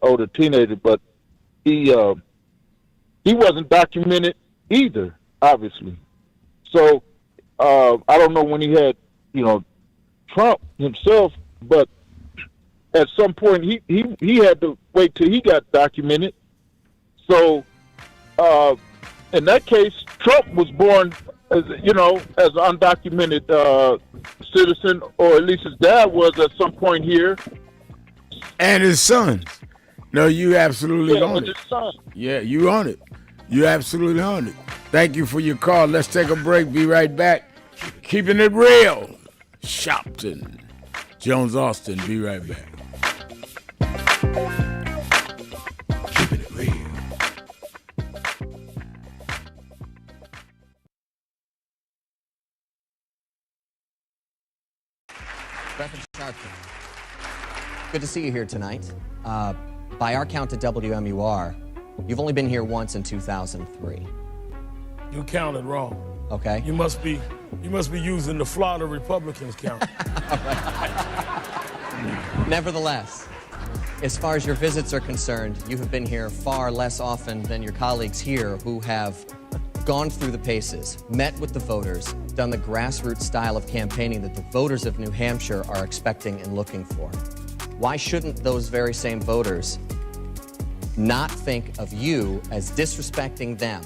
older teenager, but he wasn't documented either, obviously. So I don't know when he had, Trump himself, but at some point he had to wait till he got documented. So in that case, Trump was born as an undocumented citizen, or at least his dad was at some point here. And his sons. No, you absolutely on it. Yeah, you on it. You absolutely on it. Thank you for your call. Let's take a break. Be right back. Keeping it real. Sharpton. Jones Austin. Be right back. Keeping it real. Reverend Sharpton, good to see you here tonight. By our count at WMUR, you've only been here once in 2003. You counted wrong. Okay. You must be using the Florida Republicans count. Nevertheless, as far as your visits are concerned, you have been here far less often than your colleagues here who have gone through the paces, met with the voters, done the grassroots style of campaigning that the voters of New Hampshire are expecting and looking for. Why shouldn't those very same voters not think of you as disrespecting them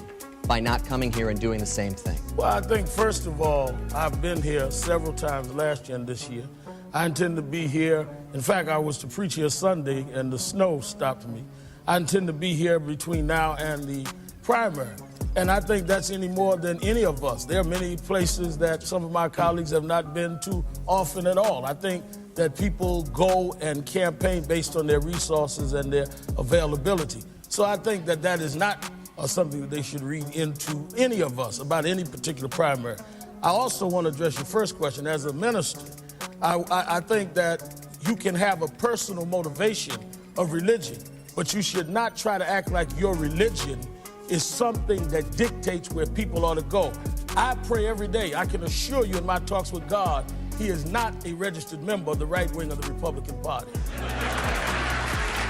by not coming here and doing the same thing? Well, I think, first of all, I've been here several times last year and this year. I intend to be here. In fact, I was to preach here Sunday, and the snow stopped me. I intend to be here between now and the primary. And I think that's any more than any of us. There are many places that some of my colleagues have not been to often at all. I think that people go and campaign based on their resources and their availability. So I think that that is not something that they should read into any of us about any particular primary. I also want to address your first question. As a minister, I think that you can have a personal motivation of religion, but you should not try to act like your religion is something that dictates where people ought to go. I pray every day. I can assure you in my talks with God, he is not a registered member of the right wing of the Republican Party.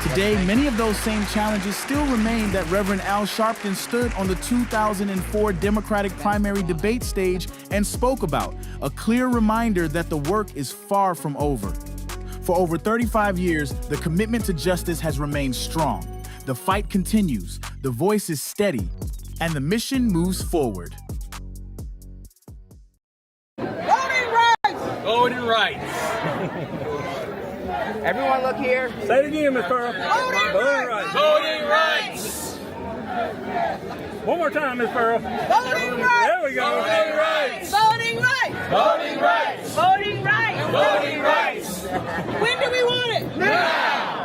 Today, many of those same challenges still remain that Reverend Al Sharpton stood on the 2004 Democratic primary debate stage and spoke about, a clear reminder that the work is far from over. For over 35 years, the commitment to justice has remained strong. The fight continues, the voice is steady, and the mission moves forward. Voting rights! Voting rights! Everyone look here. Say it again, Ms. Pearl. Voting rights! Voting rights! One more time, Ms. Pearl. Voting rights! There we go. Voting rights! Voting rights! Voting rights! Voting rights! Voting rights! When do we want it? Now!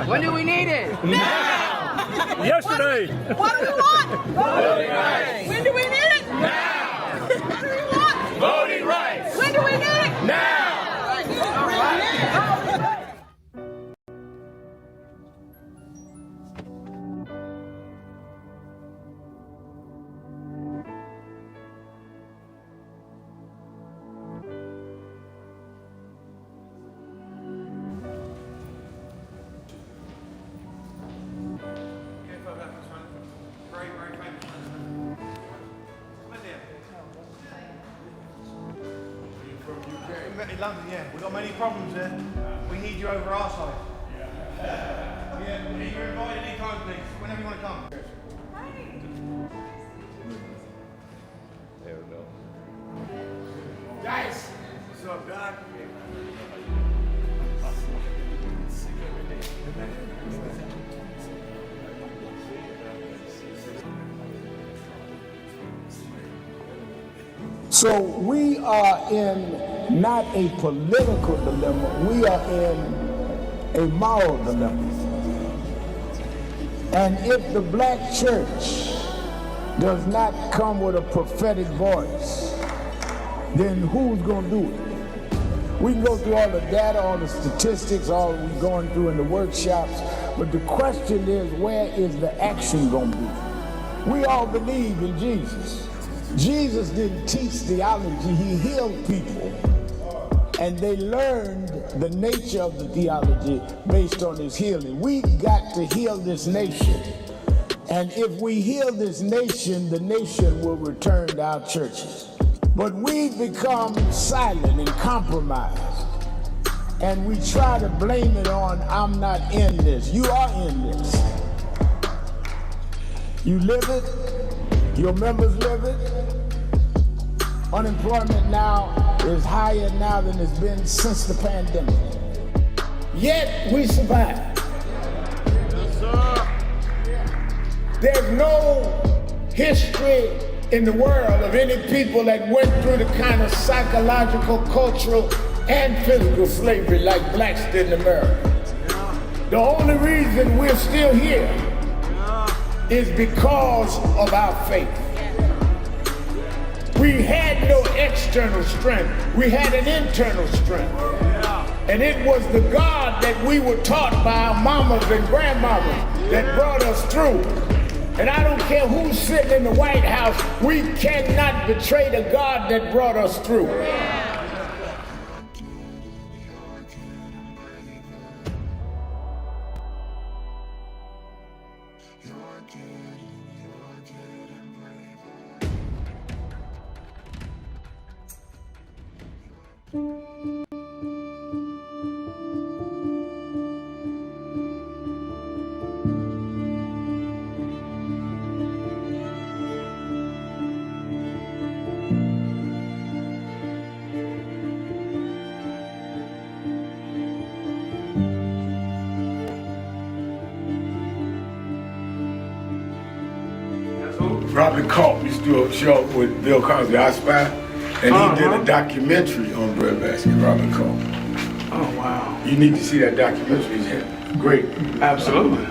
When do we need it? Now! Yesterday! What do we want? Voting rights! When do we need it? Now! What do we want? Voting rights! When do we need it? Now! London, yeah. We've got many problems there. We need you over our side. Yeah, you're invited anytime, please. Whenever you want to come. There we go. Guys! What's up, Doc? So we are in not a political dilemma, we are in a moral dilemma. And if the black church does not come with a prophetic voice, then who's going to do it? We can go through all the data, all the statistics, all we're going through in the workshops, but the question is, where is the action going to be? We all believe in Jesus. Jesus didn't teach theology, he healed people. And they learned the nature of the theology based on his healing. We got to heal this nation. And if we heal this nation, the nation will return to our churches. But we've become silent and compromised. And we try to blame it on, I'm not in this. You are in this. You live it, your members live it, Unemployment now is higher now than it's been since the pandemic. Yet we survive. Yes, sir. There's no history in the world of any people that went through the kind of psychological, cultural, and physical slavery like blacks did in America. The only reason we're still here is because of our faith. We had no external strength. We had an internal strength. And it was the God that we were taught by our mamas and grandmamas that brought us through. And I don't care who's sitting in the White House, we cannot betray the God that brought us through. Robert Culp used to do a show with Bill Cosby, I Spy, and he did a documentary on breadbasket, Robert Culp. Oh, wow. You need to see that documentary. It's great. Absolutely.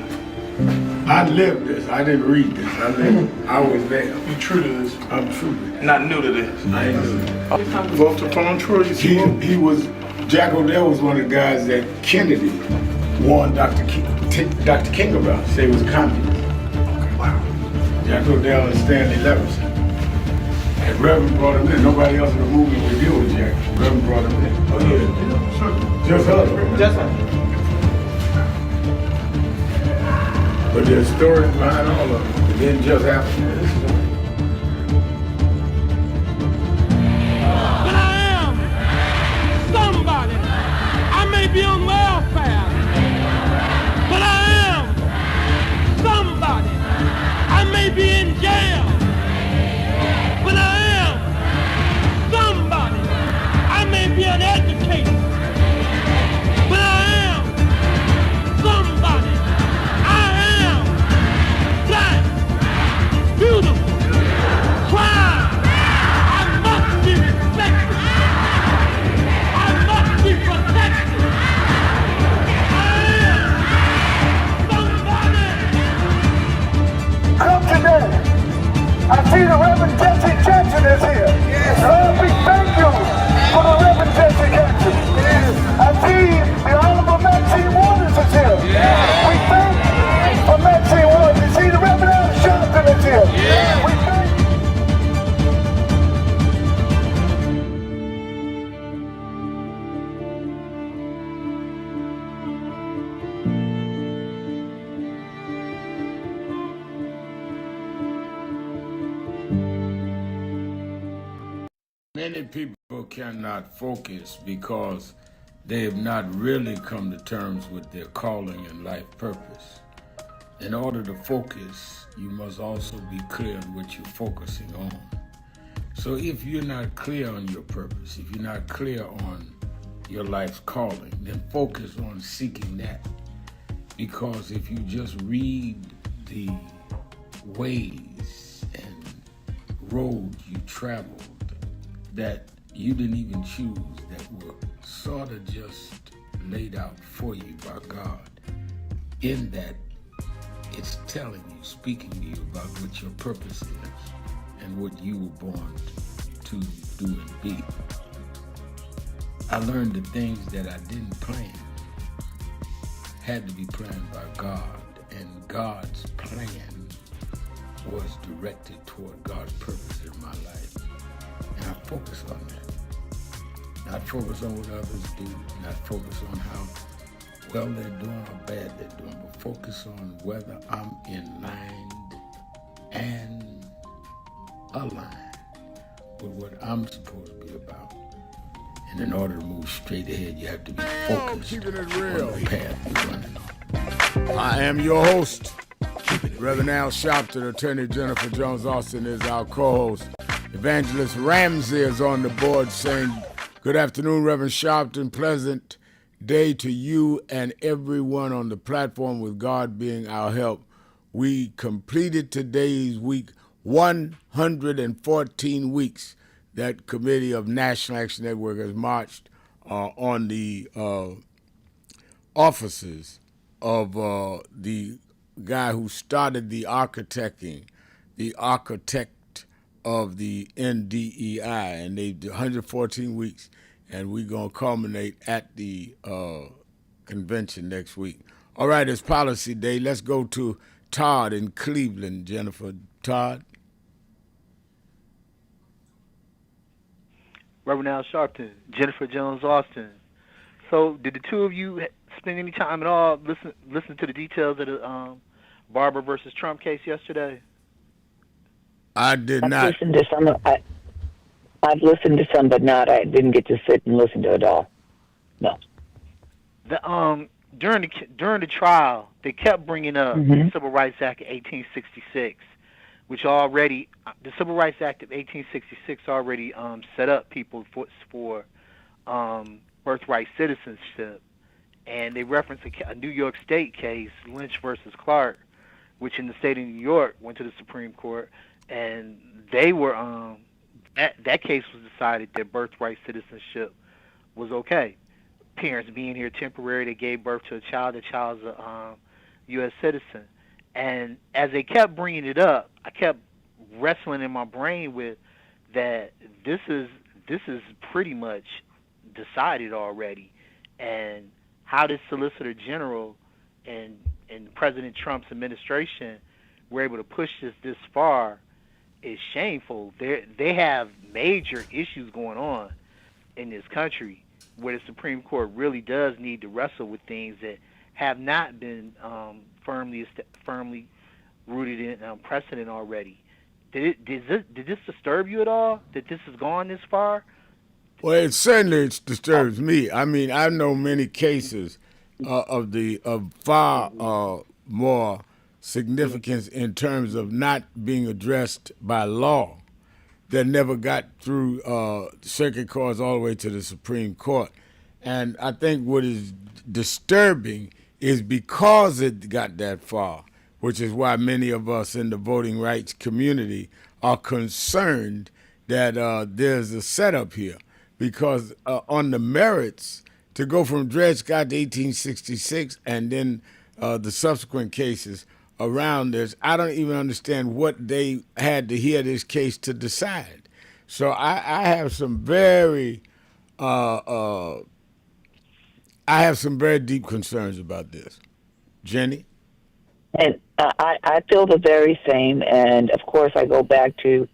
I lived this. I didn't read this. I lived it. I was there. You true to this? I'm true to this. Not new to this. I ain't new to this. Vote to phone Troy. He was, Jack Odell was one of the guys that Kennedy warned Dr. King about. Say he was a communist. Jack Odell and Stanley Levinson. And Reverend brought him in. Nobody else in the movement would deal with Jack. Reverend brought him in. Oh, yeah. Sure. Just us. Just us. But there's stories behind all of it. It didn't just happen. But I am somebody. I may be on welfare, but I am somebody. I may be in jail, but I am somebody. I may be uneducated, but I am somebody. I am black, beautiful, proud. I must be respected. I must be protected. Come today. I see the Reverend Jesse Jackson is here. Lord, we thank you for the Reverend Jesse Jackson. I see the Honorable Maxine Waters is here. We thank for Maxine Waters. You see the Reverend Al Sharpton is here. We thank Many people cannot focus because they have not really come to terms with their calling and life purpose. In order to focus, you must also be clear on what you're focusing on. So if you're not clear on your purpose, if you're not clear on your life's calling, then focus on seeking that. Because if you just read the ways and roads you traveled that you didn't even choose, that were sort of just laid out for you by God, in that it's telling you, speaking to you about what your purpose is and what you were born to do and be. I learned the things that I didn't plan had to be planned by God, and God's plan was directed toward God's purpose in my life. And I focus on that. Not focus on what others do, not focus on how well they're doing or bad they're doing, but focus on whether I'm in line and aligned with what I'm supposed to be about. And in order to move straight ahead, you have to be focused Keeping it real. on the path you're running on. I am your host, Reverend Al Sharpton. Attorney Jennifer Jones Austin is our co-host. Evangelist Ramsey is on the board saying, good afternoon, Reverend Sharpton. Pleasant day to you and everyone on the platform, with God being our help. We completed today's week 114 weeks. That Committee of National Action Network has marched on the offices of the guy who started the architect of the NDEI, and they did 114 weeks, and we're going to culminate at the convention next week. All right, it's Policy Day. Let's go to Todd in Cleveland, Jennifer. Todd? Reverend Al Sharpton, Jennifer Jones Austin. So, did the two of you spend any time at all listen to the details of the Barber versus Trump case yesterday? I did not. I've listened to some. I've listened to some, but not. I didn't get to sit and listen to it all. No. The during the trial, they kept bringing up the Civil Rights Act of 1866, which already the Civil Rights Act of 1866 already set up people for birthright citizenship, and they referenced a New York State case, Lynch versus Clark, which in the state of New York went to the Supreme Court, and they were that case was decided that birthright citizenship was okay. Parents being here temporary, they gave birth to a child. The child's a U.S. citizen. And as they kept bringing it up, I kept wrestling in my brain with that this is pretty much decided already. And how this Solicitor General and President Trump's administration were able to push this far is shameful. They have major issues going on in this country where the Supreme Court really does need to wrestle with things that have not been firmly rooted in precedent already. Did this disturb you at all, that this has gone this far? Well, it certainly disturbs me. I mean, I know many cases of far more significance in terms of not being addressed by law that never got through circuit courts all the way to the Supreme Court. And I think what is disturbing is because it got that far, which is why many of us in the voting rights community are concerned that there's a setup here. Because on the merits, to go from Dred Scott to 1866 and then the subsequent cases around this, I don't even understand what they had to hear this case to decide. So I have some very deep concerns about this. Jenny? And I feel the very same. And, of course, I go back to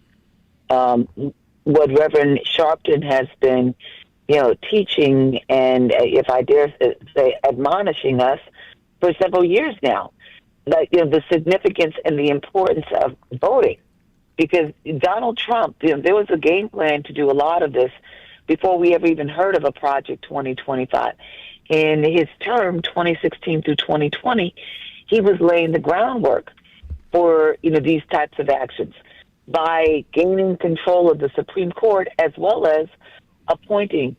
what Reverend Sharpton has been, teaching and, if I dare say, admonishing us for several years now. Like, the significance and the importance of voting. Because Donald Trump, there was a game plan to do a lot of this before we ever even heard of a Project 2025. In his term, 2016 through 2020, he was laying the groundwork for, these types of actions by gaining control of the Supreme Court as well as appointing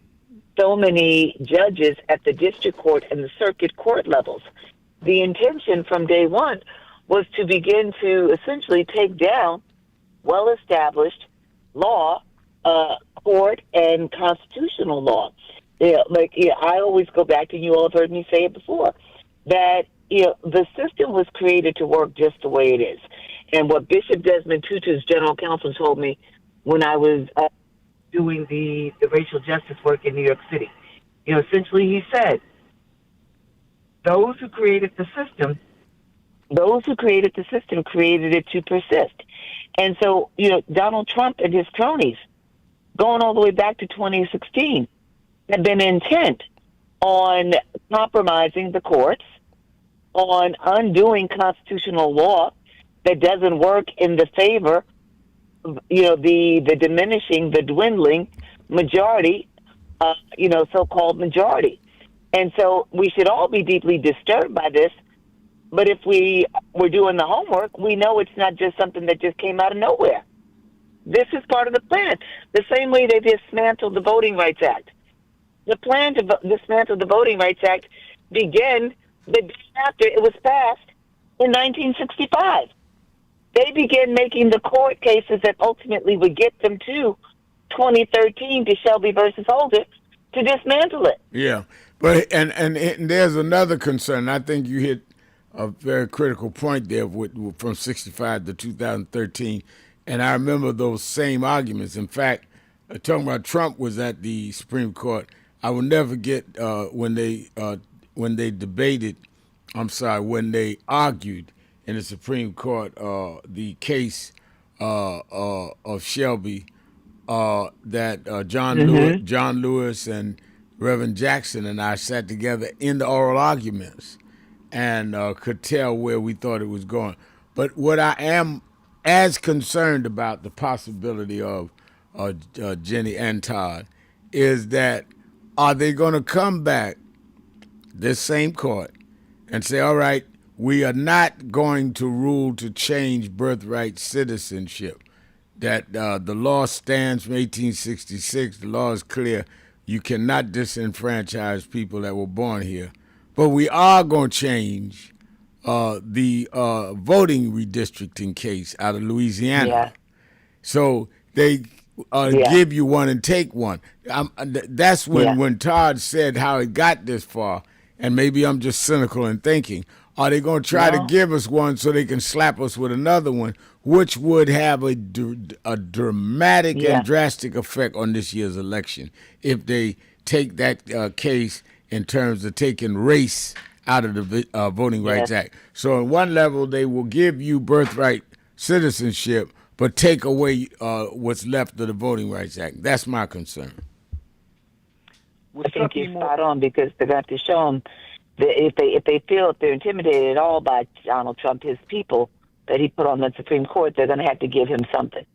so many judges at the district court and the circuit court levels. The intention from day one was to begin to essentially take down well-established law, court, and constitutional law. I always go back, and you all have heard me say it before, that the system was created to work just the way it is. And what Bishop Desmond Tutu's general counsel told me when I was doing the racial justice work in New York City, essentially he said, those who created the system created it to persist. And so, Donald Trump and his cronies, going all the way back to 2016, have been intent on compromising the courts, on undoing constitutional law that doesn't work in the favor of, the diminishing, the dwindling majority, so-called majority. And so we should all be deeply disturbed by this. But if we were doing the homework, we know it's not just something that just came out of nowhere. This is part of the plan. The same way they dismantled the Voting Rights Act. The plan to dismantle the Voting Rights Act began the day after it was passed in 1965. They began making the court cases that ultimately would get them to 2013 to Shelby versus Holder to dismantle it. Yeah, but and there's another concern. I think you hit a very critical point there from 65 to 2013. And I remember those same arguments. In fact, talking about Trump was at the Supreme Court. I will never forget when they debated. When they argued in the Supreme Court the case of Shelby that John Lewis and Reverend Jackson and I sat together in the oral arguments and could tell where we thought it was going. But what I am as concerned about the possibility of Jenny and Todd is that are they going to come back, this same court, and say, all right, we are not going to rule to change birthright citizenship, that the law stands from 1866, the law is clear, you cannot disenfranchise people that were born here, but we are going to change the voting redistricting case out of Louisiana. Yeah. So they give you one and take one. That's when Todd said how it got this far, and maybe I'm just cynical in thinking, are they going to try to give us one so they can slap us with another one, which would have a dramatic and drastic effect on this year's election if they take that case in terms of taking race out of the Voting Rights Act. So on one level, they will give you birthright citizenship, but take away what's left of the Voting Rights Act. That's my concern. I think you're spot on, because they got to show them that if they feel if they're intimidated at all by Donald Trump, his people that he put on the Supreme Court, they're going to have to give him something.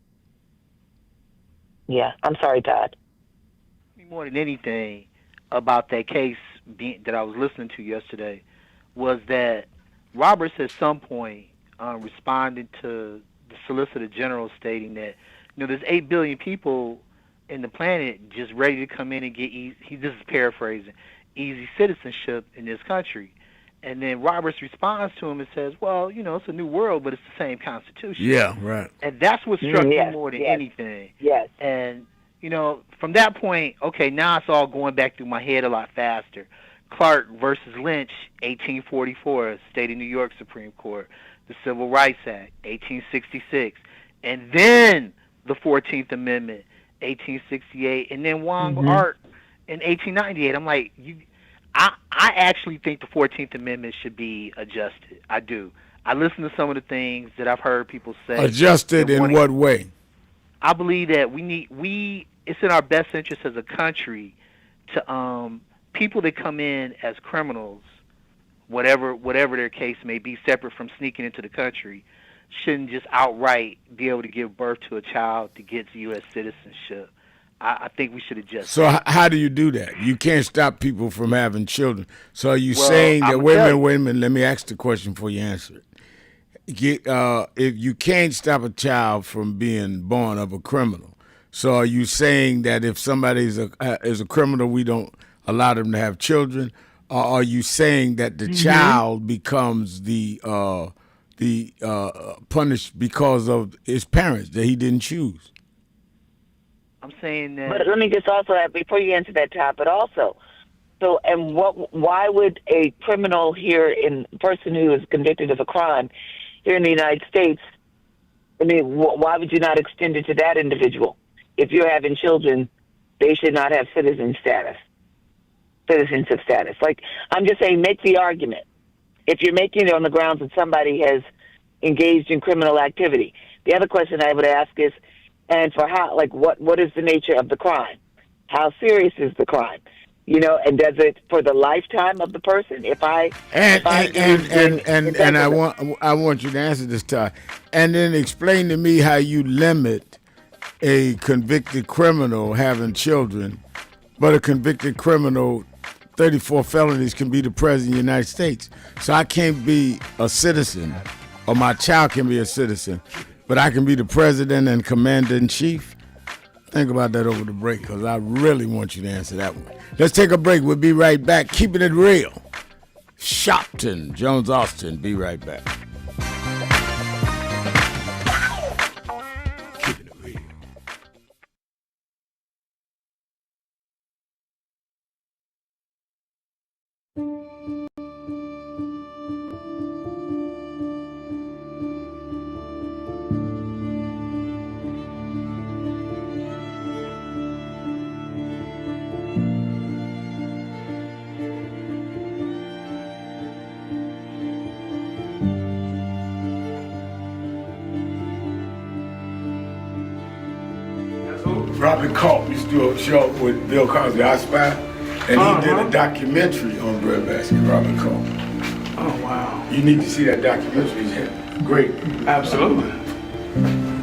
Yeah, I'm sorry, Todd. More than anything about that case that I was listening to yesterday was that Roberts at some point responded to the Solicitor General stating that, there's 8 billion people in the planet just ready to come in and get easy, this is paraphrasing, easy citizenship in this country. And then Roberts responds to him and says, well, it's a new world, but it's the same Constitution. Yeah, right. And that's what struck me more than anything. Yes. And, from that point, okay, now it's all going back through my head a lot faster. Clark versus Lynch, 1844, State of New York Supreme Court. The Civil Rights Act, 1866. And then the 14th Amendment, 1868. And then Wong Art in 1898. I'm like, I actually think the 14th Amendment should be adjusted. I do. I listen to some of the things that I've heard people say. Adjusted in what way? I believe that it's in our best interest as a country to people that come in as criminals, whatever their case may be, separate from sneaking into the country, shouldn't just outright be able to give birth to a child to get U.S. citizenship. I think we should adjust. So how do you do that? You can't stop people from having children. So are you saying that, wait a minute, let me ask the question before you answer it. If you can't stop a child from being born of a criminal, so are you saying that if somebody is a criminal, we don't allow them to have children? Or are you saying that the child becomes the punished because of his parents that he didn't choose? I'm saying that. But let me just also add, before you answer that, Todd, but also, why would a criminal person who is convicted of a crime here in the United States, why would you not extend it to that individual? If you're having children, they should not have citizenship status. Like, I'm just saying, make the argument. If you're making it on the grounds that somebody has engaged in criminal activity. The other question I would ask is, and for how, what is the nature of the crime? How serious is the crime? And does it for the lifetime of the person? I want you to answer this, Todd, and then explain to me how you limit a convicted criminal having children, but a convicted criminal, 34 felonies, can be the president of the United States. So I can't be a citizen, or my child can be a citizen, but I can be the president and commander-in-chief? Think about that over the break, because I really want you to answer that one. Let's take a break. We'll be right back. Keeping it real. Sharpton, Jones Austin. Be right back. Keeping it real. Robert Culp used to do a show with Bill Cosby, I Spy, and he did a documentary on breadbasket, Robert Culp. Oh, wow. You need to see that documentary. It's great. Absolutely.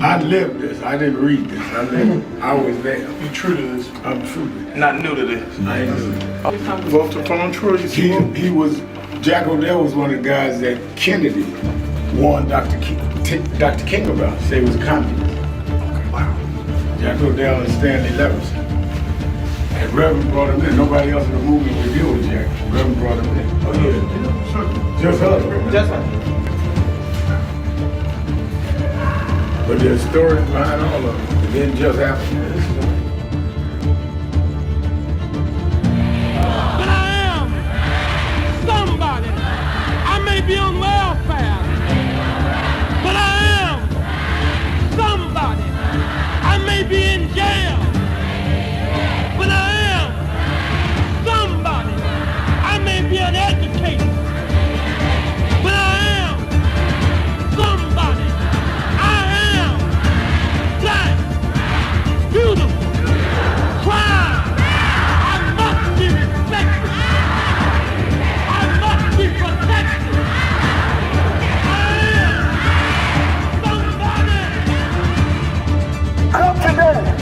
I lived this. I didn't read this. I lived it. I was there. You true to this? I'm true to this. Not new to this. I ain't new to this. Vote to phone Troy. He was, Jack O'Dell was one of the guys that Kennedy warned Dr. King about. Say he was a communist. Jack O'Dell and Stanley Levinson. And Reverend brought him in. Nobody else in the movement would deal with Jack. Reverend brought him in. Oh, yeah. Sure. Just us. Just us. But there's stories behind all of it. It didn't just happen. But I am somebody. I may be on welfare, but I am somebody. I may be in jail, but I am somebody. I may be uneducated, but I am somebody. I am black, beautiful, proud. I must be respected. I must be protected. Come today.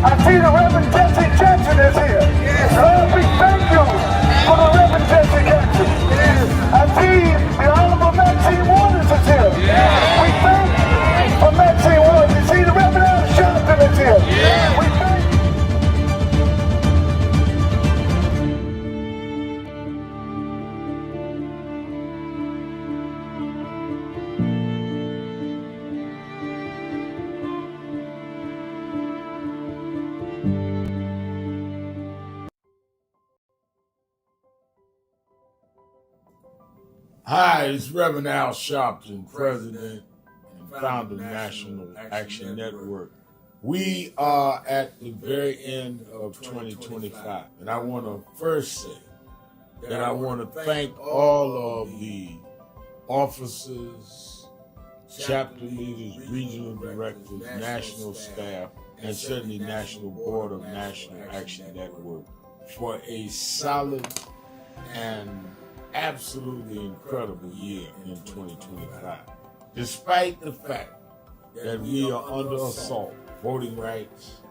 I see the Reverend Jesse Jackson is here. Yes. Lord, we thank you for the Reverend Jesse Jackson. Yes. I see the Honorable Maxine Waters is here. Yes. We thank for Maxine Waters. You see the Reverend Al Sharpton is here. Yes. We thank Hi, it's Reverend Al Sharpton, President and founder of National Action Network. We are at the very end of 2025, and I want to first say that I want to thank all of the officers, chapter leaders, regional directors, national staff, and certainly National Board of National Action Network for a solid and absolutely incredible year in 2025. Despite the fact that we are under assault, voting rights,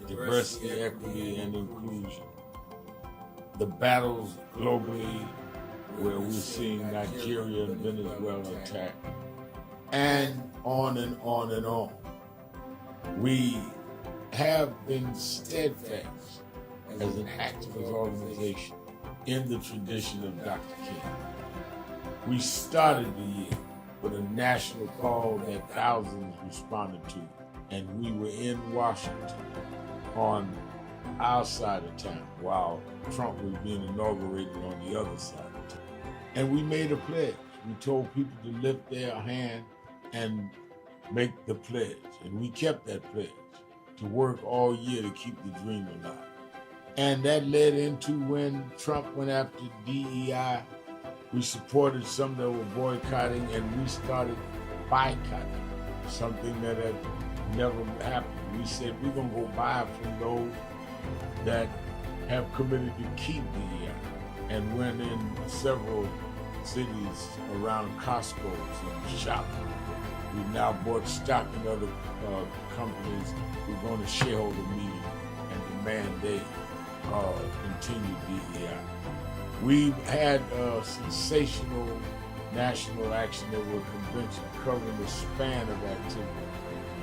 diversity, equity, and inclusion, the battles globally where we're seeing Nigeria and Venezuela attacked, and on and on and on. We have been steadfast as an activist organization in the tradition of Dr. King. We started the year with a national call that thousands responded to, and we were in Washington on our side of town while Trump was being inaugurated on the other side of town. And we made a pledge. We told people to lift their hand and make the pledge. And we kept that pledge to work all year to keep the dream alive. And that led into when Trump went after DEI. We supported some that were boycotting, and we started boycotting, something that had never happened. We said we're going to go buy from those that have committed to keep DEI, and went in several cities around Costco's and shopping. We've now bought stock in other companies. We're going to shareholder meeting and demand they continue DEI. We've had a sensational national action network convention covering the span of activity,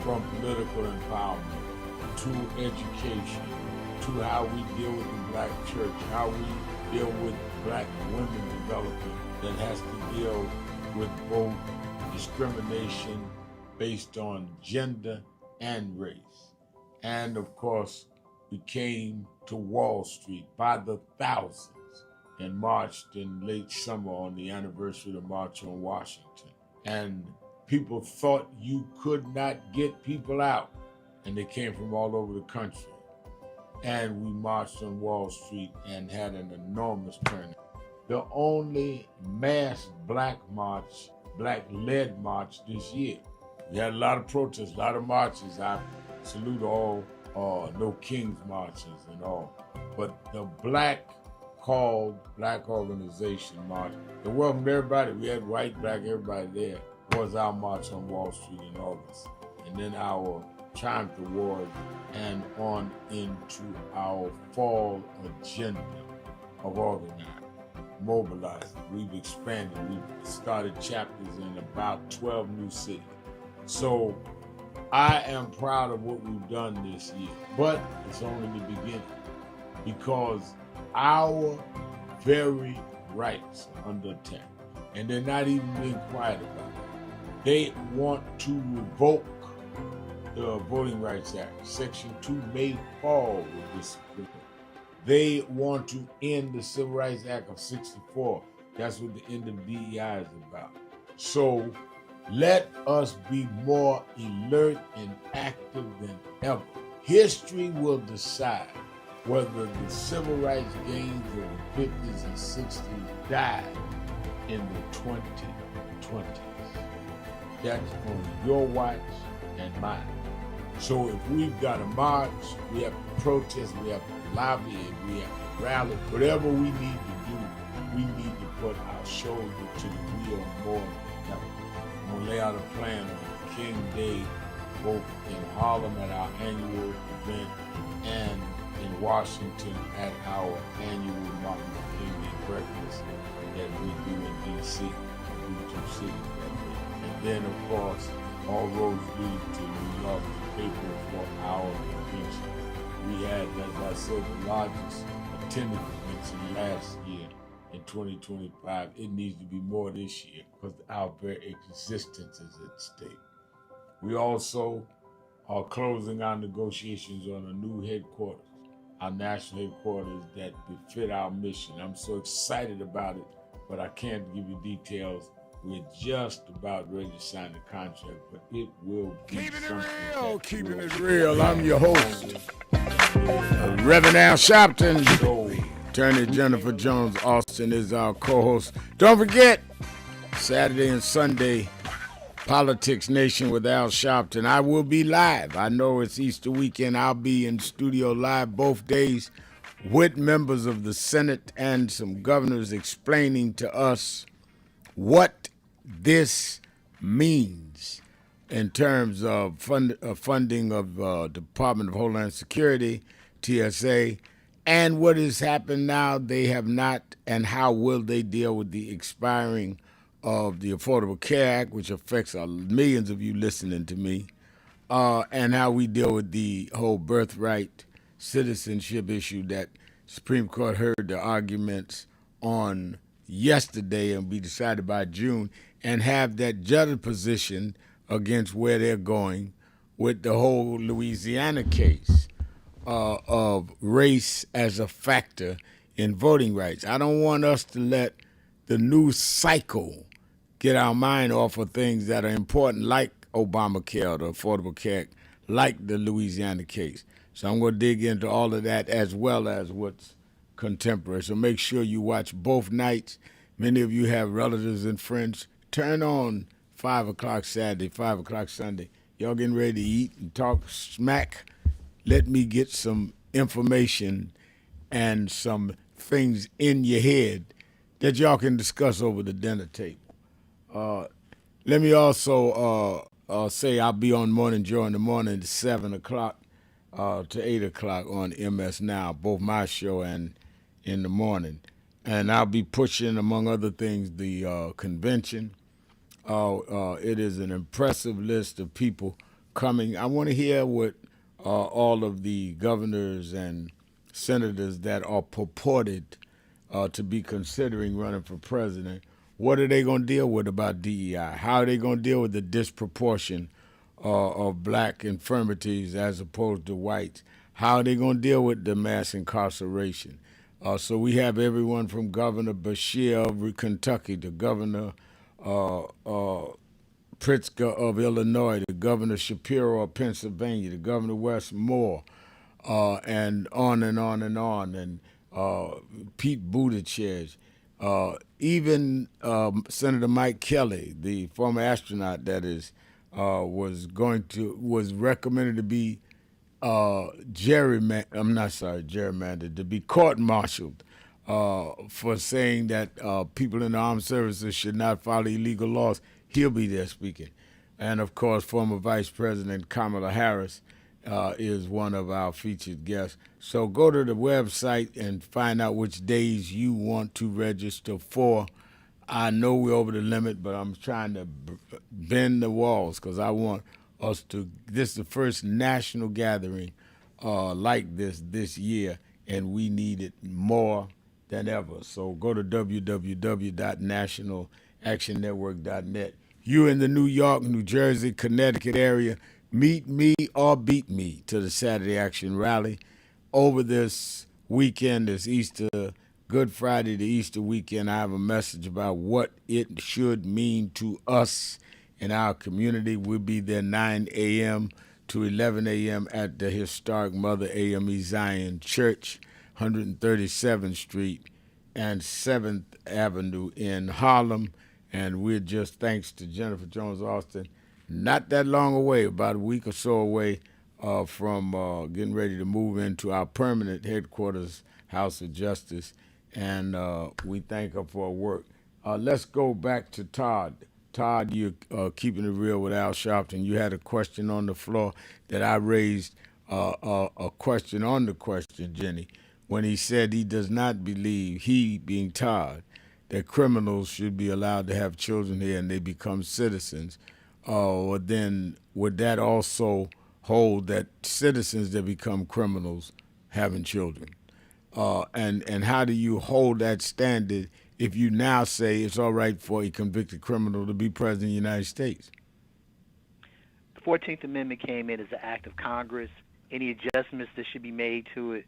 from political empowerment to education, to how we deal with the black church, how we deal with black women development that has to deal with both discrimination based on gender and race. And of course, we came to Wall Street by the thousands and marched in late summer on the anniversary of the March on Washington. And people thought you could not get people out, and they came from all over the country. And we marched on Wall Street and had an enormous turnout. The only mass black march, black-led march this year. We had a lot of protests, a lot of marches. I salute all No Kings marches and all. But the black organization march, it welcomed everybody. We had white, black, everybody there. Was our march on Wall Street in August. And then our Triumph Award and on into our fall agenda of organizing, mobilizing. We've expanded. We've started chapters in about 12 new cities. So I am proud of what we've done this year, but it's only the beginning, because our very rights are under attack, and they're not even being quiet about it. They want to revoke the Voting Rights Act. Section 2 may fall with this bill. They want to end the Civil Rights Act of 64. That's what the end of DEI is about. So let us be more alert and active than ever. History will decide whether the civil rights gains of the 50s and 60s died in the 2020s. That's on your watch and mine. So if we've got to march, we have to protest, we have to lobby, we have to rally, whatever we need to do, we need to put our shoulder to the wheel more than ever. I'm going to lay out a plan on King Day, both in Harlem at our annual event and in Washington at our annual Martin Luther King Day breakfast that we do in D.C., two cities that day. And then, of course, all roads lead to New York to paper for our convention. We had, as I said, the largest attended convention last year in 2025. It needs to be more this year because our very existence is at stake. We also are closing our negotiations on a new headquarters, our national headquarters that befit our mission. I'm so excited about it, but I can't give you details. We're just about ready to sign the contract, but it will be Keeping something. It real, keeping it real. I'm your host, Reverend Al Sharpton. Attorney Jennifer Jones Austin is our co-host. Don't forget, Saturday and Sunday, Politics Nation with Al Sharpton. I will be live. I know it's Easter weekend. I'll be in studio live both days with members of the Senate and some governors explaining to us what this means in terms of funding of Department of Homeland Security, TSA, and what has happened now. They have not, and how will they deal with the expiring of the Affordable Care Act, which affects millions of you listening to me, and how we deal with the whole birthright citizenship issue that Supreme Court heard the arguments on yesterday and be decided by June, and have that juxtaposition against where they're going with the whole Louisiana case of race as a factor in voting rights. I don't want us to let the news cycle get our mind off of things that are important, like Obamacare, the Affordable Care Act, like the Louisiana case. So I'm going to dig into all of that as well as what's contemporary. So make sure you watch both nights. Many of you have relatives and friends. Turn on 5 o'clock Saturday, 5 o'clock Sunday. Y'all getting ready to eat and talk smack. Let me get some information and some things in your head that y'all can discuss over the dinner table. Let me also say I'll be on Morning Joe in the morning at 7 o'clock to 8 o'clock on MS Now, both my show and in the morning. and I'll be pushing, among other things, the convention. It is an impressive list of people coming. I want to hear what all of the governors and senators that are purported to be considering running for president, what are they going to deal with about DEI? How are they going to deal with the disproportion of black infirmities as opposed to whites? How are they going to deal with the mass incarceration? So we have everyone from Governor Beshear of Kentucky to Governor Pritzker of Illinois, to Governor Shapiro of Pennsylvania, to Governor Wes Moore, and on and on and on, and Pete Buttigieg, even Senator Mike Kelly, the former astronaut that is, was recommended to be gerrymandered, to be court-martialed for saying that people in the armed services should not follow illegal laws. He'll be there speaking. And, of course, former Vice President Kamala Harris is one of our featured guests. So go to the website and find out which days you want to register for. I know we're over the limit, but I'm trying to bend the walls because I want us to. This is the first national gathering like this year, and we need it more than ever. So go to www.nationalactionnetwork.net. You in the New York, New Jersey, Connecticut area, meet me or beat me to the Saturday Action Rally. Over this weekend, this Easter, Good Friday to Easter weekend, I have a message about what it should mean to us in our community. We'll be there 9 a.m. to 11 a.m. at the historic Mother AME Zion Church, 137th Street and 7th Avenue in Harlem. And we're just, thanks to Jennifer Jones Austin, not that long away, about a week or so away from getting ready to move into our permanent headquarters, House of Justice. And we thank her for her work. Let's go back to Todd. Todd, you're keeping it real with Al Sharpton. You had a question on the floor that I raised, a question on the question, Jenny, when he said he does not believe, he being Todd, that criminals should be allowed to have children here and they become citizens. Then would that also hold that citizens that become criminals having children? And how do you hold that standard if you now say it's all right for a convicted criminal to be president of the United States? The 14th Amendment came in as an act of Congress. Any adjustments that should be made to it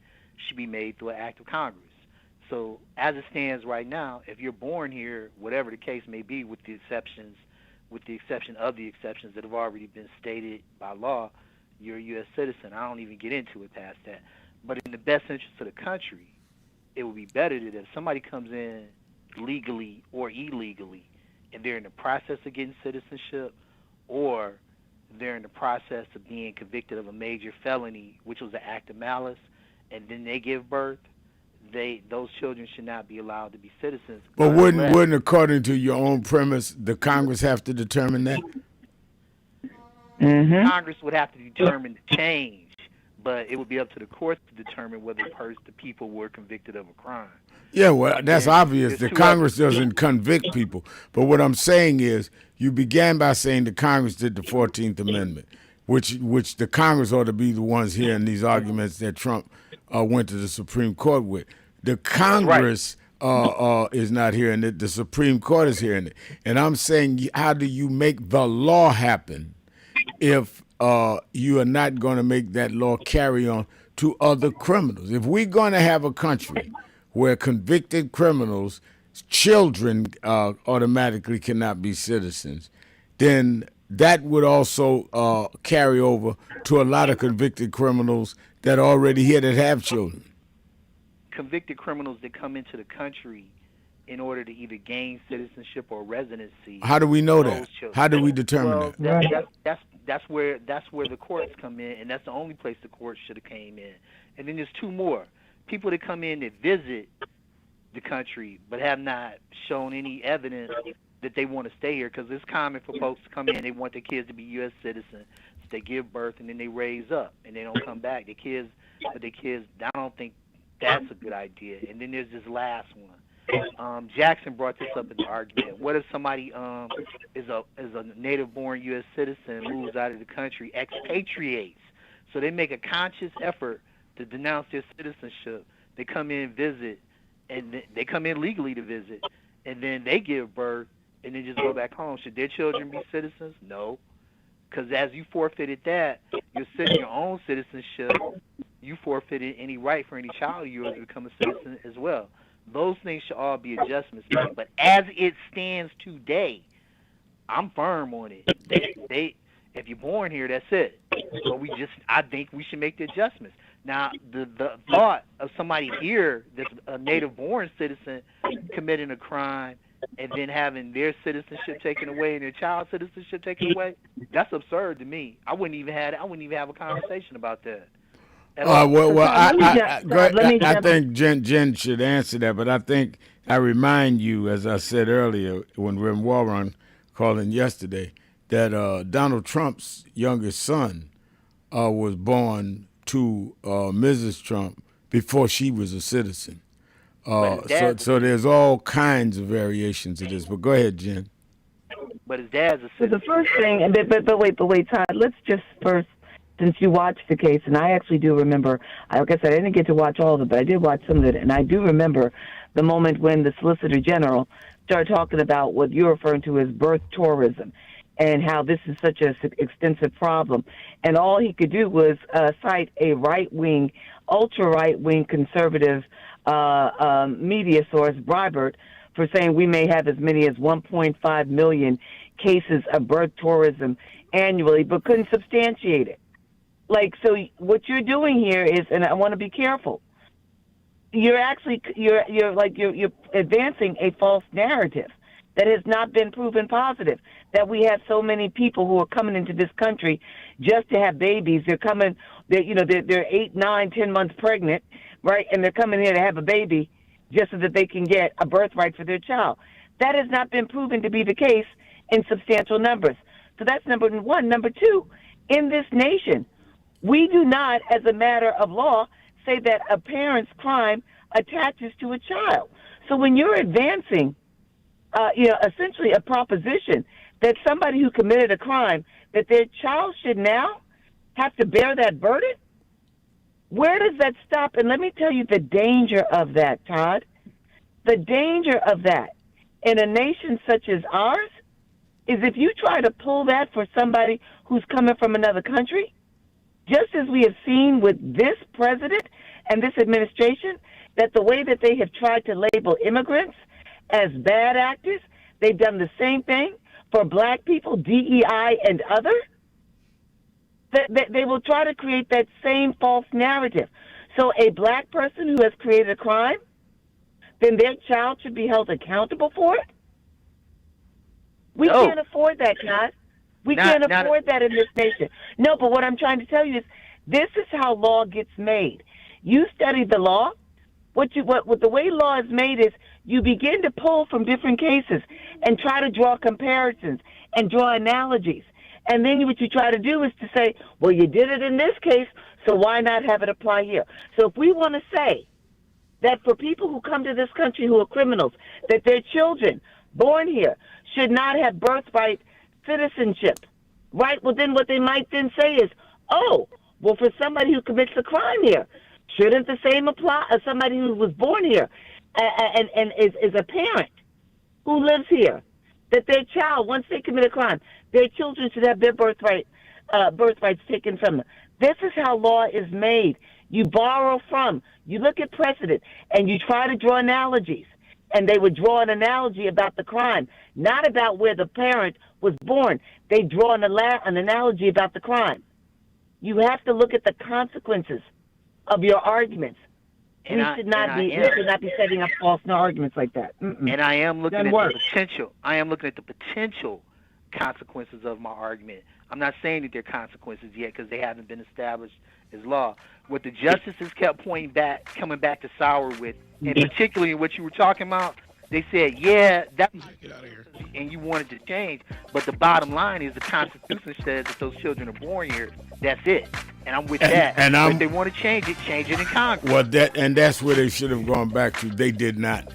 should be made through an act of Congress. So as it stands right now, if you're born here, whatever the case may be, with the exception of the exceptions that have already been stated by law, you're a U.S. citizen. I don't even get into it past that. But in the best interest of the country, it would be better that if somebody comes in legally or illegally and they're in the process of getting citizenship, or they're in the process of being convicted of a major felony, which was an act of malice, and then they give birth, those children should not be allowed to be citizens. But wouldn't, according to your own premise, the Congress have to determine that? Mm-hmm. Congress would have to determine the change, but it would be up to the courts to determine whether the people were convicted of a crime. Yeah, well, that's obvious. The Congress doesn't convict people. But what I'm saying is, you began by saying the Congress did the 14th Amendment, which the Congress ought to be the ones hearing these arguments that Trump went to the Supreme Court with. The Congress is not hearing it. The Supreme Court is hearing it. And I'm saying, how do you make the law happen if you are not going to make that law carry on to other criminals? If we're going to have a country where convicted criminals, children automatically cannot be citizens, then that would also carry over to a lot of convicted criminals that are already here that have children. Convicted criminals that come into the country in order to either gain citizenship or residency. How do we know that? How do we determine that? That's where the courts come in, and that's the only place the courts should have came in. And then there's two more. People that come in that visit the country but have not shown any evidence that they want to stay here, because it's common for folks to come in, they want their kids to be U.S. citizens. They give birth and then they raise up and they don't come back. The kids, I don't think that's a good idea. And then there's this last one. Jackson brought this up in the argument. What if somebody is a native-born U.S. citizen, moves out of the country, expatriates? So they make a conscious effort to denounce their citizenship. They come in, visit, and they come in legally to visit, and then they give birth, and then just go back home. Should their children be citizens? No, because as you forfeited that, your own citizenship, you forfeited any right for any child of yours to become a citizen as well. Those things should all be adjustments made. But as it stands today, I'm firm on it. They if you're born here, that's it. So I think we should make the adjustments. Now, the thought of somebody here that's a native-born citizen committing a crime and then having their citizenship taken away and their child's citizenship taken away, that's absurd to me. I wouldn't even have a conversation about that. I think Jen should answer that, but I think I remind you, as I said earlier, when Rem Warren called in yesterday, that Donald Trump's youngest son was born to Mrs. Trump before she was a citizen. So there's all kinds of variations of this. But go ahead, Jen. But his dad's a citizen. So the first thing, but wait, Todd, let's just first, since you watched the case, and I actually do remember, like I said, I didn't get to watch all of it, but I did watch some of it, and I do remember the moment when the Solicitor General started talking about what you're referring to as birth tourism and how this is such an extensive problem. And all he could do was cite a right-wing, ultra-right-wing conservative media source, Breitbart, for saying we may have as many as 1.5 million cases of birth tourism annually, but couldn't substantiate it. Like, so what you're doing here is, and I want to be careful, you're advancing a false narrative that has not been proven positive, that we have so many people who are coming into this country just to have babies. They're 8, 9, 10 months pregnant, right? And they're coming here to have a baby just so that they can get a birthright for their child. That has not been proven to be the case in substantial numbers. So that's number one. Number two, in this nation, we do not, as a matter of law, say that a parent's crime attaches to a child. So when you're advancing, essentially a proposition that somebody who committed a crime, that their child should now have to bear that burden, where does that stop? And let me tell you the danger of that, Todd. The danger of that in a nation such as ours is if you try to pull that for somebody who's coming from another country, just as we have seen with this president and this administration, that the way that they have tried to label immigrants as bad actors, they've done the same thing for black people, DEI and other. They will try to create that same false narrative. So a black person who has created a crime, then their child should be held accountable for it? We can't afford that, Todd. We can't afford that in this nation. No, but what I'm trying to tell you is this is how law gets made. You study the law. What the way law is made is you begin to pull from different cases and try to draw comparisons and draw analogies. And then what you try to do is to say, well, you did it in this case, so why not have it apply here? So if we want to say that for people who come to this country who are criminals, that their children born here should not have birthright citizenship, right? Well, then what they might then say is, oh, well, for somebody who commits a crime here, shouldn't the same apply as somebody who was born here and is a parent who lives here? That their child, once they commit a crime, their children should have their birthrights taken from them. This is how law is made. You borrow from, you look at precedent, and you try to draw analogies. And they would draw an analogy about the crime, not about where the parent was born. They draw an analogy about the crime. You have to look at the consequences of your arguments. We should not be setting up false arguments like that. And I am looking at the potential. I am looking at the potential consequences of my argument. I'm not saying that they're consequences yet because they haven't been established as law. What the justices kept coming back to sour with, and particularly what you were talking about, they said, yeah, that was and you wanted to change, but the bottom line is the Constitution says that those children are born here. That's it. And I'm with that. And if they want to change it in Congress. Well, that's where they should have gone back to. They did not.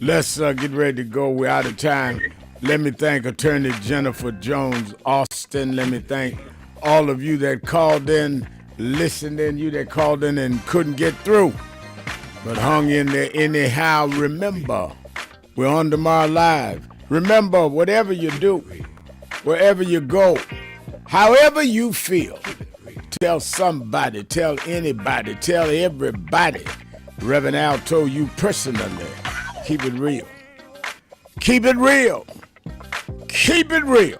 Let's get ready to go. We're out of time. Let me thank Attorney Jennifer Jones Austin. Let me thank all of you that called in, listened in, you that called in and couldn't get through, but hung in there anyhow. Remember, we're on tomorrow live. Remember, whatever you do, wherever you go, however you feel, tell somebody, tell anybody, tell everybody. Reverend Al told you personally, keep it real. Keep it real. Keep it real.